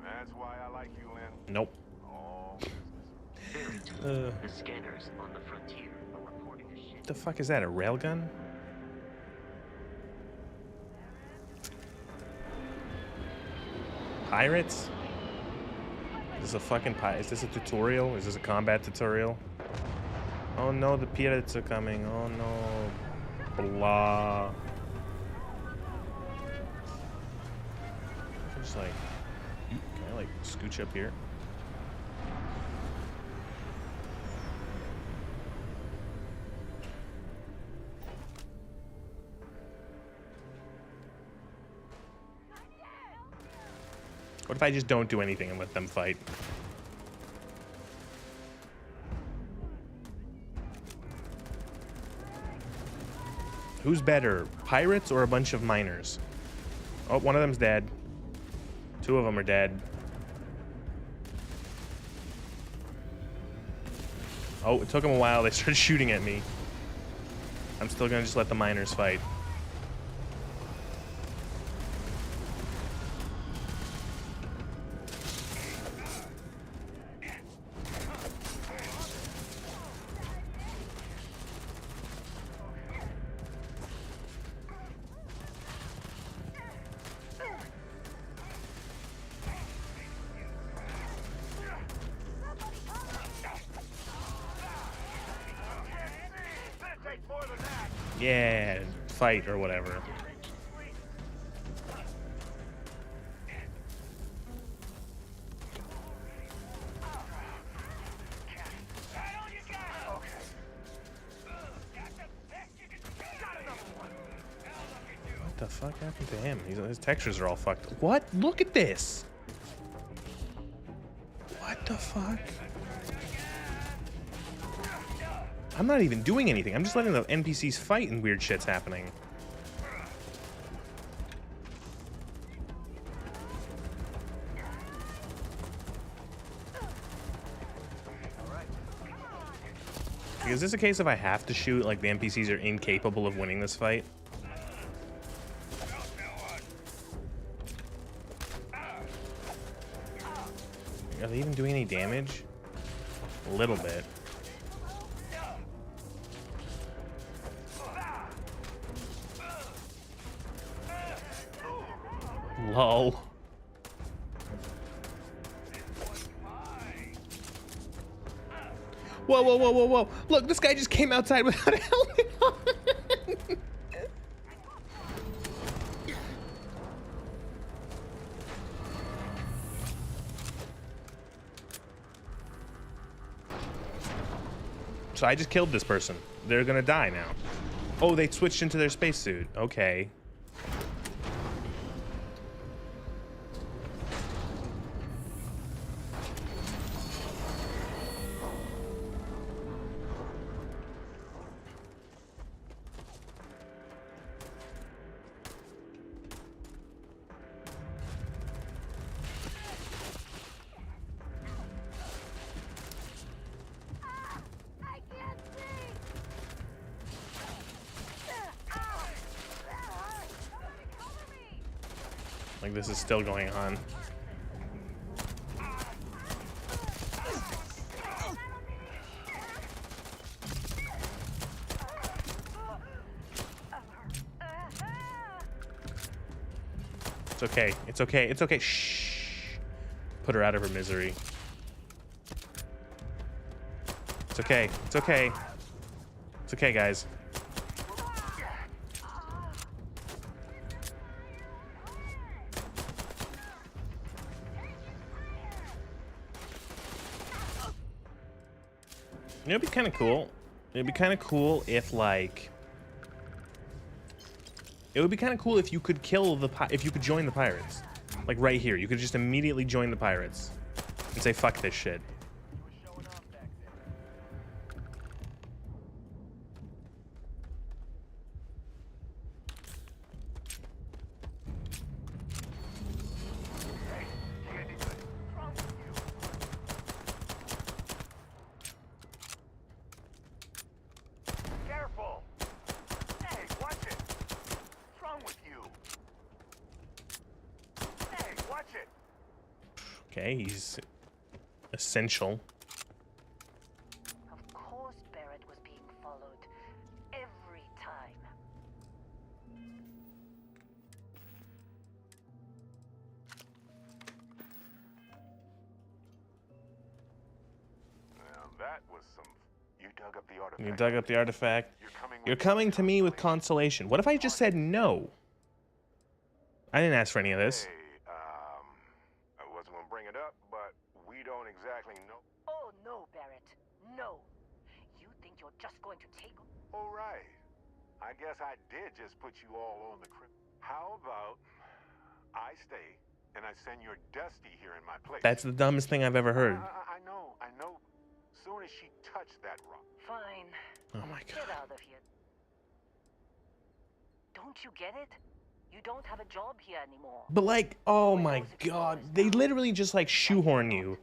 That's why I like you, Lynn. Nope. Oh, The scanners on the frontier are reporting a ship. The fuck is that? A railgun? Pirates? Is this a fucking Is this a tutorial? Is this a combat tutorial? Oh no, the pirates are coming. Oh no. Blah. Just like, can I like scooch up here? What if I just don't do anything and let them fight? Who's better, pirates or a bunch of miners? Oh, one of them's dead. Two of them are dead. Oh, it took them a while. They started shooting at me. I'm still gonna just let the miners fight. Yeah, fight or whatever. What the fuck happened to him? His textures are all fucked. What? Look at this. What the fuck? I'm not even doing anything. I'm just letting the NPCs fight and weird shit's happening. Is this a case of I have to shoot, like the NPCs are incapable of winning this fight? Are they even doing any damage? A little bit. Lol. Whoa, whoa, whoa, whoa, whoa. Look, this guy just came outside without a helmet on. So I just killed this person. They're gonna die now. Oh, they switched into their spacesuit. Okay. Like this is still going on. It's okay. It's okay. It's okay. Shh. Put her out of her misery. It's okay. It's okay. It's okay, guys. It'd be kind of cool. It'd be kind of cool if, like... It would be kind of cool if you could kill the... if you could join the pirates. Like, right here. You could just immediately join the pirates. And say, fuck this shit. Okay, he's essential. Of course Barrett was being followed. Every time. Now that was some... You dug up the artifact. You dug up the artifact. You're coming to me with consolation. What if I just said no? I didn't ask for any of this. I wasn't gonna bring it up, but we don't exactly know. Oh no, Barrett. No. You think you're just going to take... All right. I guess I did just put you all on the crib. How about I stay and I send your Dusty here in my place? That's the dumbest thing I've ever heard. I know. Soon as she touched that rock. Fine. Oh my god. Get out of here. Don't you get it? You don't have a job here anymore. But like, oh my god, they literally just like shoehorn you.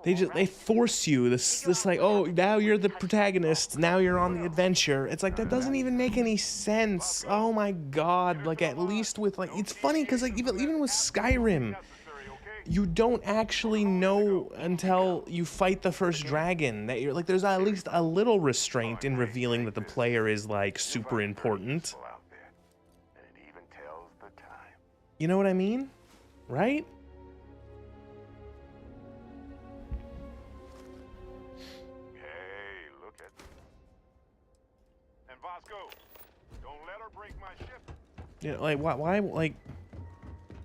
They force you. This like, oh, now you're the protagonist. Now you're on the adventure. It's like that doesn't even make any sense. Oh my god, like at least with like, it's funny because like even with Skyrim, you don't actually know until you fight the first dragon that you're like, there's at least a little restraint in revealing that the player is like super important. You know what I mean? Right? Hey, look at... And Vasco, don't let her break my ship. You know, like, why, like...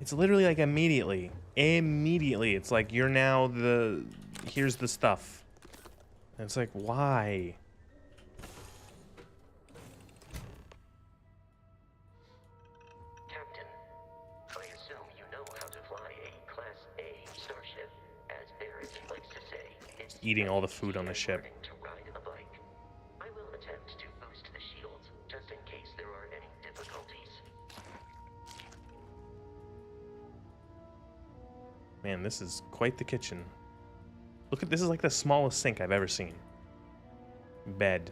It's literally like immediately. Immediately. It's like, you're now the... Here's the stuff. And it's like, why? Eating all the food on the ship. I will attempt to boost the shields, just in case there are any difficulties. Man, this is quite the kitchen. Look at this, is like the smallest sink I've ever seen. Bed.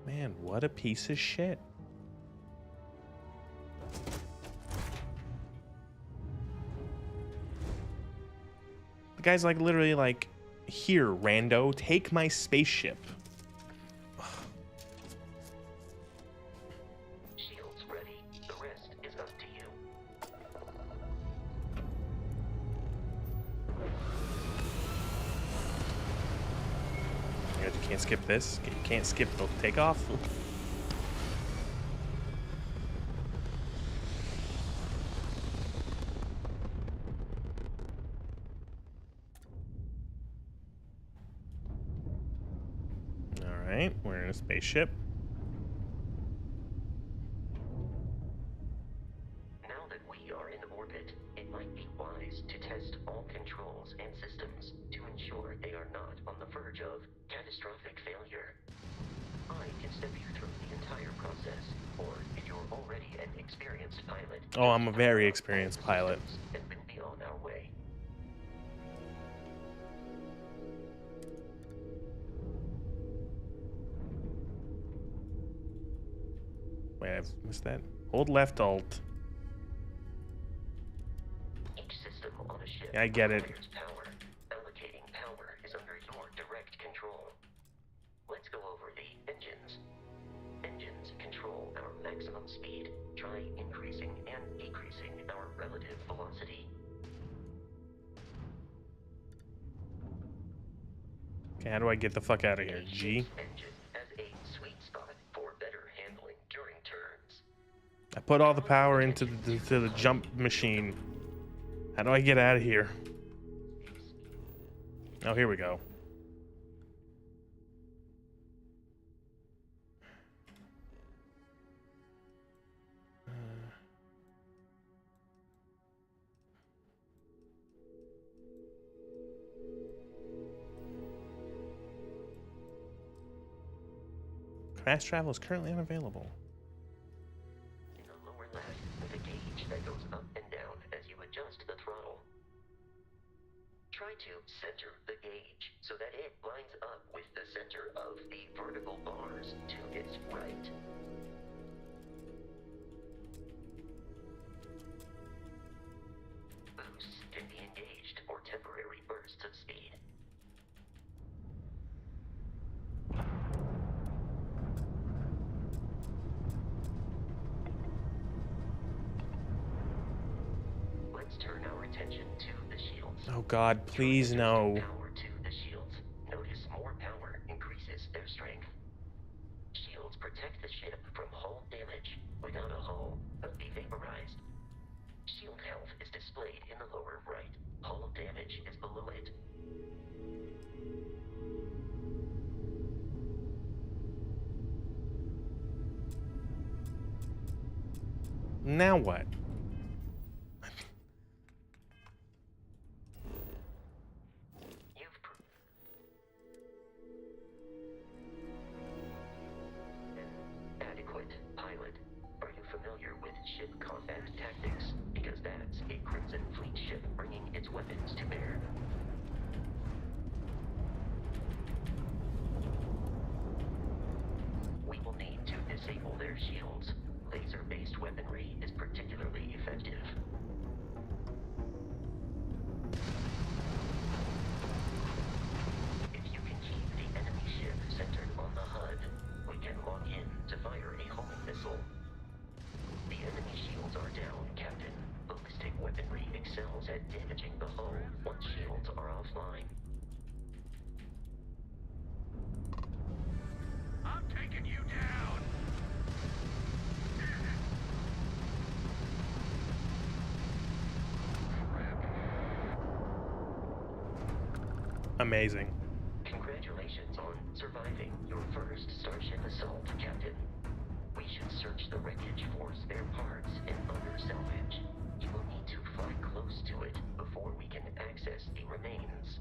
Man, what a piece of shit. The guy's like literally like, here, rando, take my spaceship. Shields ready. The rest is up to you. You can't skip this. You can't skip the takeoff. Alright, we're in a spaceship. Now that we are in orbit, it might be wise to test all controls and systems to ensure they are not on the verge of catastrophic failure. I can step you through the entire process, or if you're already an experienced pilot... Oh, I'm a very experienced pilot. ...and we'll be on our way. Wait, I've missed that. Hold left alt. Each system on a ship I get it. Power. Allocating power is under your direct control. Let's go over the engines. Engines control our maximum speed. Try increasing and decreasing our relative velocity. Okay, how do I get the fuck out of here? G? Engine as a sweet spot for better handling during turns. I put all the power into the jump machine. How do I get out of here? Oh, here we go. Fast travel is currently unavailable. In the lower left, with a gauge that goes up and down as you adjust the throttle. Try to center the gauge so that it lines up with the center of the vertical bars to its right. Boosts can be engaged for temporary bursts of speed. Let's turn our attention to the shields. Oh god, please no. Power to the shields. Notice more power increases their strength. Shields protect the ship from hull damage. Without a hull, be vaporized. Shield health is displayed in the lower right. Hull damage is below it. Now what? Adequate pilot. Are you familiar with ship combat tactics? Because that's a Crimson Fleet ship bringing its weapons to bear. We will need to disable their shields. Laser-based weaponry is particularly effective. If you can keep the enemy ship centered on the HUD, we can lock in to fire a homing missile. The enemy shields are down, Captain. Ballistic weaponry excels at damaging the hull once shields are offline. I'm taking you down! Amazing. Congratulations on surviving your first Starship assault, Captain. We should search the wreckage for spare parts and other salvage. You will need to fly close to it before we can access the remains.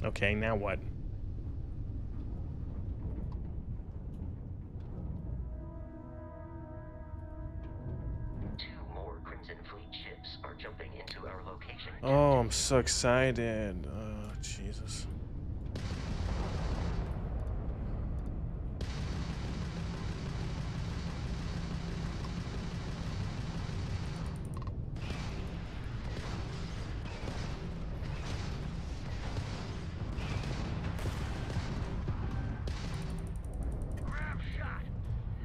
Okay, now what? Two more Crimson Fleet ships are jumping into our location. Oh, I'm so excited. Oh, Jesus. Grab shot!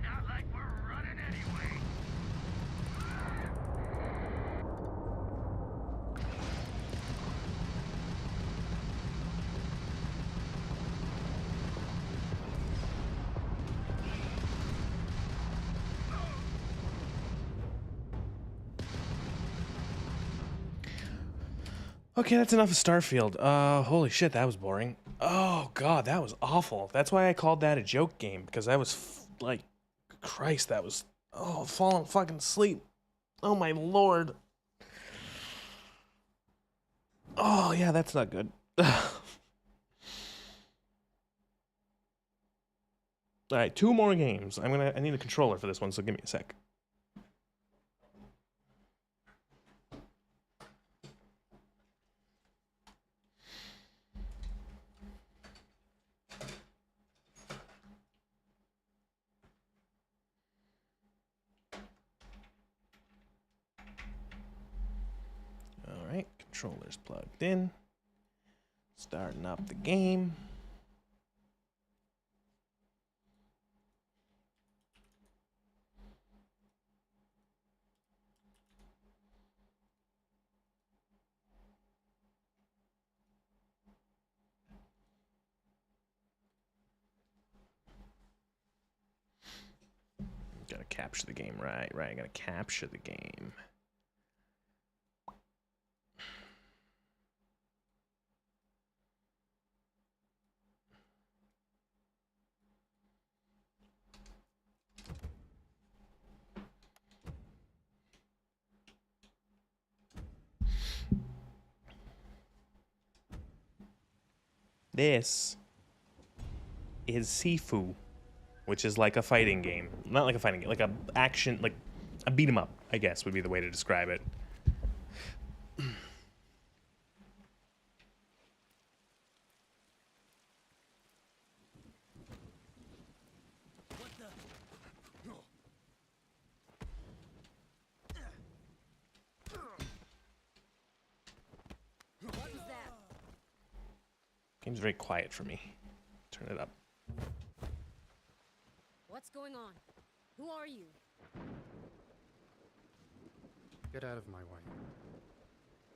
Not like we're running anyway! Okay, that's enough of Starfield. Holy shit, that was boring. Oh god, that was awful. That's why I called that a joke game, because I was like, Christ, that was, oh, falling fucking asleep. Oh my lord. Oh yeah, that's not good. All right, 2 more games. I need a controller for this one, so give me a sec. Controller's plugged in. Starting up the game. Gotta capture the game, right, gotta capture the game. This is Sifu, which is like a fighting game. Not like a fighting game, like a action, like a beat 'em up, I guess would be the way to describe it. What was that? Game's very quiet for me. Turn it up. What's going on? Who are you? Get out of my way.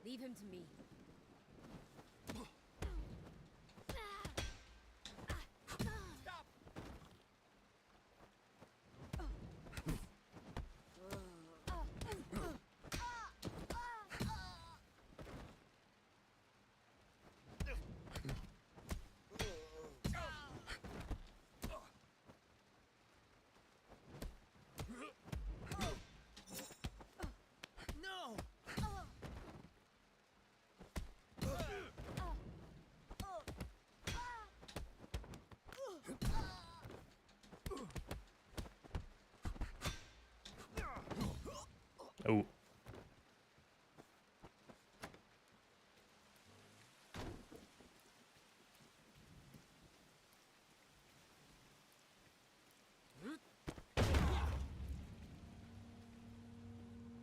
Leave him to me. Oh.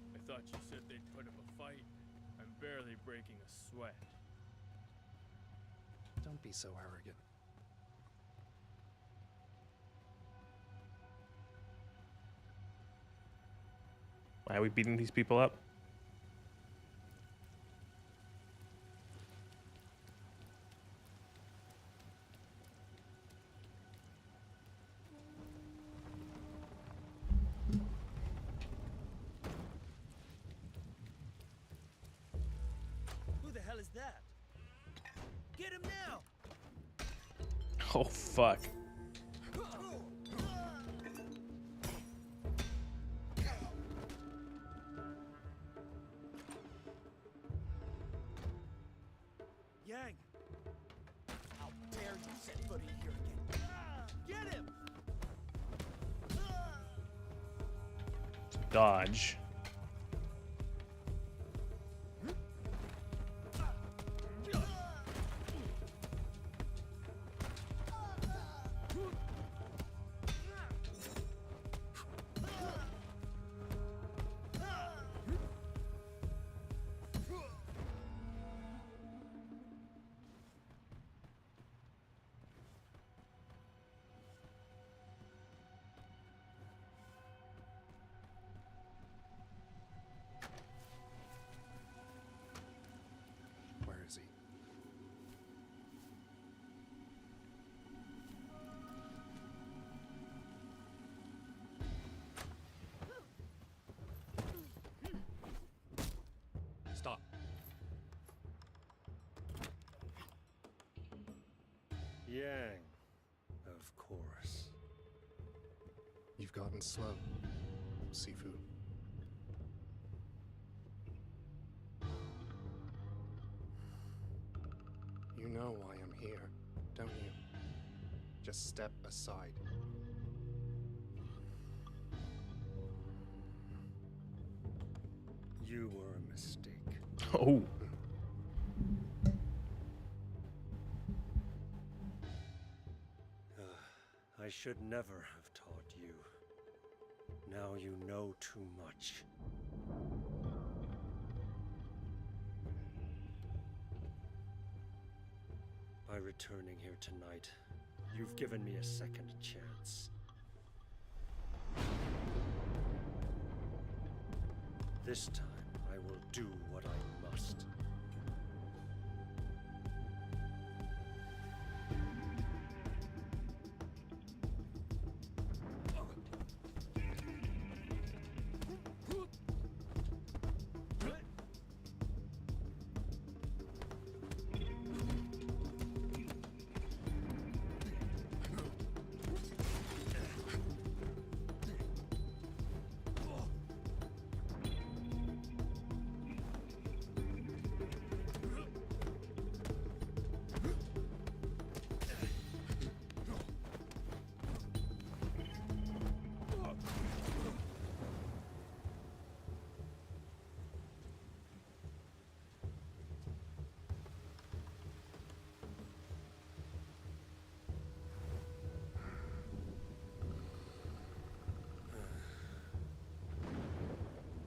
I thought you said they'd put up a fight. I'm barely breaking a sweat. Don't be so arrogant. Why are we beating these people up? Who the hell is that? Get him now! Oh, fuck. Yang! How dare you set foot in here again? Get him! Dodge. Where is he? Stop. Yang, of course. You've gotten slow, Sifu. You know why I'm here, don't you? Just step aside. You were a mistake. Oh. I should never have taught you. Now you know too much. by returning here tonight. You've given me a second chance. This time, I will do what I must.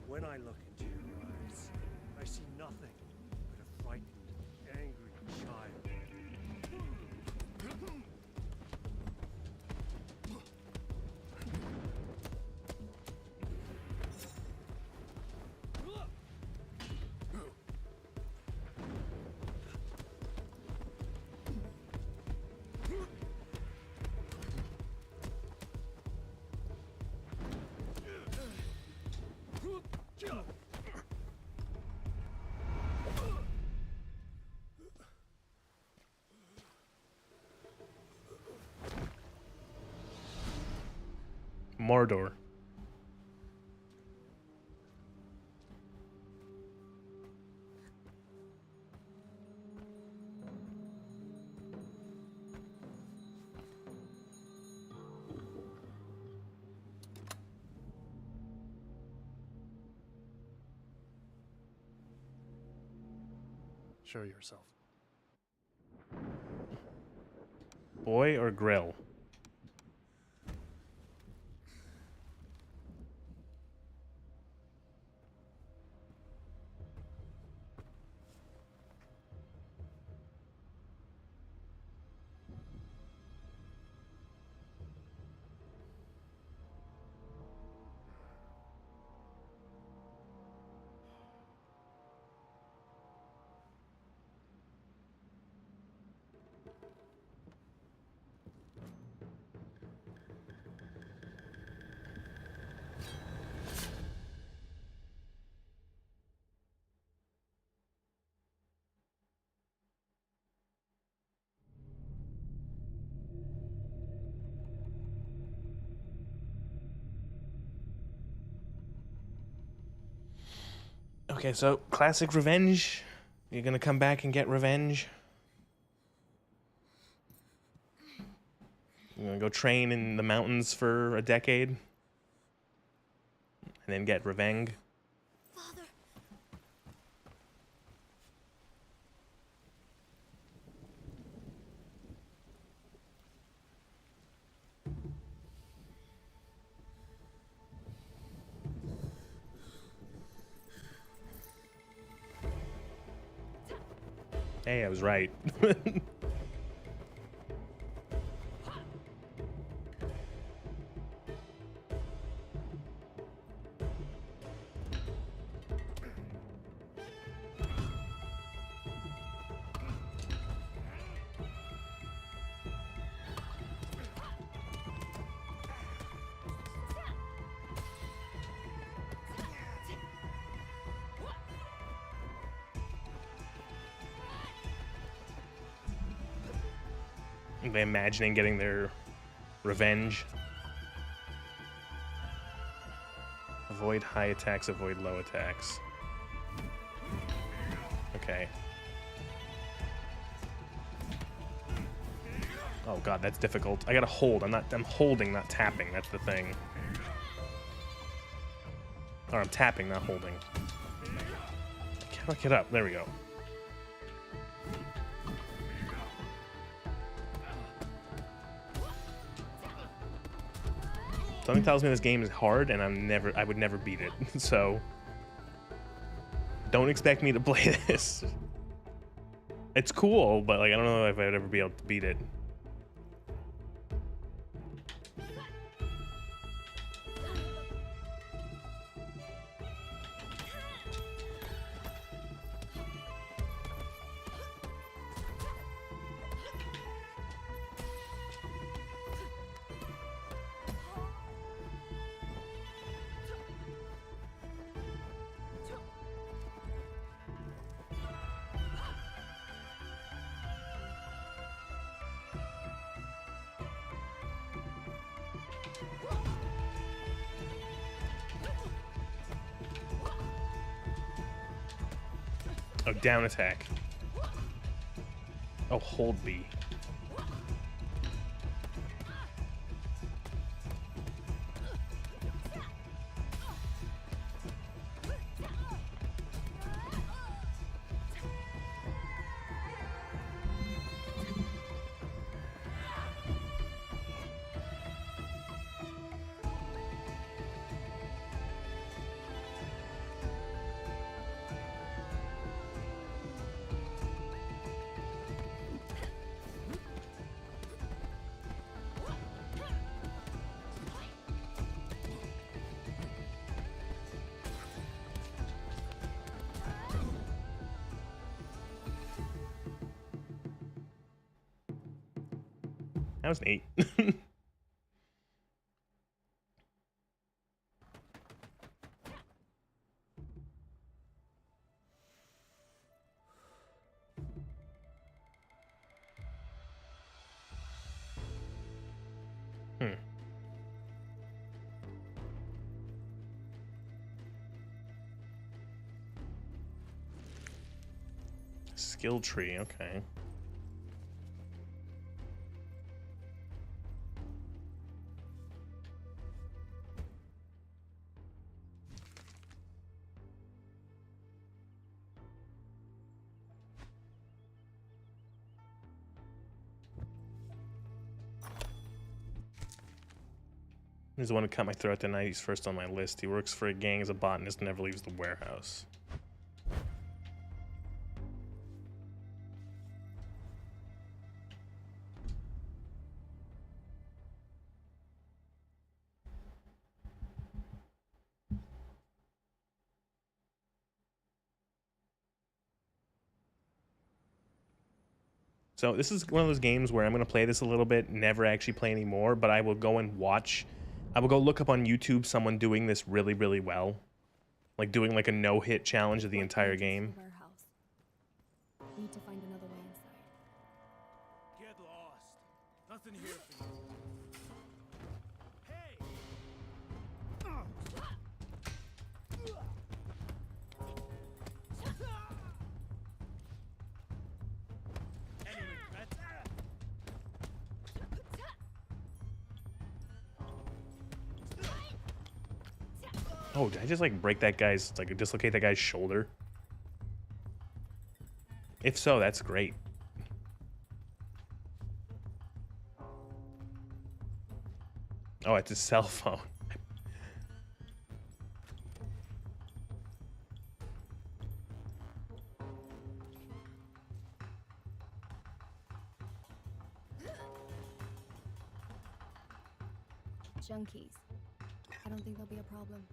When I look into your eyes, I see nothing but a frightened, angry child. Mordor. Show yourself. Boy or grill? Okay, so classic revenge. You're gonna come back and get revenge. You're gonna go train in the mountains for a decade. And then get revenge. Father. Hey, I was right. Imagining getting their revenge. Avoid high attacks, avoid low attacks. Okay. Oh god, that's difficult. I gotta hold. I'm holding, not tapping. That's the thing. Or I'm tapping, not holding. Look it up. There we go. Something tells me this game is hard, and I would never beat it. So, don't expect me to play this. It's cool, but like I don't know if I'd ever be able to beat it. Oh, down attack. Oh, hold B. That was an 8. Skill tree, okay. He's the one who cut my throat tonight. He's first on my list. He works for a gang as a botanist and never leaves the warehouse. So this is one of those games where I'm going to play this a little bit, never actually play anymore, but I will go and watch. I will go look up on YouTube someone doing this really, really well. Like doing like a no-hit challenge of the entire game. Need to find another way inside. Get lost. Nothing here for you. Oh, did I just like break that guy's, like dislocate that guy's shoulder? If so, that's great. Oh, it's his cell phone. Junkies. I don't think there'll be a problem.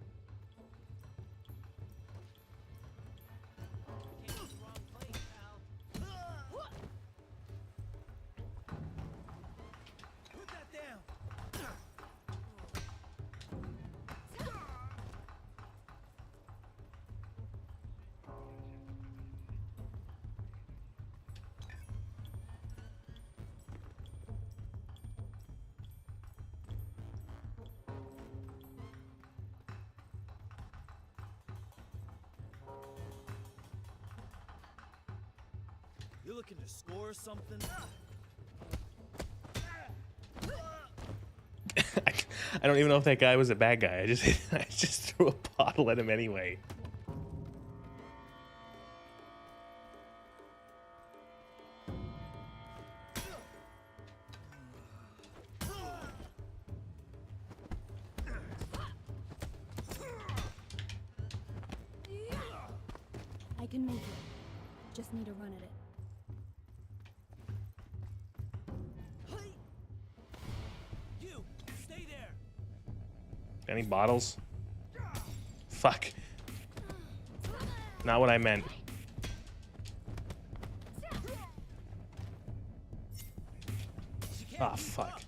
You looking to score something? I don't even know if that guy was a bad guy. I just threw a bottle at him anyway. I can make it. Just need to run at it. Any bottles? Fuck. Not what I meant. Ah, fuck.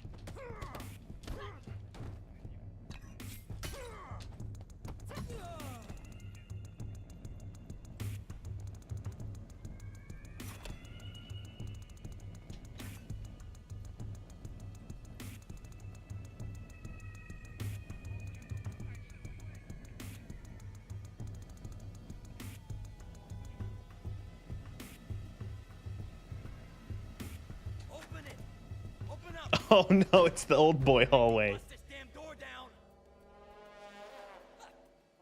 Oh no, it's the old boy hallway.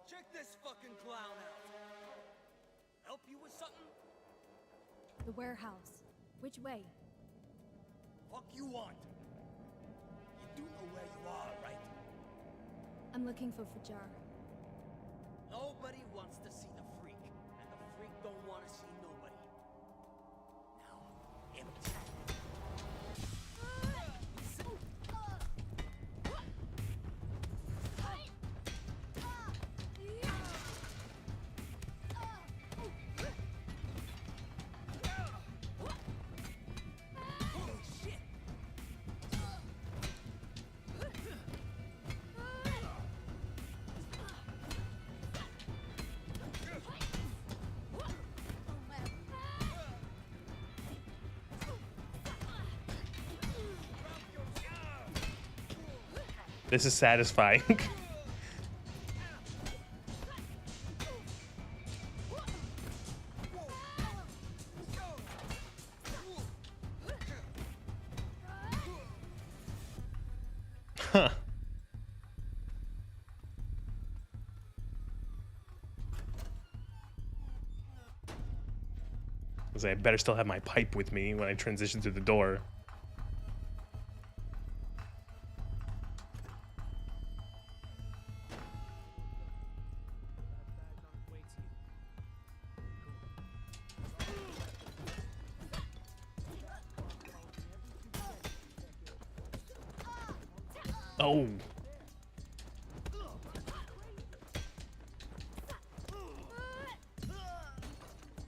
Check this fucking clown out. Help you with something? The warehouse. Which way? Fuck you want? You do know where you are, right? I'm looking for Fajar. Nobody wants to see the freak, and the freak don't want to see nobody. Now, empty. This is satisfying. Huh. I better still have my pipe with me when I transition through the door. Oh.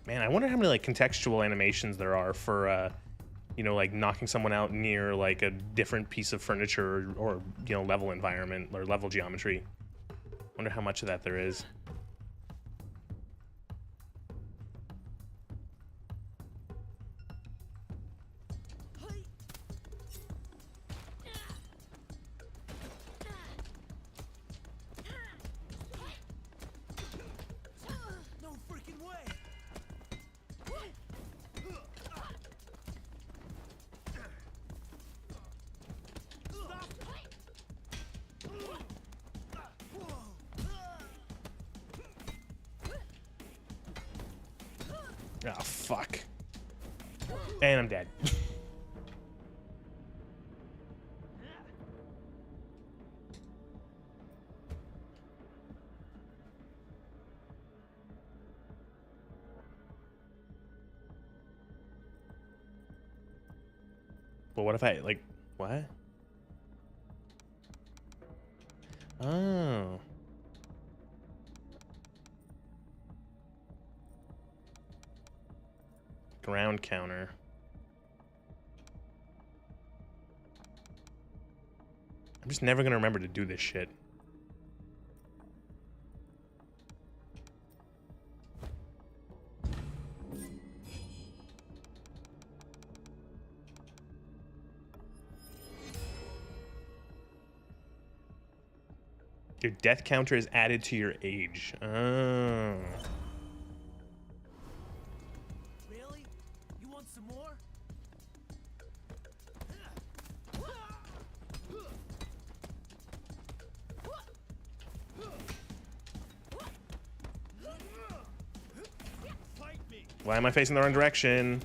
Man, I wonder how many like contextual animations there are for you know, like knocking someone out near like a different piece of furniture or you know, level environment or level geometry. Wonder how much of that there is. Oh, fuck. And I'm dead. Well, what if I, like, what? Oh. Ground counter. I'm just never gonna remember to do this shit. Your death counter is added to your age. Oh. Really? You want some more? Fight me. Why am I facing the wrong direction?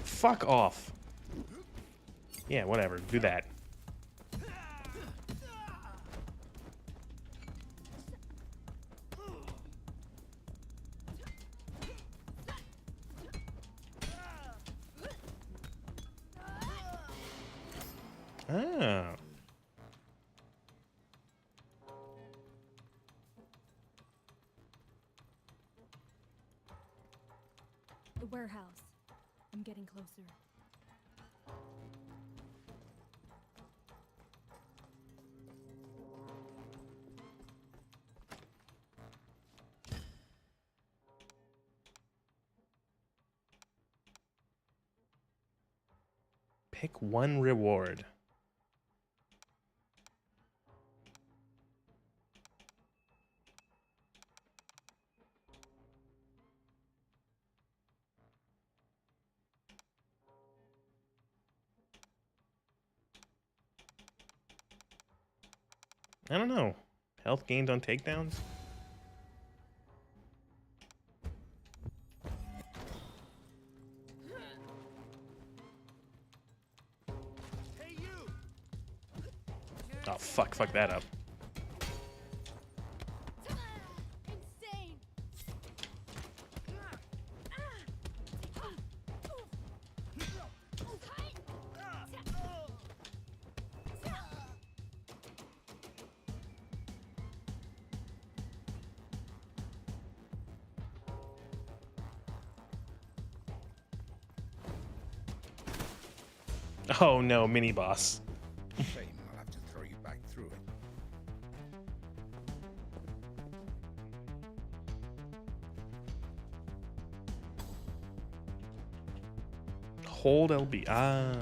Fuck off. Yeah, whatever. Do that. Ah. The warehouse. I'm getting closer. Pick one reward. I don't know. Health gained on takedowns? Oh, fuck that up. Insane. Oh no, mini boss. Shame I'll have to throw you back through it. Hold LB. Ah.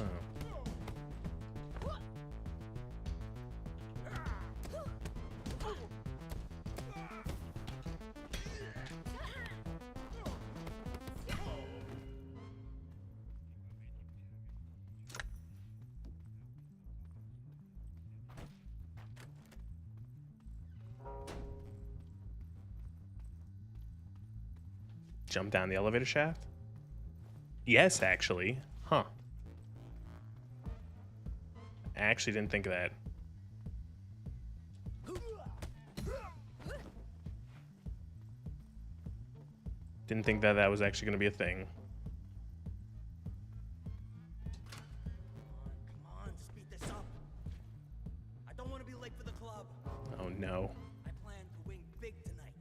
Jump down the elevator shaft? Yes, actually. Huh. I actually didn't think of that. Didn't think that that was actually going to be a thing. Come on, speed this up. I don't want to be late for the club. Oh no. I plan to win big tonight.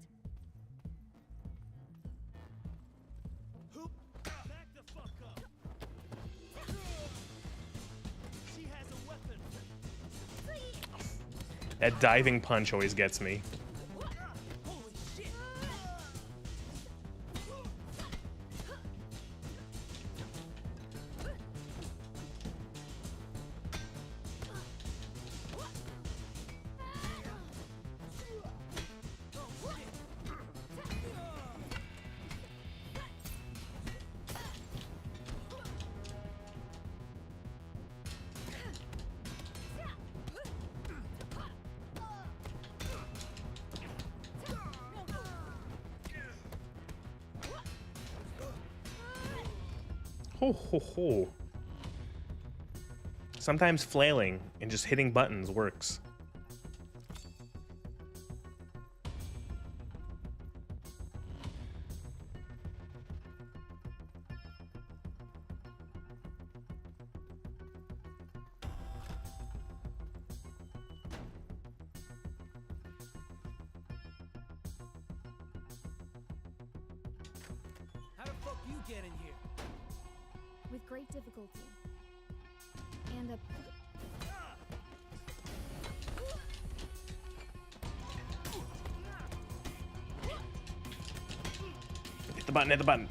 Hoop, back the fuck up. She has a weapon. That diving punch always gets me. Holy shit. Ho ho ho. Sometimes flailing and just hitting buttons works. How the fuck you get in here? With great difficulty. And a... Hit the button, hit the button.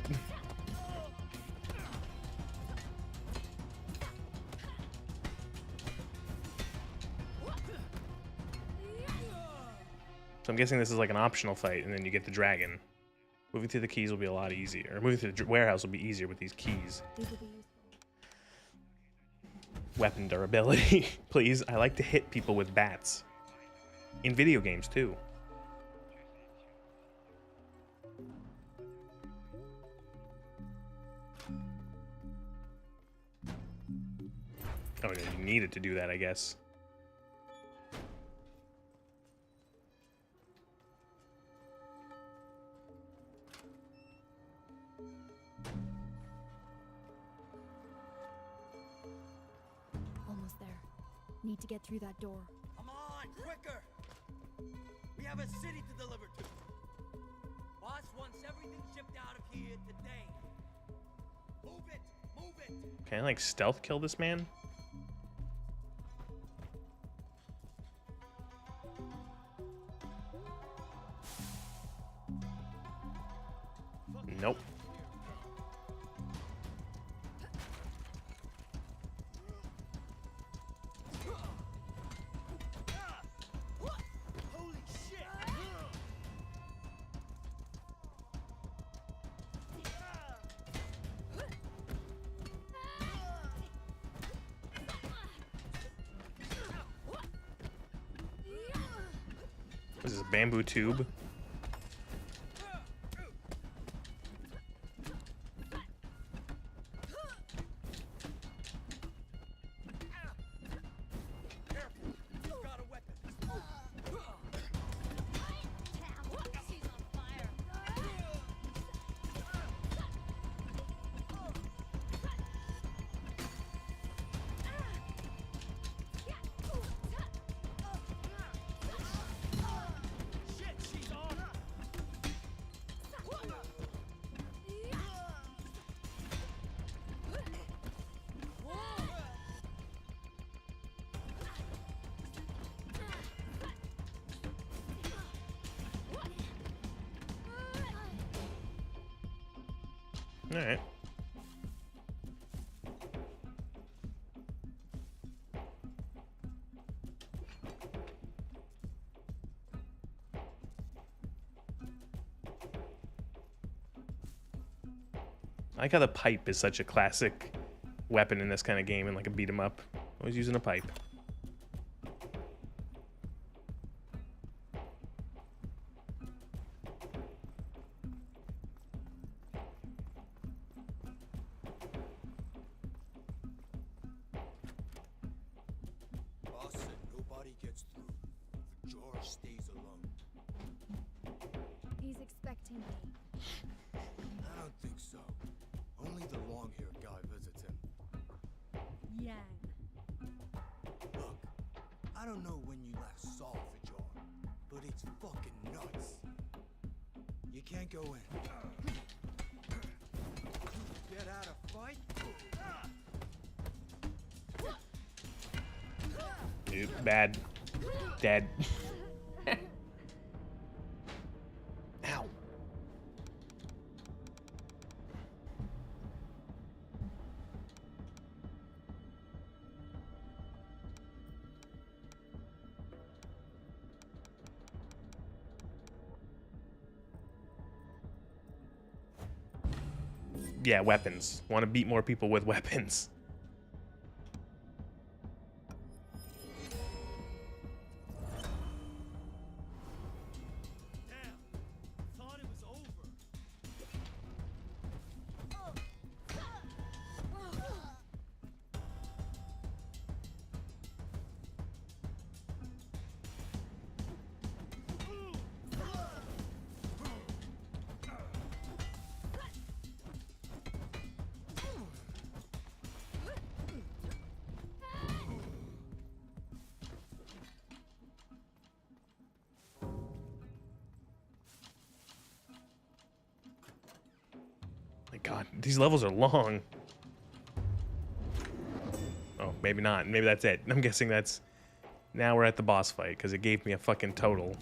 So I'm guessing this is like an optional fight, and then you get the dragon. Moving through the keys will be a lot easier. Or moving through the warehouse will be easier with these keys. These will be useful. Weapon durability. Please, I like to hit people with bats. In video games, too. Oh, no, you needed to do that, I guess. Almost there. Need to get through that door. Come on, quicker! We have a city to deliver to. Boss wants everything shipped out of here today. Move it! Move it! Can I like stealth kill this man? Nope. Holy shit! This is a bamboo tube. All right. I like how the pipe is such a classic weapon in this kind of game and like a beat 'em up. Always using a pipe. Boss said nobody gets through. George stays alone. He's expecting me. I don't think so. Only the long-haired guy visits him. Yang. Look, I don't know when you last saw Fajar, but it's fucking nuts. You can't go in. Get out of fight? Dude, bad. Dead. Ow. Yeah, weapons. Want to beat more people with weapons. Thought it was over. My God, these levels are long. Oh, maybe not. Maybe that's it. I'm guessing that's... Now we're at the boss fight, because it gave me a fucking total.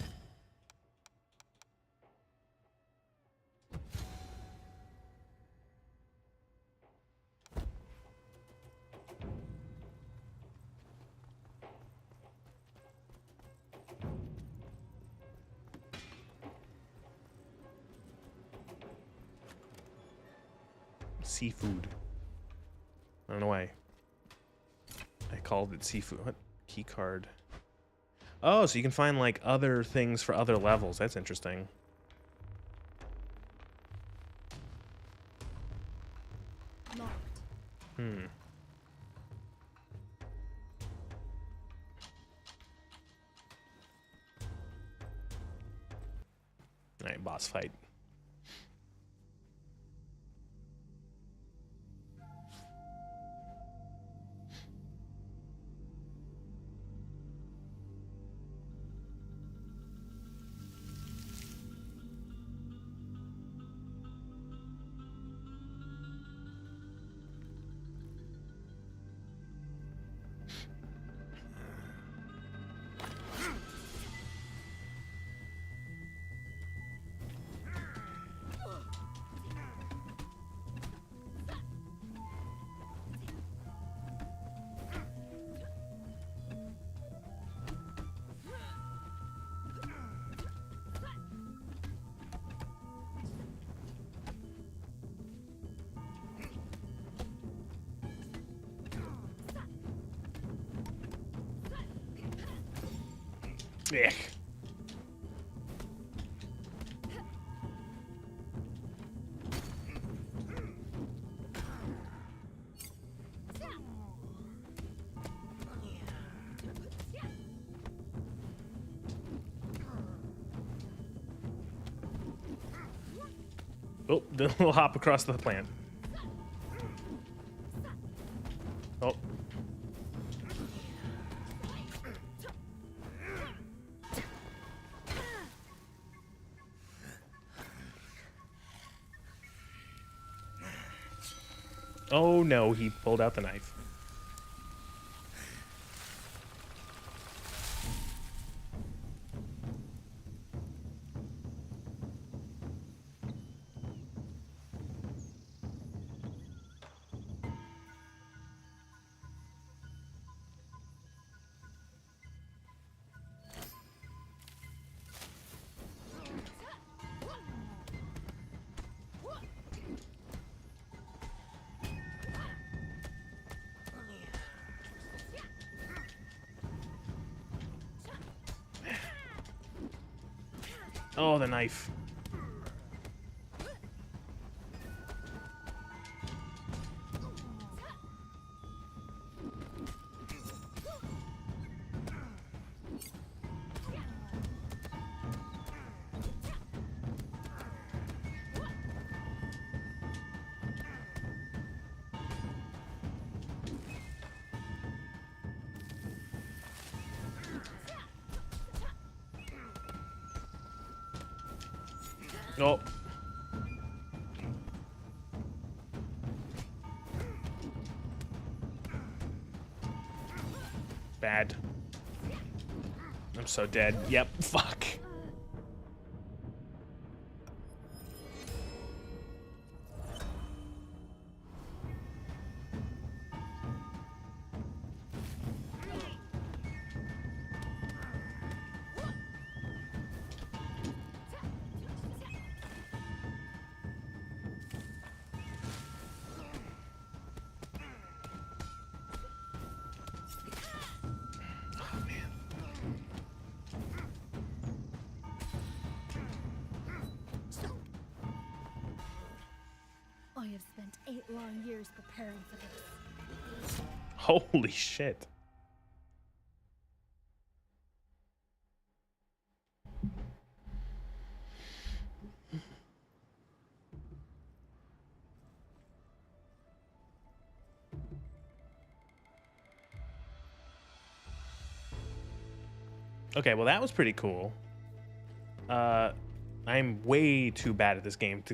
Seafood. I don't know why I called it seafood. What? Key card. Oh, so you can find like other things for other levels. That's interesting. Locked. Hmm. All right, boss fight. Ugh. Oh, then we'll hop across the plant. Oh. Oh no, he pulled out the knife. Oh, the knife. Oh. Bad. I'm so dead. Yep, fuck. I have spent 8 long years preparing for this. Holy shit. Okay, well that was pretty cool. I'm way too bad at this game,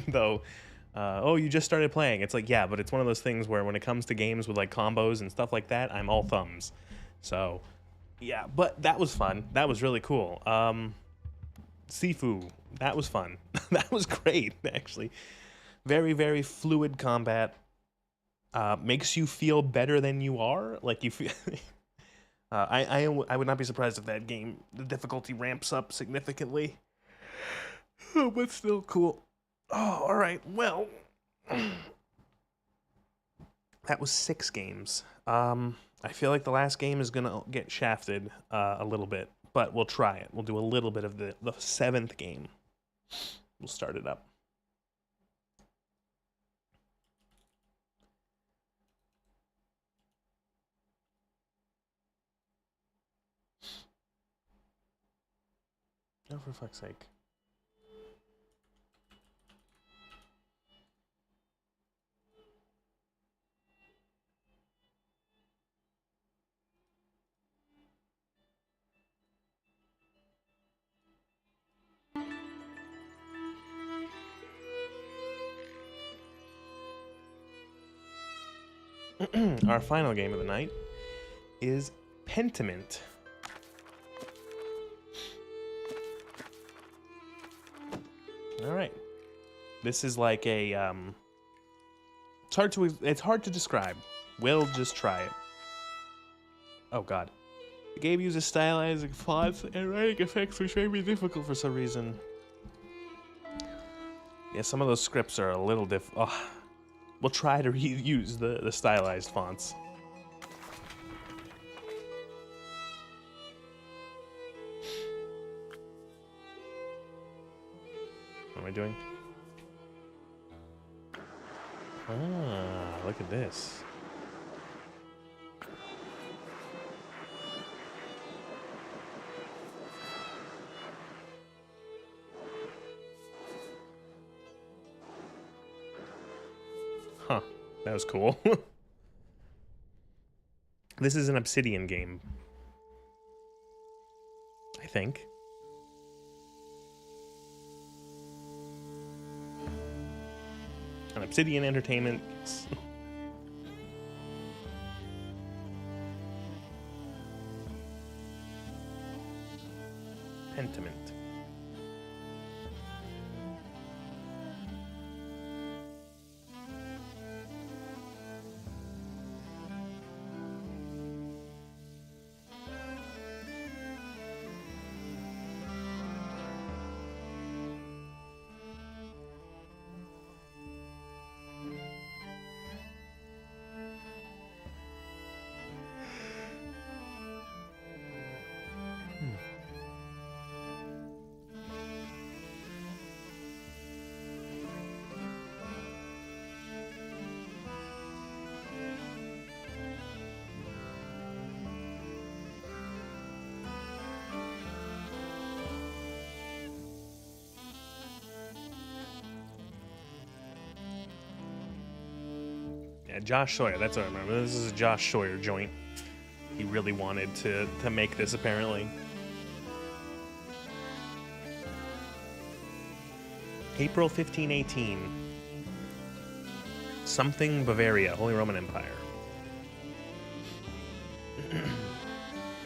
though. Oh, you just started playing. It's like, yeah, but it's one of those things where when it comes to games with like combos and stuff like that, I'm all thumbs. So, yeah, but that was fun. That was really cool. Sifu, that was fun. That was great, actually. Very, very fluid combat. Makes you feel better than you are. Like you feel. I would not be surprised if that game, the difficulty ramps up significantly. Oh, but still cool. Oh, all right. Well, that was 6 games. I feel like the last game is gonna get shafted a little bit, but we'll try it. We'll do a little bit of the 7th game. We'll start it up. Oh, for fuck's sake. Our final game of the night is Pentiment. All right. This is like a it's hard to describe. We'll just try it. Oh god. The game uses stylized fonts and writing effects which may be difficult for some reason. Yeah, some of those scripts are a little we'll try to reuse the stylized fonts. What am I doing? Ah, look at this. Huh, that was cool. This is an Obsidian game, I think. An Obsidian Entertainment. Pentiment. Yeah, Josh Sawyer, that's what I remember. This is a Josh Sawyer joint. He really wanted to make this, apparently. April 1518. Something Bavaria, Holy Roman Empire.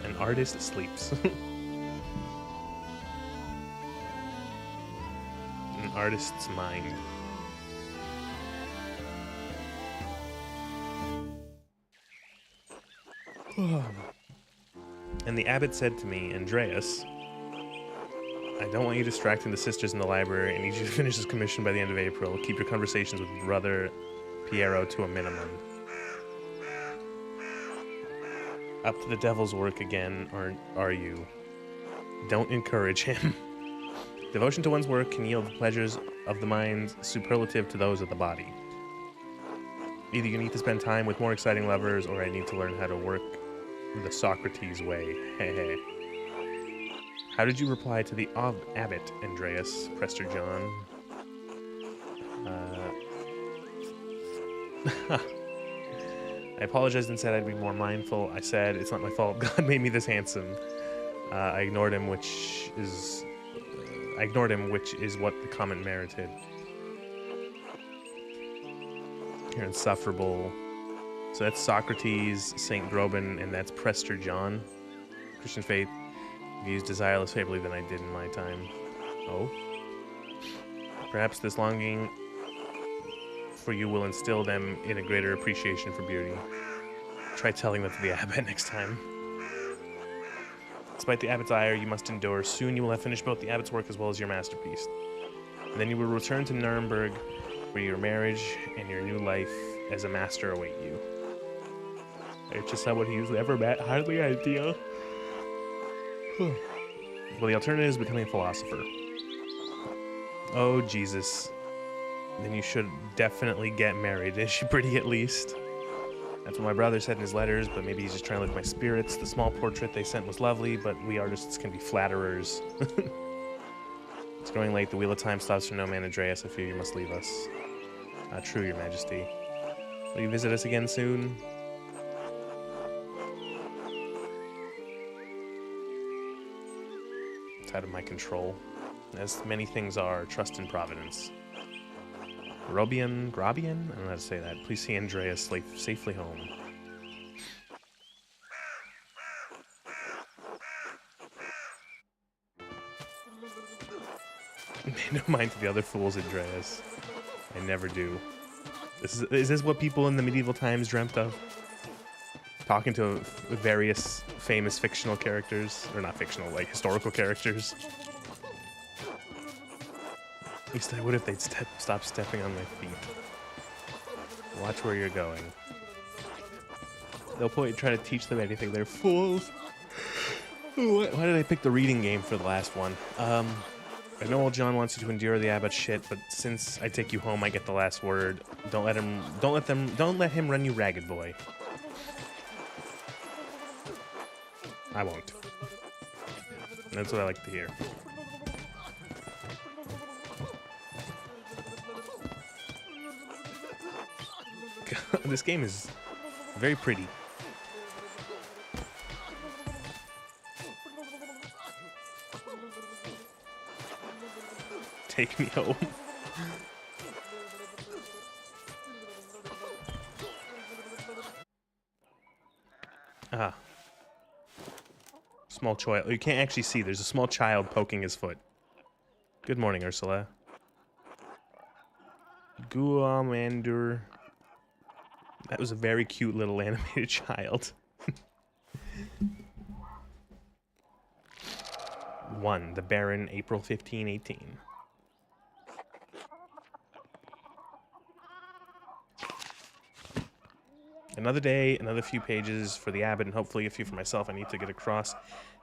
An artist sleeps. An artist's mind. And the abbot said to me, Andreas, I don't want you distracting the sisters in the library. I need you to finish this commission by the end of April. Keep your conversations with brother Piero to a minimum. Up to the devil's work again, are you? Don't encourage him. Devotion to one's work can yield pleasures of the mind superlative to those of the body. Either you need to spend time with more exciting lovers, or I need to learn how to work the Socrates way. Hey, hey. How did you reply to the abbot, Andreas? Prester John. I apologized and said I'd be more mindful. I said, it's not my fault. God made me this handsome. I ignored him, which is what the comment merited. You're insufferable. So that's Socrates, St. Groban, and that's Prester John. Christian faith views desire less favorably than I did in my time. Oh? Perhaps this longing for you will instill them in a greater appreciation for beauty. Try telling that to the abbot next time. Despite the abbot's ire, you must endure. Soon you will have finished both the abbot's work as well as your masterpiece. And then you will return to Nuremberg, where your marriage and your new life as a master await you. It's just someone he's never met. Hardly ideal. Well, the alternative is becoming a philosopher. Oh, Jesus. Then you should definitely get married. Is she pretty at least? That's what my brother said in his letters, but maybe he's just trying to lift my spirits. The small portrait they sent was lovely, but we artists can be flatterers. It's growing late. The wheel of time stops for no man, Andreas. I fear you must leave us. True, your majesty. Will you visit us again soon? It's out of my control. As many things are, trust in Providence. Grobian? I don't know how to say that. Please see Andreas safely home. Pay no mind to the other fools, Andreas. I never do. Is this what people in the medieval times dreamt of? Talking to various famous fictional characters, or not fictional, like historical characters. At least I would if they'd stop stepping on my feet. Watch where you're going. They'll probably try to teach them anything. They're fools. Why did I pick the reading game for the last one? I I know old John wants you to endure the abbot shit, but since I take you home, I get the last word. Don't let him run you ragged, boy. I won't. That's what I like to hear. God, this game is very pretty. Take me home. Ah. Small child. You can't actually see. There's a small child poking his foot. Good morning, Ursula. Guamander. That was a very cute little animated child. 1. The Baron, April 1518. Another day, another few pages for the abbot, and hopefully a few for myself. I need to get across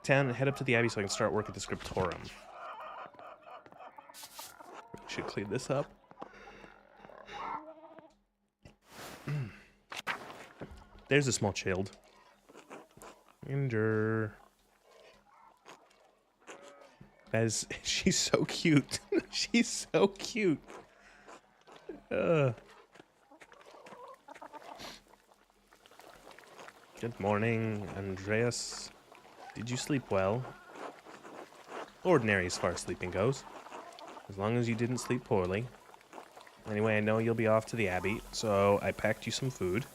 town and head up to the abbey so I can start work at the scriptorum. Should clean this up. There's a small child. Endure. That is, she's so cute. She's so cute. Good morning, Andreas. Did you sleep well? Ordinary as far as sleeping goes. As long as you didn't sleep poorly. Anyway, I know you'll be off to the abbey, so I packed you some food.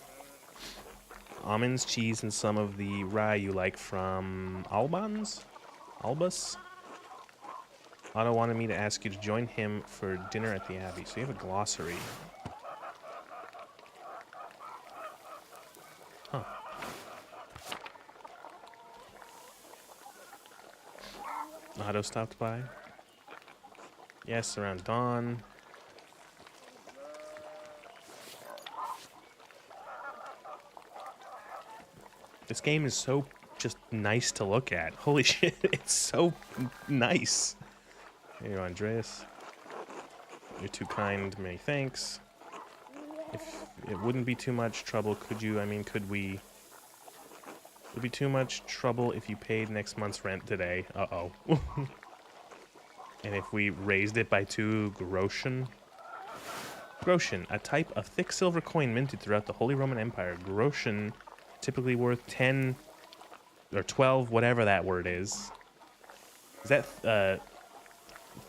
Almonds, cheese, and some of the rye you like from Albans? Albus? Otto wanted me to ask you to join him for dinner at the abbey, so you have a glossary. Huh. Otto stopped by. Yes, around dawn. This game is so just nice to look at. Holy shit, it's so nice. Here you go, Andreas. You're too kind, many thanks. If it wouldn't be too much trouble, could we... It would be too much trouble if you paid next month's rent today. Uh-oh. And if we raised it by 2 groschen? Groschen, a type of thick silver coin minted throughout the Holy Roman Empire. Groschen, typically worth 10 or 12, whatever that word is. Is that,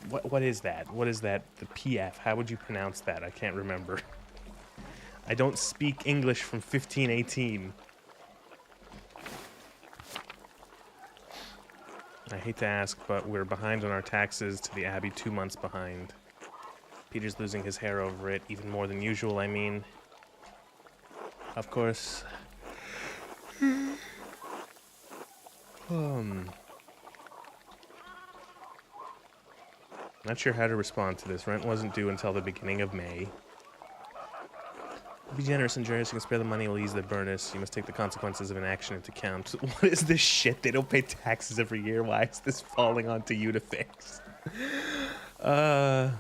what is that? What is that? The PF. How would you pronounce that? I can't remember. I don't speak English from 1518. I hate to ask, but we're behind on our taxes to the Abbey, 2 months behind. Peter's losing his hair over it, even more than usual, I mean. Of course. Not sure how to respond to this. Rent wasn't due until the beginning of May. Be generous and generous. You can spare the money. Will ease the burnus. You must take the consequences of inaction into account. What is this shit? They don't pay taxes every year. Why is this falling onto you to fix? You're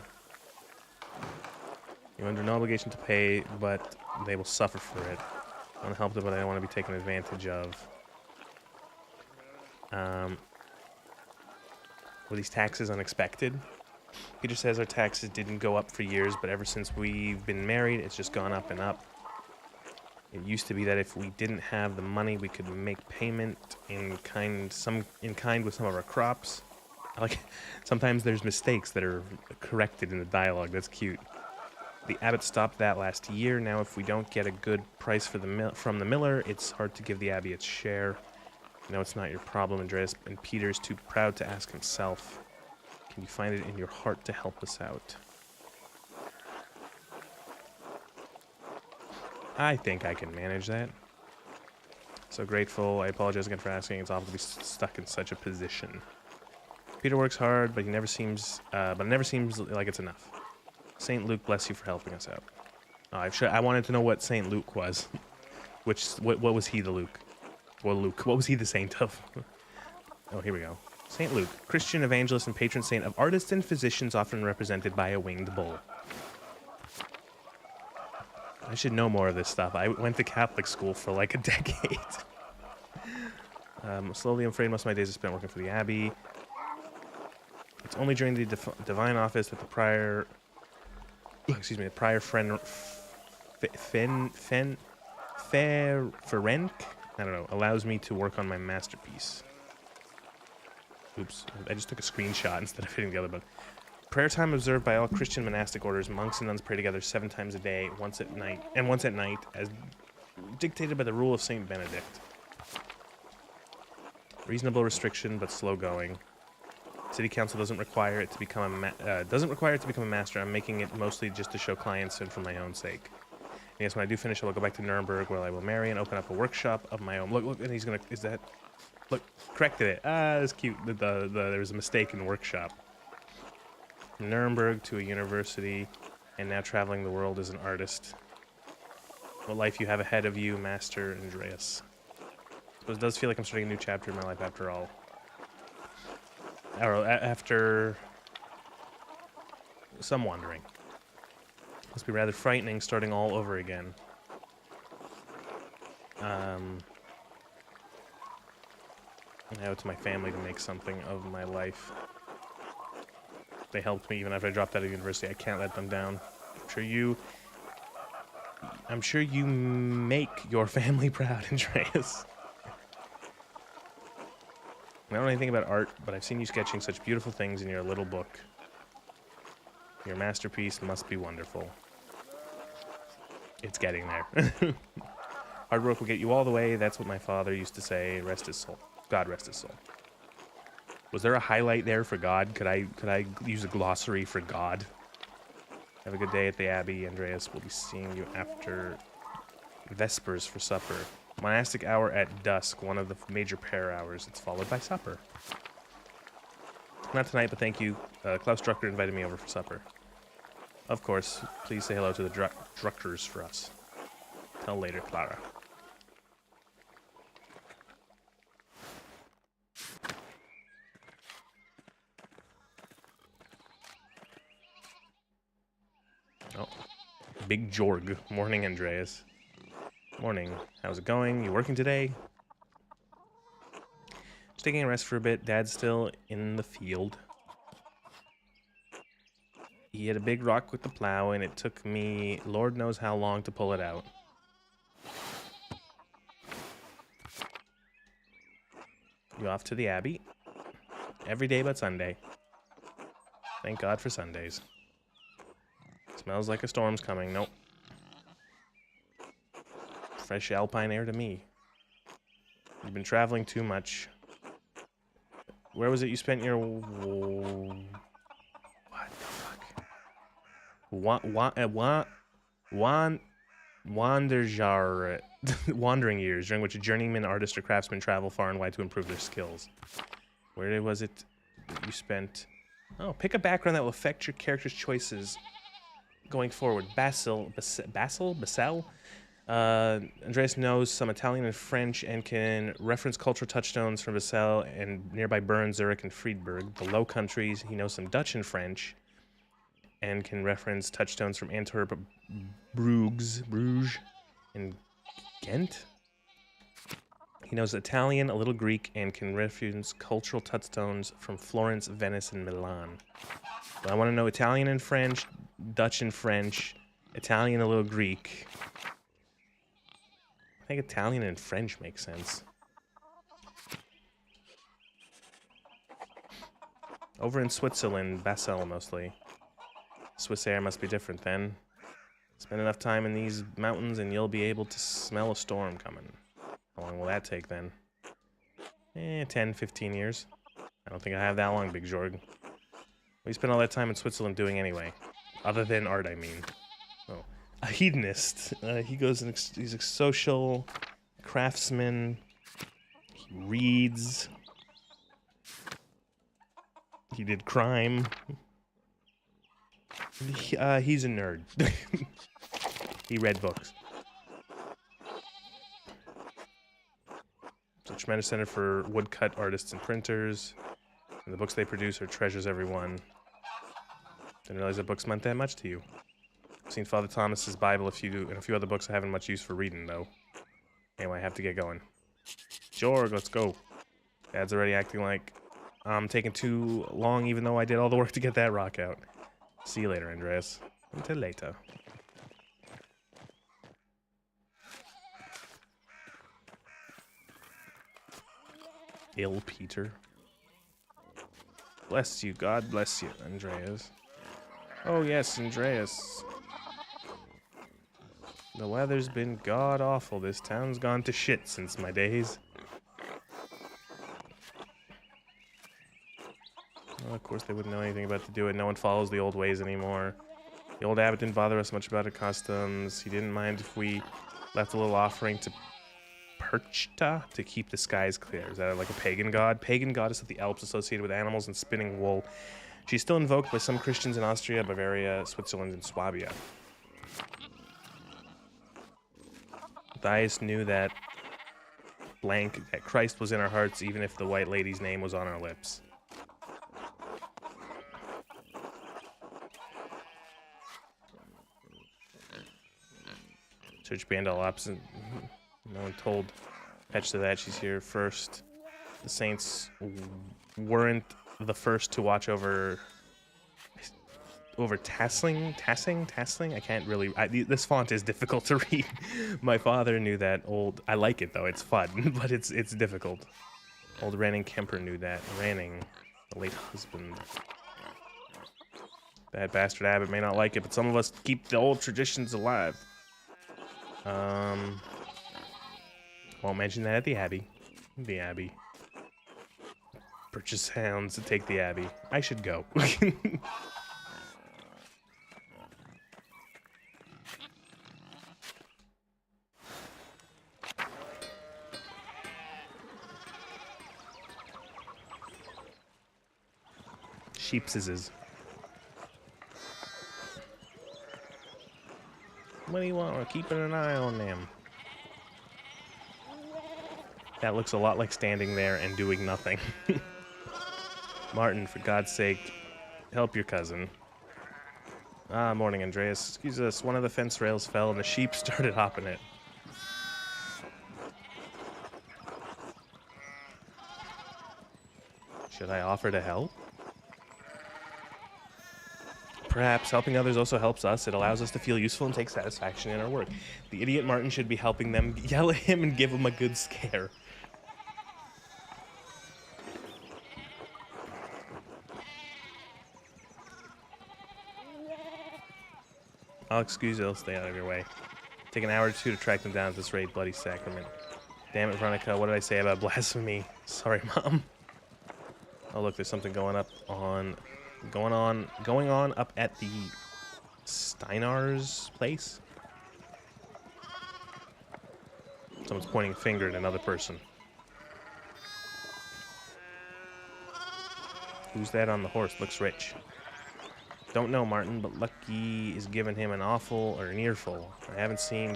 under no obligation to pay, but they will suffer for it. I want to help them, but I don't want to be taken advantage of. Were these taxes unexpected? Peter says our taxes didn't go up for years, but ever since we've been married, it's just gone up and up. It used to be that if we didn't have the money, we could make payment in kind with some of our crops. Like, sometimes there's mistakes that are corrected in the dialogue. That's cute. The abbot stopped that last year. Now, if we don't get a good price for from the miller, it's hard to give the abbey its share. No, it's not your problem, Andreas, and Peter's too proud to ask himself. Can you find it in your heart to help us out? I think I can manage that. So grateful. I apologize again for asking. It's awful to be stuck in such a position. Peter works hard, but it never seems like it's enough. Saint Luke, bless you for helping us out. Oh, I wanted to know what Saint Luke was. What was he the Luke? Well, Luke, what was he the saint of? Oh, here we go. St. Luke, Christian evangelist and patron saint of artists and physicians, often represented by a winged bull. I should know more of this stuff. I went to Catholic school for like a decade. Slowly, I'm afraid most of my days are spent working for the Abbey. It's only during the divine office that the prior, the prior friend, Ferenc, I don't know, allows me to work on my masterpiece. Oops, I just took a screenshot instead of hitting the other button. Prayer time observed by all Christian monastic orders. Monks and nuns pray together 7 times a day, once at night, as dictated by the rule of Saint Benedict. Reasonable restriction, but slow going. City council doesn't require it to become a master. I'm making it mostly just to show clients and for my own sake. And yes, when I do finish, I will go back to Nuremberg, where I will marry and open up a workshop of my own. Look, and he's gonna. Is that? Look, corrected it. Ah, that's cute. There was a mistake in the workshop. From Nuremberg to a university, and now traveling the world as an artist. What life you have ahead of you, Master Andreas. So it does feel like I'm starting a new chapter in my life after all. Or after some wandering. Must be rather frightening starting all over again. I owe it to my family to make something of my life. They helped me even after I dropped out of university. I can't let them down. I'm sure you make your family proud, Andreas. I don't know anything about art, but I've seen you sketching such beautiful things in your little book. Your masterpiece must be wonderful. It's getting there. Hard work will get you all the way. That's what my father used to say. Rest his soul. God rest his soul. Was there a highlight there for God? Could I use a glossary for God? Have a good day at the Abbey. Andreas will be seeing you after Vespers for supper. Monastic hour at dusk, one of the major prayer hours. It's followed by supper. Not tonight, but thank you. Klaus Drucker invited me over for supper. Of course, please say hello to the Druckers for us. Till later, Clara. Oh, Big Jorg. Morning, Andreas. Morning. How's it going? You working today? Just taking a rest for a bit. Dad's still in the field. He had a big rock with the plow, and it took me Lord knows how long to pull it out. You off to the Abbey? Every day but Sunday. Thank God for Sundays. Smells like a storm's coming. Nope. Fresh alpine air to me. You've been traveling too much. Where was it you spent your... What the fuck? Wandering years, during which a journeyman, artist, or craftsman travel far and wide to improve their skills. Where was it that you spent... Oh, pick a background that will affect your character's choices going forward. Basil? Andreas knows some Italian and French and can reference cultural touchstones from Basel and nearby Bern, Zurich, and Friedberg. The Low Countries, he knows some Dutch and French and can reference touchstones from Antwerp, Bruges, and Ghent. He knows Italian, a little Greek, and can reference cultural touchstones from Florence, Venice, and Milan. But I want to know Italian and French, Dutch and French, Italian, a little Greek. I think Italian and French make sense. Over in Switzerland, Basel mostly. Swiss air must be different then. Spend enough time in these mountains and you'll be able to smell a storm coming. How long will that take then? 10, 15 years. I don't think I have that long, Big Jorg. What do you spend all that time in Switzerland doing anyway? Other than art, I mean. Oh. A hedonist. He goes and he's a social craftsman. He reads. He did crime. He's a nerd. He read books. So Tremendous Center for Woodcut Artists and Printers. And the books they produce are treasures, everyone. Didn't realize that books meant that much to you. I've seen Father Thomas's Bible and a few other books I haven't much use for reading, though. Anyway, I have to get going. Jorg, let's go. Dad's already acting like I'm taking too long, even though I did all the work to get that rock out. See you later, Andreas. Until later. Ill Peter. Bless you, God bless you, Andreas. Oh yes, Andreas. The weather's been god-awful. This town's gone to shit since my days. Well, of course they wouldn't know anything about to do it. No one follows the old ways anymore. The old abbot didn't bother us much about our customs. He didn't mind if we left a little offering to Perchta to keep the skies clear. Is that like a pagan god? Pagan goddess of the Alps associated with animals and spinning wool. She's still invoked by some Christians in Austria, Bavaria, Switzerland, and Swabia. Matthias knew that that Christ was in our hearts even if the White Lady's name was on our lips. Church band all opposite. No one told Petra that she's here first. The saints weren't the first to watch over tasseling. I can't really. This font is difficult to read. My father knew that. I like it though. It's fun, but it's difficult. Old Ranning Kemper knew that. Ranning, the late husband. That bastard abbot may not like it, but some of us keep the old traditions alive. Won't mention that at the Abbey. The Abbey. Purchase hounds to take the Abbey. I should go. Sheepsises. What do you want? We're keeping an eye on them. That looks a lot like standing there and doing nothing. Martin, for God's sake, help your cousin. Ah, morning, Andreas. Excuse us, one of the fence rails fell and the sheep started hopping it. Should I offer to help? Perhaps helping others also helps us. It allows us to feel useful and take satisfaction in our work. The idiot Martin should be helping them. Yell at him and give him a good scare. I'll excuse it, I'll stay out of your way. Take an hour or two to track them down at this rate, bloody sacrament. Damn it, Veronica, what did I say about blasphemy? Sorry, Mom. Oh look, there's something going on up at the Steinar's place. Someone's pointing a finger at another person. Who's that on the horse? Looks rich. Don't know, Martin, but Lucky is giving him an earful. I haven't seen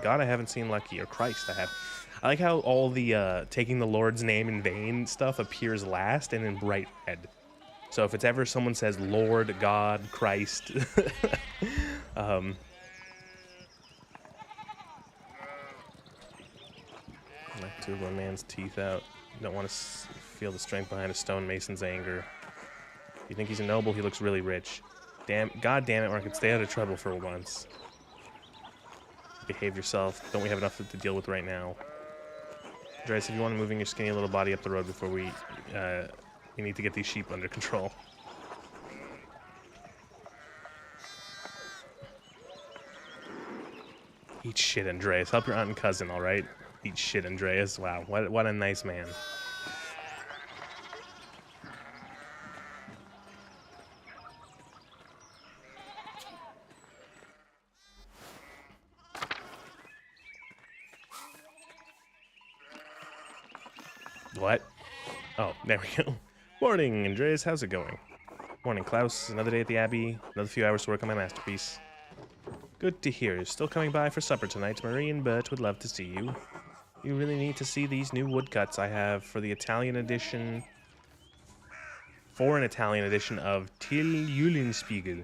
Lucky, or Christ, I have. I like how all the taking the Lord's name in vain stuff appears last and in bright red. So if it's ever someone says Lord, God, Christ, knock two of a man's teeth out. You don't want to feel the strength behind a stonemason's anger. You think he's a noble, he looks really rich. God damn it, Mark, stay out of trouble for once. Behave yourself. Don't we have enough to deal with right now? Andreas, if you want to move your skinny little body up the road before we need to get these sheep under control. Eat shit, Andreas. Help your aunt and cousin, alright? Eat shit, Andreas. Wow, what a nice man. What? Oh, there we go. Morning, Andreas. How's it going? Morning, Klaus. Another day at the Abbey. Another few hours to work on my masterpiece. Good to hear. You're still coming by for supper tonight. Marie and Bert would love to see you. You really need to see these new woodcuts I have for the Italian edition foreign Italian edition of Till Eulenspiegel.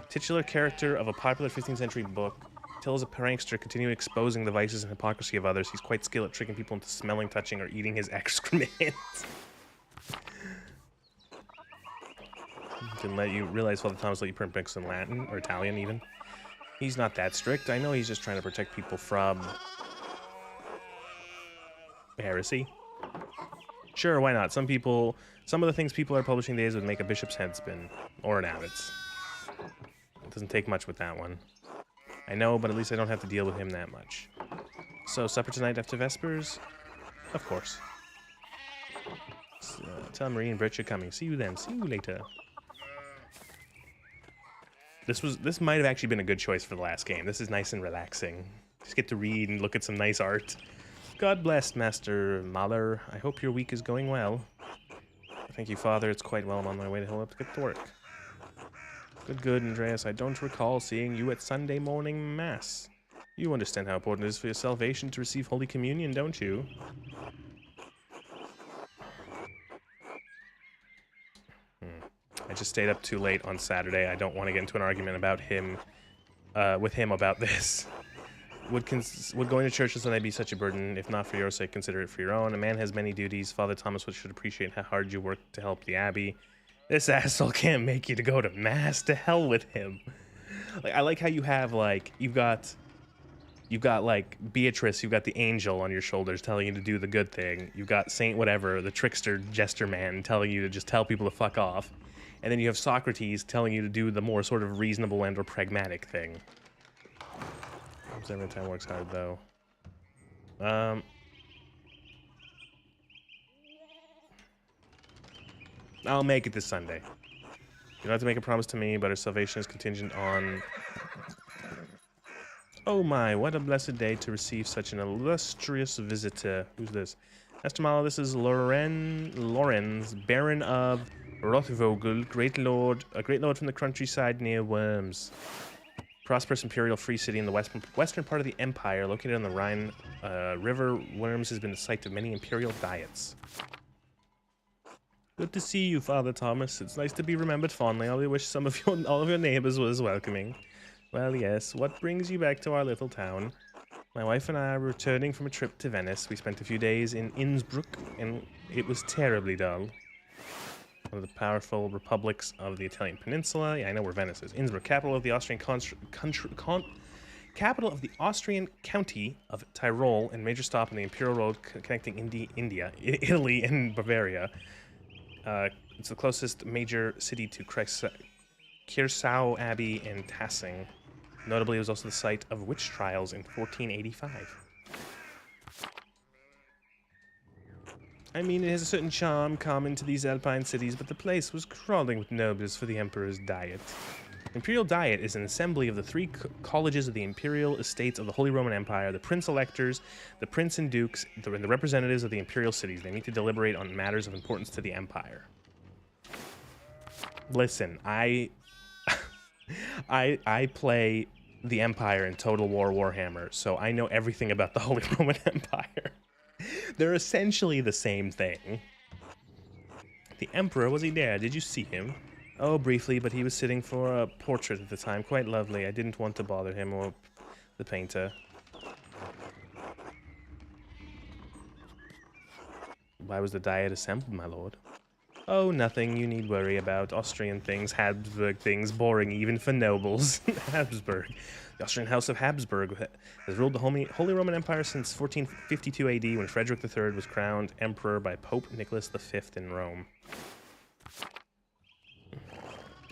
Titular character of a popular 15th century book, Till is a prankster continually exposing the vices and hypocrisy of others. He's quite skilled at tricking people into smelling, touching, or eating his excrement. Didn't let you realize Father Thomas let you print books in Latin, or Italian even. He's not that strict. I know he's just trying to protect people from heresy. Sure, why not? Some of the things people are publishing these would make a bishop's head spin, or an abbot's. It doesn't take much with that one. I know, but at least I don't have to deal with him that much. So, supper tonight after Vespers? Of course. So, tell Marie and Britt you're coming. See you then. See you later. This might have actually been a good choice for the last game. This is nice and relaxing. Just get to read and look at some nice art. God bless, Master Mahler. I hope your week is going well. Thank you, Father. It's quite well. I'm on my way to help get to work. Good, Andreas. I don't recall seeing you at Sunday morning Mass. You understand how important it is for your salvation to receive Holy Communion, don't you? I just stayed up too late on Saturday. I don't want to get into an argument about with him about this. Would going to church on Sunday be such a burden? If not for your sake, consider it for your own. A man has many duties. Father Thomas should appreciate how hard you work to help the Abbey. This asshole can't make you to go to Mass. To hell with him. Like, I like how you have, like, you've got like Beatrice, you've got the angel on your shoulders telling you to do the good thing. You've got Saint whatever, the trickster jester man, telling you to just tell people to fuck off. And then you have Socrates telling you to do the more sort of reasonable and or pragmatic thing. Every time works hard though. I'll make it this Sunday. You don't have to make a promise to me, but our salvation is contingent on... Oh my, what a blessed day to receive such an illustrious visitor. Who's this? Master Mahler, this is Lorenz, Baron of Rothvogel, a great lord from the countryside near Worms. Prosperous imperial free city in the western part of the empire, located on the Rhine River. Worms has been the site of many imperial diets. Good to see you, Father Thomas. It's nice to be remembered fondly. I only wish all of your neighbors were as welcoming. Well, yes. What brings you back to our little town? My wife and I are returning from a trip to Venice. We spent a few days in Innsbruck, and it was terribly dull. One of the powerful republics of the Italian peninsula. Yeah, I know where Venice is. Innsbruck, capital of the Austrian capital of the Austrian county of Tyrol, and major stop on the imperial road connecting Italy and Bavaria. It's the closest major city to Kirsau Abbey and Tassing. Notably, it was also the site of witch trials in 1485. I mean, it has a certain charm common to these alpine cities, but the place was crawling with nobles for the Emperor's Diet. Imperial Diet is an assembly of the three colleges of the imperial estates of the Holy Roman Empire, the prince-electors, the prince and dukes, and the representatives of the imperial cities. They meet to deliberate on matters of importance to the empire. Listen, I play the Empire in Total War Warhammer, so I know everything about the Holy Roman Empire. They're essentially the same thing. The Emperor, was he there? Did you see him? Oh, briefly, but he was sitting for a portrait at the time. Quite lovely. I didn't want to bother him or the painter. Why was the Diet assembled, my lord? Oh, nothing you need worry about. Austrian things, Habsburg things, boring even for nobles. Habsburg. The Austrian House of Habsburg has ruled the Holy Roman Empire since 1452 AD, when Frederick III was crowned emperor by Pope Nicholas V in Rome.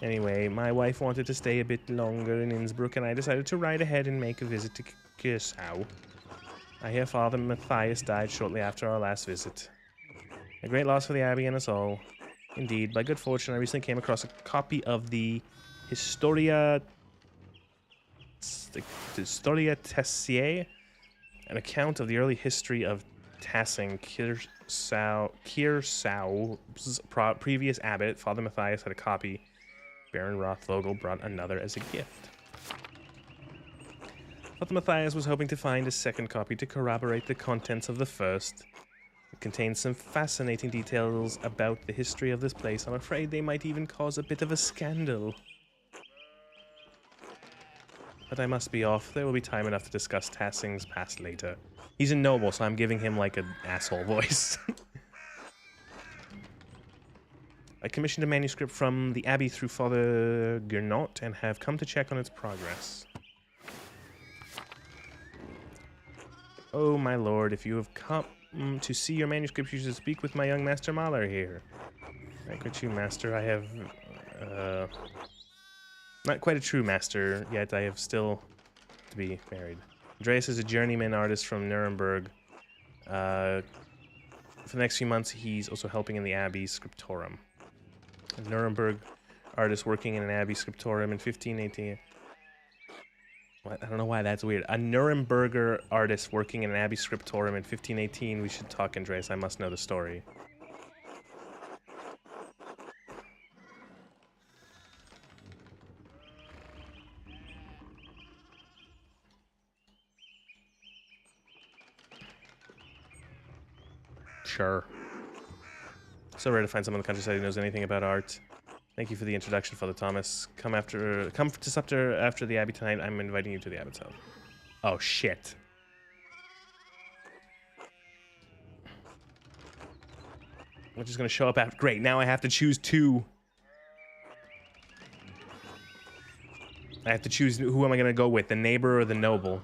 Anyway, my wife wanted to stay a bit longer in Innsbruck, and I decided to ride ahead and make a visit to Kirsau. I hear Father Matthias died shortly after our last visit. A great loss for the Abbey and us all. Indeed, by good fortune, I recently came across a copy of the Historia Tessier, an account of the early history of Tassing. Kirsau's previous abbot, Father Matthias, had a copy. Baron Rothvogel brought another as a gift. Father Matthias was hoping to find a second copy to corroborate the contents of the first. It contains some fascinating details about the history of this place. I'm afraid they might even cause a bit of a scandal. But I must be off. There will be time enough to discuss Tassing's past later. He's a noble, so I'm giving him like an asshole voice. I commissioned a manuscript from the Abbey through Father Gernot and have come to check on its progress. Oh, my lord, if you have come to see your manuscript, you should speak with my young Master Mahler here. Thank you, Master. I have, not quite a true master yet. I have still to be married. Andreas is a journeyman artist from Nuremberg. For the next few months, he's also helping in the Abbey scriptorum. A Nuremberg artist working in an Abbey scriptorum in 1518. What? I don't know why that's weird. A Nuremberger artist working in an Abbey scriptorum in 1518. We should talk, Andreas. I must know the story. Sure. So rare to find someone in the countryside who knows anything about art. Thank you for the introduction, Father Thomas. Come to supper after the Abbey tonight. I'm inviting you to the Abbot's house. Oh, shit. Which is going to show up after. Great, now I have to choose two. I have to choose who am I going to go with, the neighbor or the noble.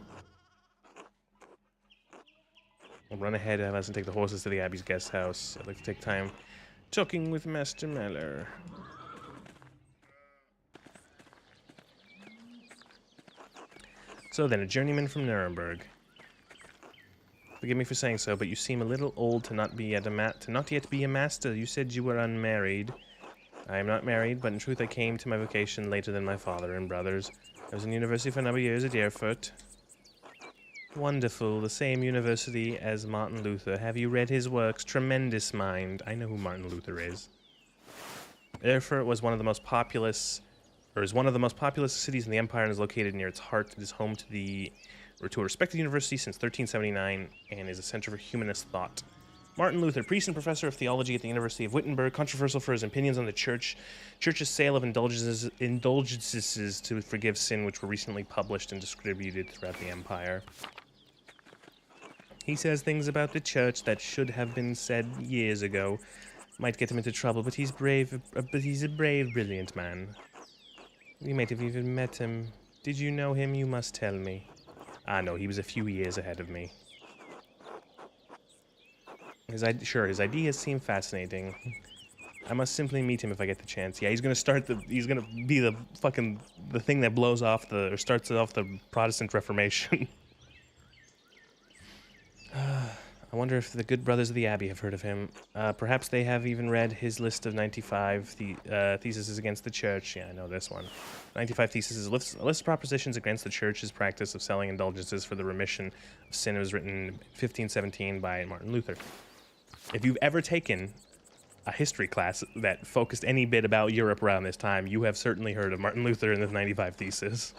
I'll run ahead and have us take the horses to the Abbey's guest house. I'd like to take time talking with Master Mahler. So then, a journeyman from Nuremberg. Forgive me for saying so, but you seem a little old to not yet be a master. You said you were unmarried. I am not married, but in truth I came to my vocation later than my father and brothers. I was in university for a number of years at Erfurt. Wonderful, the same university as Martin Luther. Have you read his works? Tremendous mind. I know who Martin Luther is. Erfurt was one of the most populous, or is one of the most populous cities in the empire and is located near its heart. It is home to a respected university since 1379 and is a center for humanist thought. Martin Luther, priest and professor of theology at the University of Wittenberg, controversial for his opinions on the church's sale of indulgences to forgive sin, which were recently published and distributed throughout the empire. He says things about the church that should have been said years ago. Might get him into trouble, but he's brave. But he's a brave, brilliant man. You might have even met him. Did you know him? You must tell me. Ah, no, he was a few years ahead of me. His ideas seem fascinating. I must simply meet him if I get the chance. Yeah, he's gonna be the thing that blows off or starts off the Protestant Reformation. I wonder if the good brothers of the Abbey have heard of him. Perhaps they have even read his list of 95 theses against the church. Yeah, I know this one. 95 theses is a list of propositions against the church's practice of selling indulgences for the remission of sin. It was written in 1517 by Martin Luther. If you've ever taken a history class that focused any bit about Europe around this time, you have certainly heard of Martin Luther and the 95 Theses.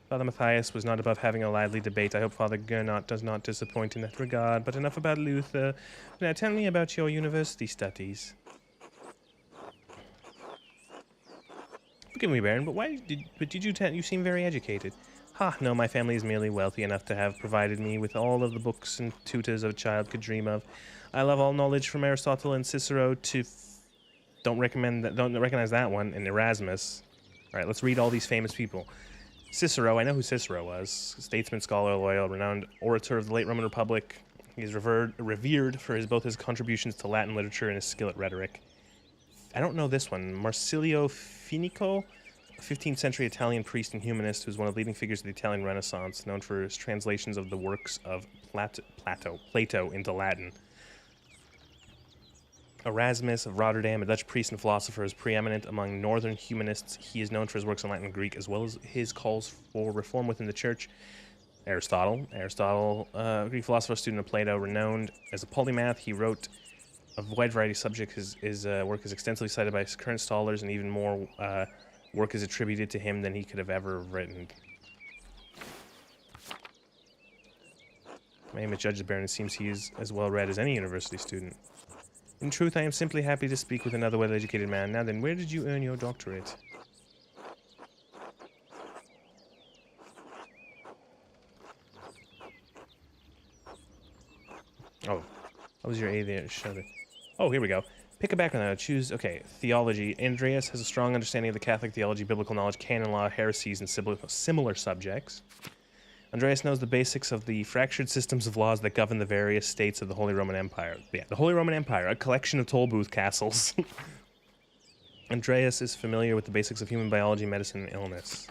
Father Matthias was not above having a lively debate. I hope Father Gernot does not disappoint in that regard. But enough about Luther. Now tell me about your university studies. Forgive me, Baron, but you seem very educated. Ha, no, my family is merely wealthy enough to have provided me with all of the books and tutors a child could dream of. I love all knowledge from Aristotle and Cicero to... Don't recognize that one, and Erasmus. Alright, let's read all these famous people. Cicero, I know who Cicero was. Statesman, scholar, loyal, renowned orator of the late Roman Republic. He is revered for both his contributions to Latin literature and his skill at rhetoric. I don't know this one. Marsilio Finico, a 15th century Italian priest and humanist who was one of the leading figures of the Italian Renaissance, known for his translations of the works of Plato into Latin. Erasmus of Rotterdam, a Dutch priest and philosopher, is preeminent among northern humanists. He is known for his works in Latin and Greek, as well as his calls for reform within the church. Aristotle, Greek philosopher, student of Plato, renowned as a polymath. He wrote a wide variety of subjects. His work is extensively cited by current scholars, and even more work is attributed to him than he could have ever written. I am a judge, Baron. It seems he is as well read as any university student. In truth, I am simply happy to speak with another well-educated man. Now then, where did you earn your doctorate? Oh, what was your A there? Shut it. Oh, here we go. Pick a background now. Choose, okay, theology. Andreas has a strong understanding of the Catholic theology, biblical knowledge, canon law, heresies, and similar subjects. Andreas knows the basics of the fractured systems of laws that govern the various states of the Holy Roman Empire. Yeah, the Holy Roman Empire, a collection of toll booth castles. Andreas is familiar with the basics of human biology, medicine, and illness.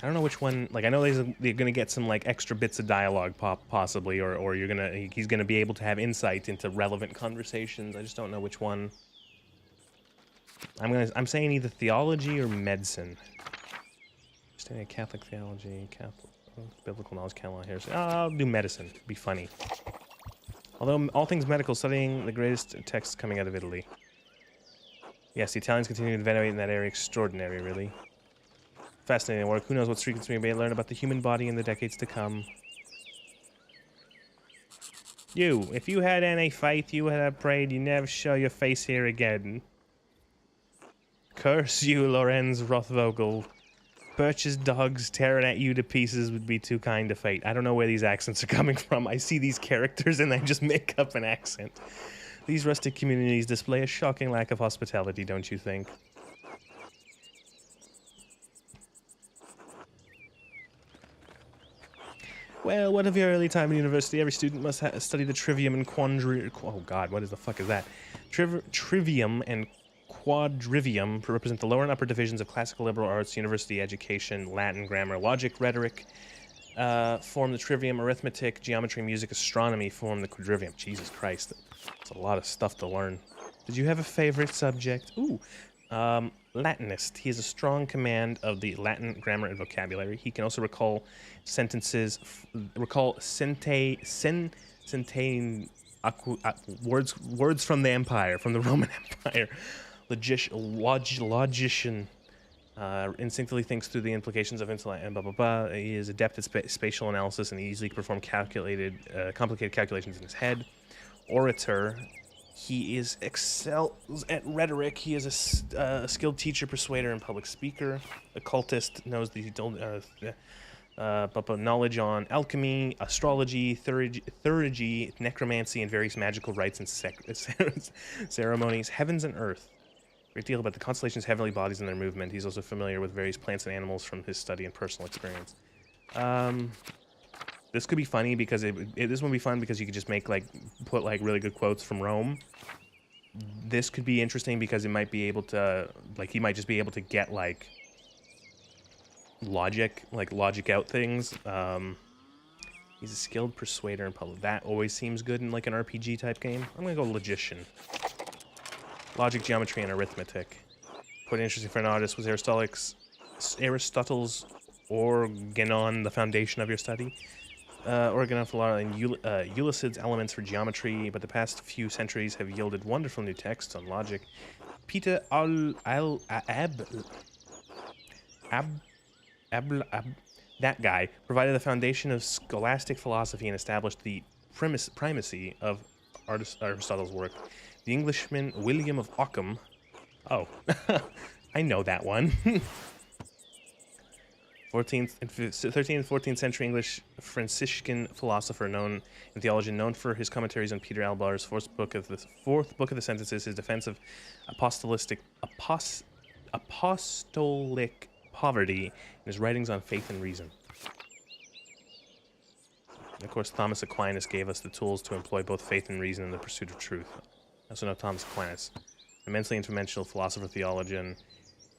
I don't know which one. Like, I know they're gonna get some like extra bits of dialogue, possibly, or he's gonna be able to have insight into relevant conversations. I just don't know which one. I'm saying either theology or medicine. Studying Catholic theology, biblical knowledge, canon law, heresy. I'll do medicine. It'd be funny. Although all things medical, studying the greatest texts coming out of Italy. Yes, the Italians continue to venerate in that area. Extraordinary, really. Fascinating work. Who knows what secrets we may learn about the human body in the decades to come. You, if you had any faith, you would have prayed you never show your face here again. Curse you, Lorenz Rothvogel. Birch's dogs tearing at you to pieces would be too kind to fate. I don't know where these accents are coming from. I see these characters and I just make up an accent. These rustic communities display a shocking lack of hospitality, don't you think? Well, what of your early time in university? Every student must study the trivium and quadrivium. Oh God, what the fuck is that? Trivium and quadrivium to represent the lower and upper divisions of classical liberal arts, university education, Latin, grammar, logic, rhetoric. Form the trivium, arithmetic, geometry, music, astronomy. Form the quadrivium. Jesus Christ, that's a lot of stuff to learn. Did you have a favorite subject? Ooh. Latinist. He has a strong command of the Latin grammar and vocabulary. He can also recall sentences, words from the Empire, from the Roman Empire. Logician. Instinctively thinks through the implications of intellect and blah blah blah. He is adept at spatial analysis and easily can perform complicated calculations in his head. Orator. He excels at rhetoric. He is a skilled teacher, persuader, and public speaker. Occultist knows the knowledge on alchemy, astrology, theurgy, necromancy, and various magical rites and ceremonies. Heavens and earth. Great deal about the constellations, heavenly bodies, and their movement. He's also familiar with various plants and animals from his study and personal experience. This could be funny because this would be fun because you could just put really good quotes from Rome. This could be interesting because it might be able to, he might just be able to get logic out things. He's a skilled persuader in public. That always seems good in an RPG type game. I'm gonna go logician. Logic, geometry, and arithmetic. Quite interesting for an artist. Was Aristotle's Organon the foundation of your study? Organon and Ulysses' elements for geometry, but the past few centuries have yielded wonderful new texts on logic. Peter that guy provided the foundation of scholastic philosophy and established the primacy of Aristotle's work. The Englishman William of Ockham. Oh, I know that one. 13th and 14th century English Franciscan philosopher known in theology, known for his commentaries on Peter Albar's fourth book of the Sentences, his defense of apostolic poverty, and his writings on faith and reason. And of course, Thomas Aquinas gave us the tools to employ both faith and reason in the pursuit of truth. I also know Thomas Aquinas, immensely influential philosopher, theologian,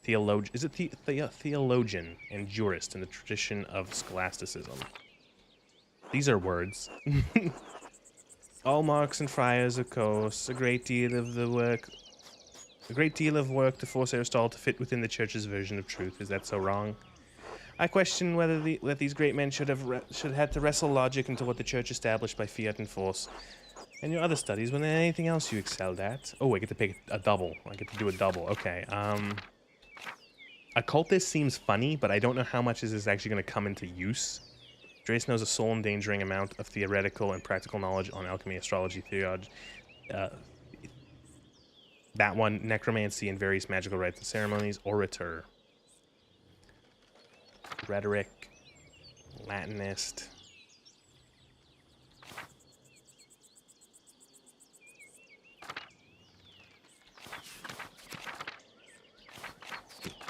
theologian and jurist in the tradition of scholasticism. These are words. All monks and friars, of course, a great deal of work to force Aristotle to fit within the church's version of truth. Is that so wrong? I question whether these great men should have had to wrestle logic into what the church established by fiat and force. And your other studies, was there anything else you excelled at? Oh, I get to pick a double. I get to do a double. Okay. Occultist seems funny, but I don't know how much is this actually going to come into use. Drace knows a soul-endangering amount of theoretical and practical knowledge on alchemy, astrology, theology, that one, necromancy, and various magical rites and ceremonies. Orator. Rhetoric. Latinist.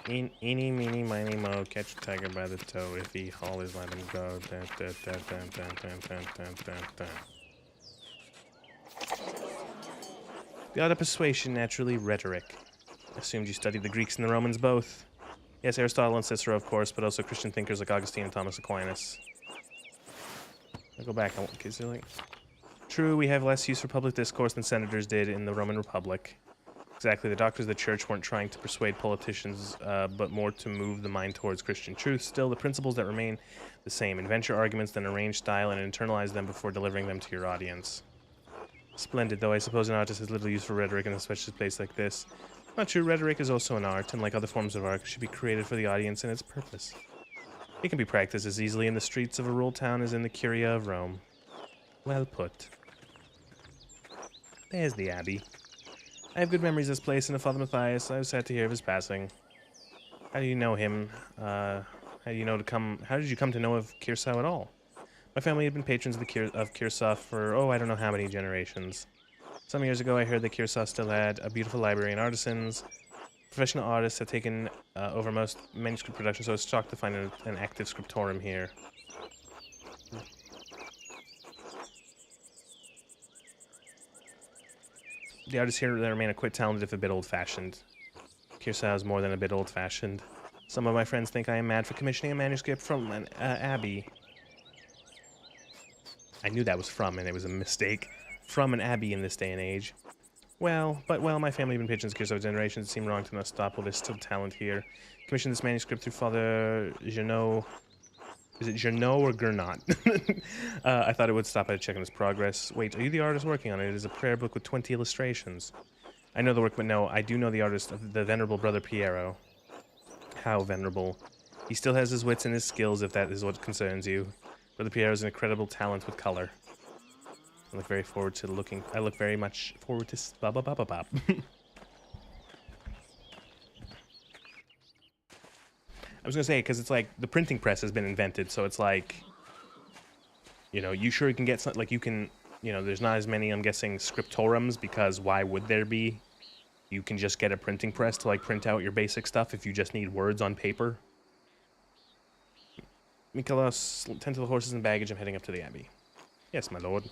Eeny, meeny, miny, mo, catch a tiger by the toe. If he always let him go. Dun, dun, dun, dun, dun, dun, dun, dun, dun, dun. The art of persuasion, naturally rhetoric. Assumed you studied the Greeks and the Romans both. Yes, Aristotle and Cicero, of course, but also Christian thinkers like Augustine and Thomas Aquinas. I'll go back. Is there like... True, we have less use for public discourse than senators did in the Roman Republic. Exactly, the doctors of the church weren't trying to persuade politicians, but more to move the mind towards Christian truth. Still, the principles that remain the same. Invent your arguments, then arrange style and internalize them before delivering them to your audience. Splendid, though I suppose an artist has little use for rhetoric in a special place like this. Not true, rhetoric is also an art, and like other forms of art, it should be created for the audience and its purpose. It can be practiced as easily in the streets of a rural town as in the Curia of Rome. Well put. There's the Abbey. I have good memories of this place, and of Father Matthias. I was sad to hear of his passing. How do you know him? How did you come to know of Kirsau at all? My family had been patrons of Kirsau for, I don't know how many generations. Some years ago, I heard that Kirsau still had a beautiful library and artisans. Professional artists had taken over most manuscript production, so I was shocked to find an active scriptorium here. The artists here remain quite talented if a bit old-fashioned. Kirsau is more than a bit old-fashioned. Some of my friends think I am mad for commissioning a manuscript from an abbey. I knew that was from, and it was a mistake. From an abbey in this day and age. Well, my family have been patrons of Kirsau for generations. It seemed wrong to not stop while there's still talent here. Commissioned this manuscript through Father Gernot. Is it Gernot or Gernot? I thought it would stop by to check on his progress. Wait, are you the artist working on it? It is a prayer book with 20 illustrations. I know the work, but no, I do know the artist of the venerable Brother Piero. How venerable. He still has his wits and his skills, if that is what concerns you. Brother Piero is an incredible talent with color. I look very much forward to bop. I was gonna say, because it's like the printing press has been invented, so it's like, you sure you can get some, like you can, there's not as many, I'm guessing, scriptoriums, because why would there be? You can just get a printing press to like print out your basic stuff if you just need words on paper. Mikolos, tend to the horses and baggage, I'm heading up to the Abbey. Yes, my lord.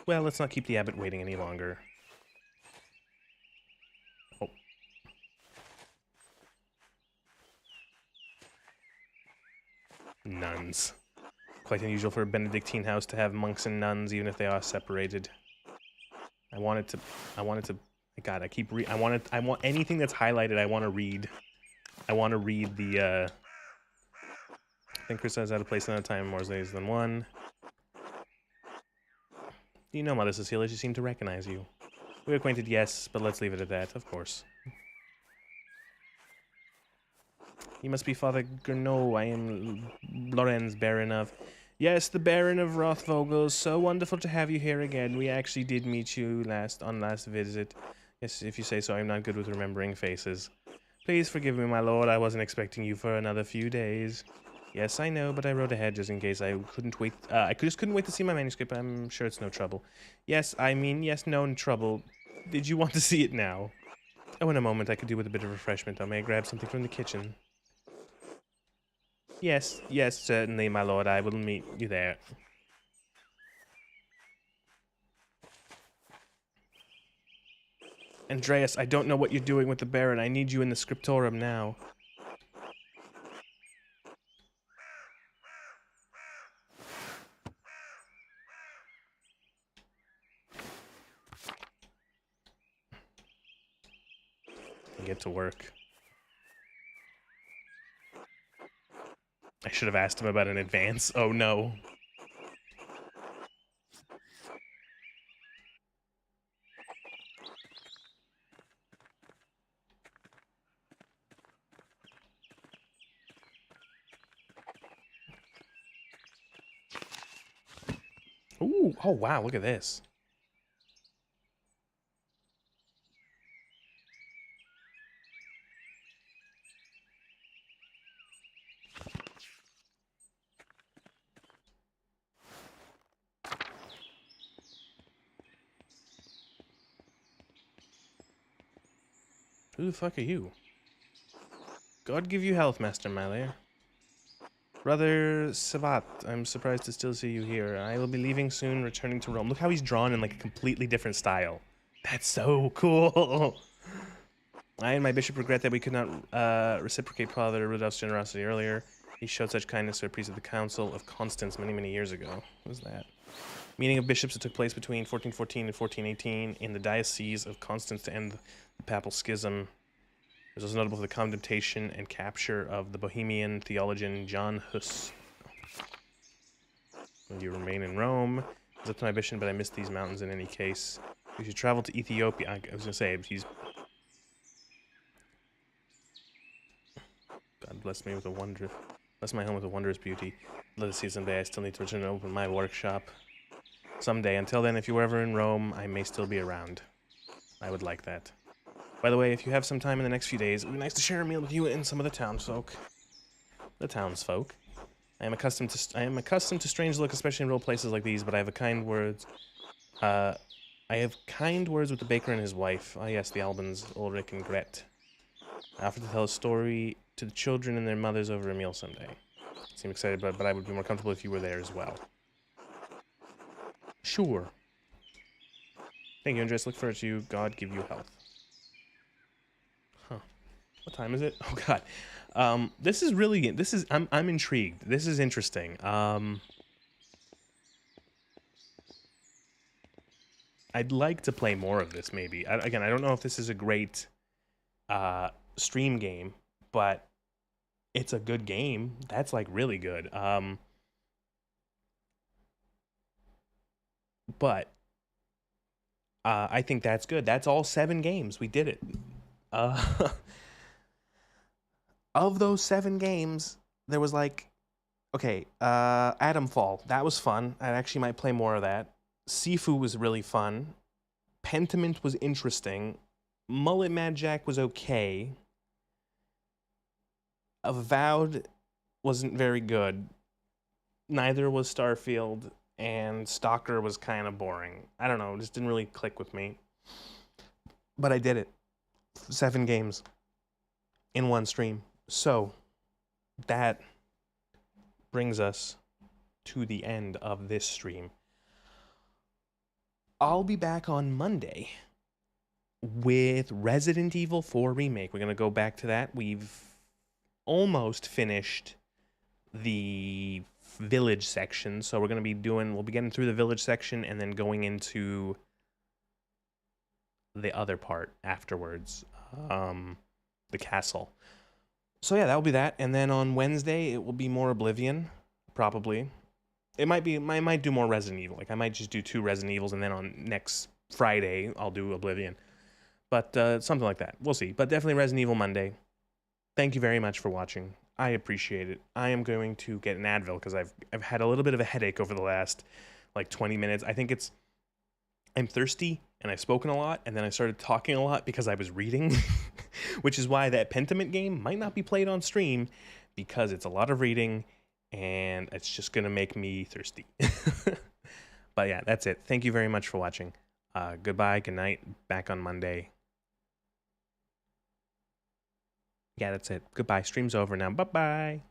Well, let's not keep the abbot waiting any longer. Oh. Nuns. Quite unusual for a Benedictine house to have monks and nuns, even if they are separated. I want God, I want anything that's highlighted, I want to read. I want to read the, I think Chris says out of place another time, more days than one. You know, Mother Cecilia, she seemed to recognize you. We're acquainted, yes, but let's leave it at that, of course. You must be Father Gernot. I am Lorenz, Baron of... Yes, the Baron of Rothvogel. So wonderful to have you here again. We actually did meet you on last visit. Yes, if you say so, I'm not good with remembering faces. Please forgive me, my lord. I wasn't expecting you for another few days. Yes, I know, but I wrote ahead just in case I couldn't wait. I just couldn't wait to see my manuscript. I'm sure it's no trouble. Yes, no trouble. Did you want to see it now? Oh, in a moment. I could do with a bit of refreshment. I may grab something from the kitchen. Yes, certainly, my lord. I will meet you there. Andreas, I don't know what you're doing with the Baron. I need you in the scriptorium now. Get to work. I should have asked him about an advance. Oh no. Ooh, oh wow, look at this. Who the fuck are you? God give you health, Master Malair. Brother Savat, I'm surprised to still see you here. I will be leaving soon, returning to Rome. Look how he's drawn in like a completely different style. That's so cool. I and my bishop regret that we could not reciprocate Father Rudolph's generosity earlier. He showed such kindness to a priest of the Council of Constance many, many years ago. What was that? Meeting of bishops that took place between 1414 and 1418 in the Diocese of Constance to end the Papal Schism. It was also notable for the condemnation and capture of the Bohemian theologian John Hus. Will you remain in Rome? It's up to my bishop, but I missed these mountains in any case. We should travel to Ethiopia. I was going to say, he's... God bless me with a wondrous... Bless my home with a wondrous beauty. Let us see someday. I still need to return and open my workshop. Someday. Until then, if you were ever in Rome, I may still be around. I would like that. By the way, if you have some time in the next few days, it would be nice to share a meal with you and some of the townsfolk. I am accustomed to strange look, especially in rural places like these, but I have kind words with the baker and his wife. Ah yes, the Albans, Ulrich and Gret. I offer to tell a story to the children and their mothers over a meal someday. Seem excited, but I would be more comfortable if you were there as well. Sure. Thank you, Andres. Look forward to you. God give you health. Huh. What time is it? Oh god. This is really I'm intrigued. This is interesting. I'd like to play more of this maybe. Again, I don't know if this is a great stream game, but it's a good game. That's like really good. But I think that's good. That's all 7 games. We did it. Of those 7 games, there was like, okay, Atomfall. That was fun. I actually might play more of that. Sifu was really fun. Pentiment was interesting. Mullet Mad Jack was okay. Avowed wasn't very good. Neither was Starfield. And Stalker was kind of boring. I don't know, it just didn't really click with me. But I did it. 7 games in one stream. So, that brings us to the end of this stream. I'll be back on Monday with Resident Evil 4 Remake. We're going to go back to that. We've almost finished the village section, so we'll be getting through the village section and then going into the other part afterwards, the castle. So yeah, that'll be that. And then on Wednesday it will be more Oblivion, probably. I might do more Resident Evil. Like I might just do 2 Resident Evils, and then on next Friday I'll do Oblivion. But something like that. We'll see. But definitely Resident Evil Monday. Thank you very much for watching. I appreciate it. I am going to get an Advil because I've had a little bit of a headache over the last like 20 minutes. I think I'm thirsty and I've spoken a lot, and then I started talking a lot because I was reading, which is why that Pentiment game might not be played on stream, because it's a lot of reading and it's just going to make me thirsty. But yeah, that's it. Thank you very much for watching. Goodbye, good night, back on Monday. Yeah, that's it. Goodbye. Stream's over now. Bye-bye.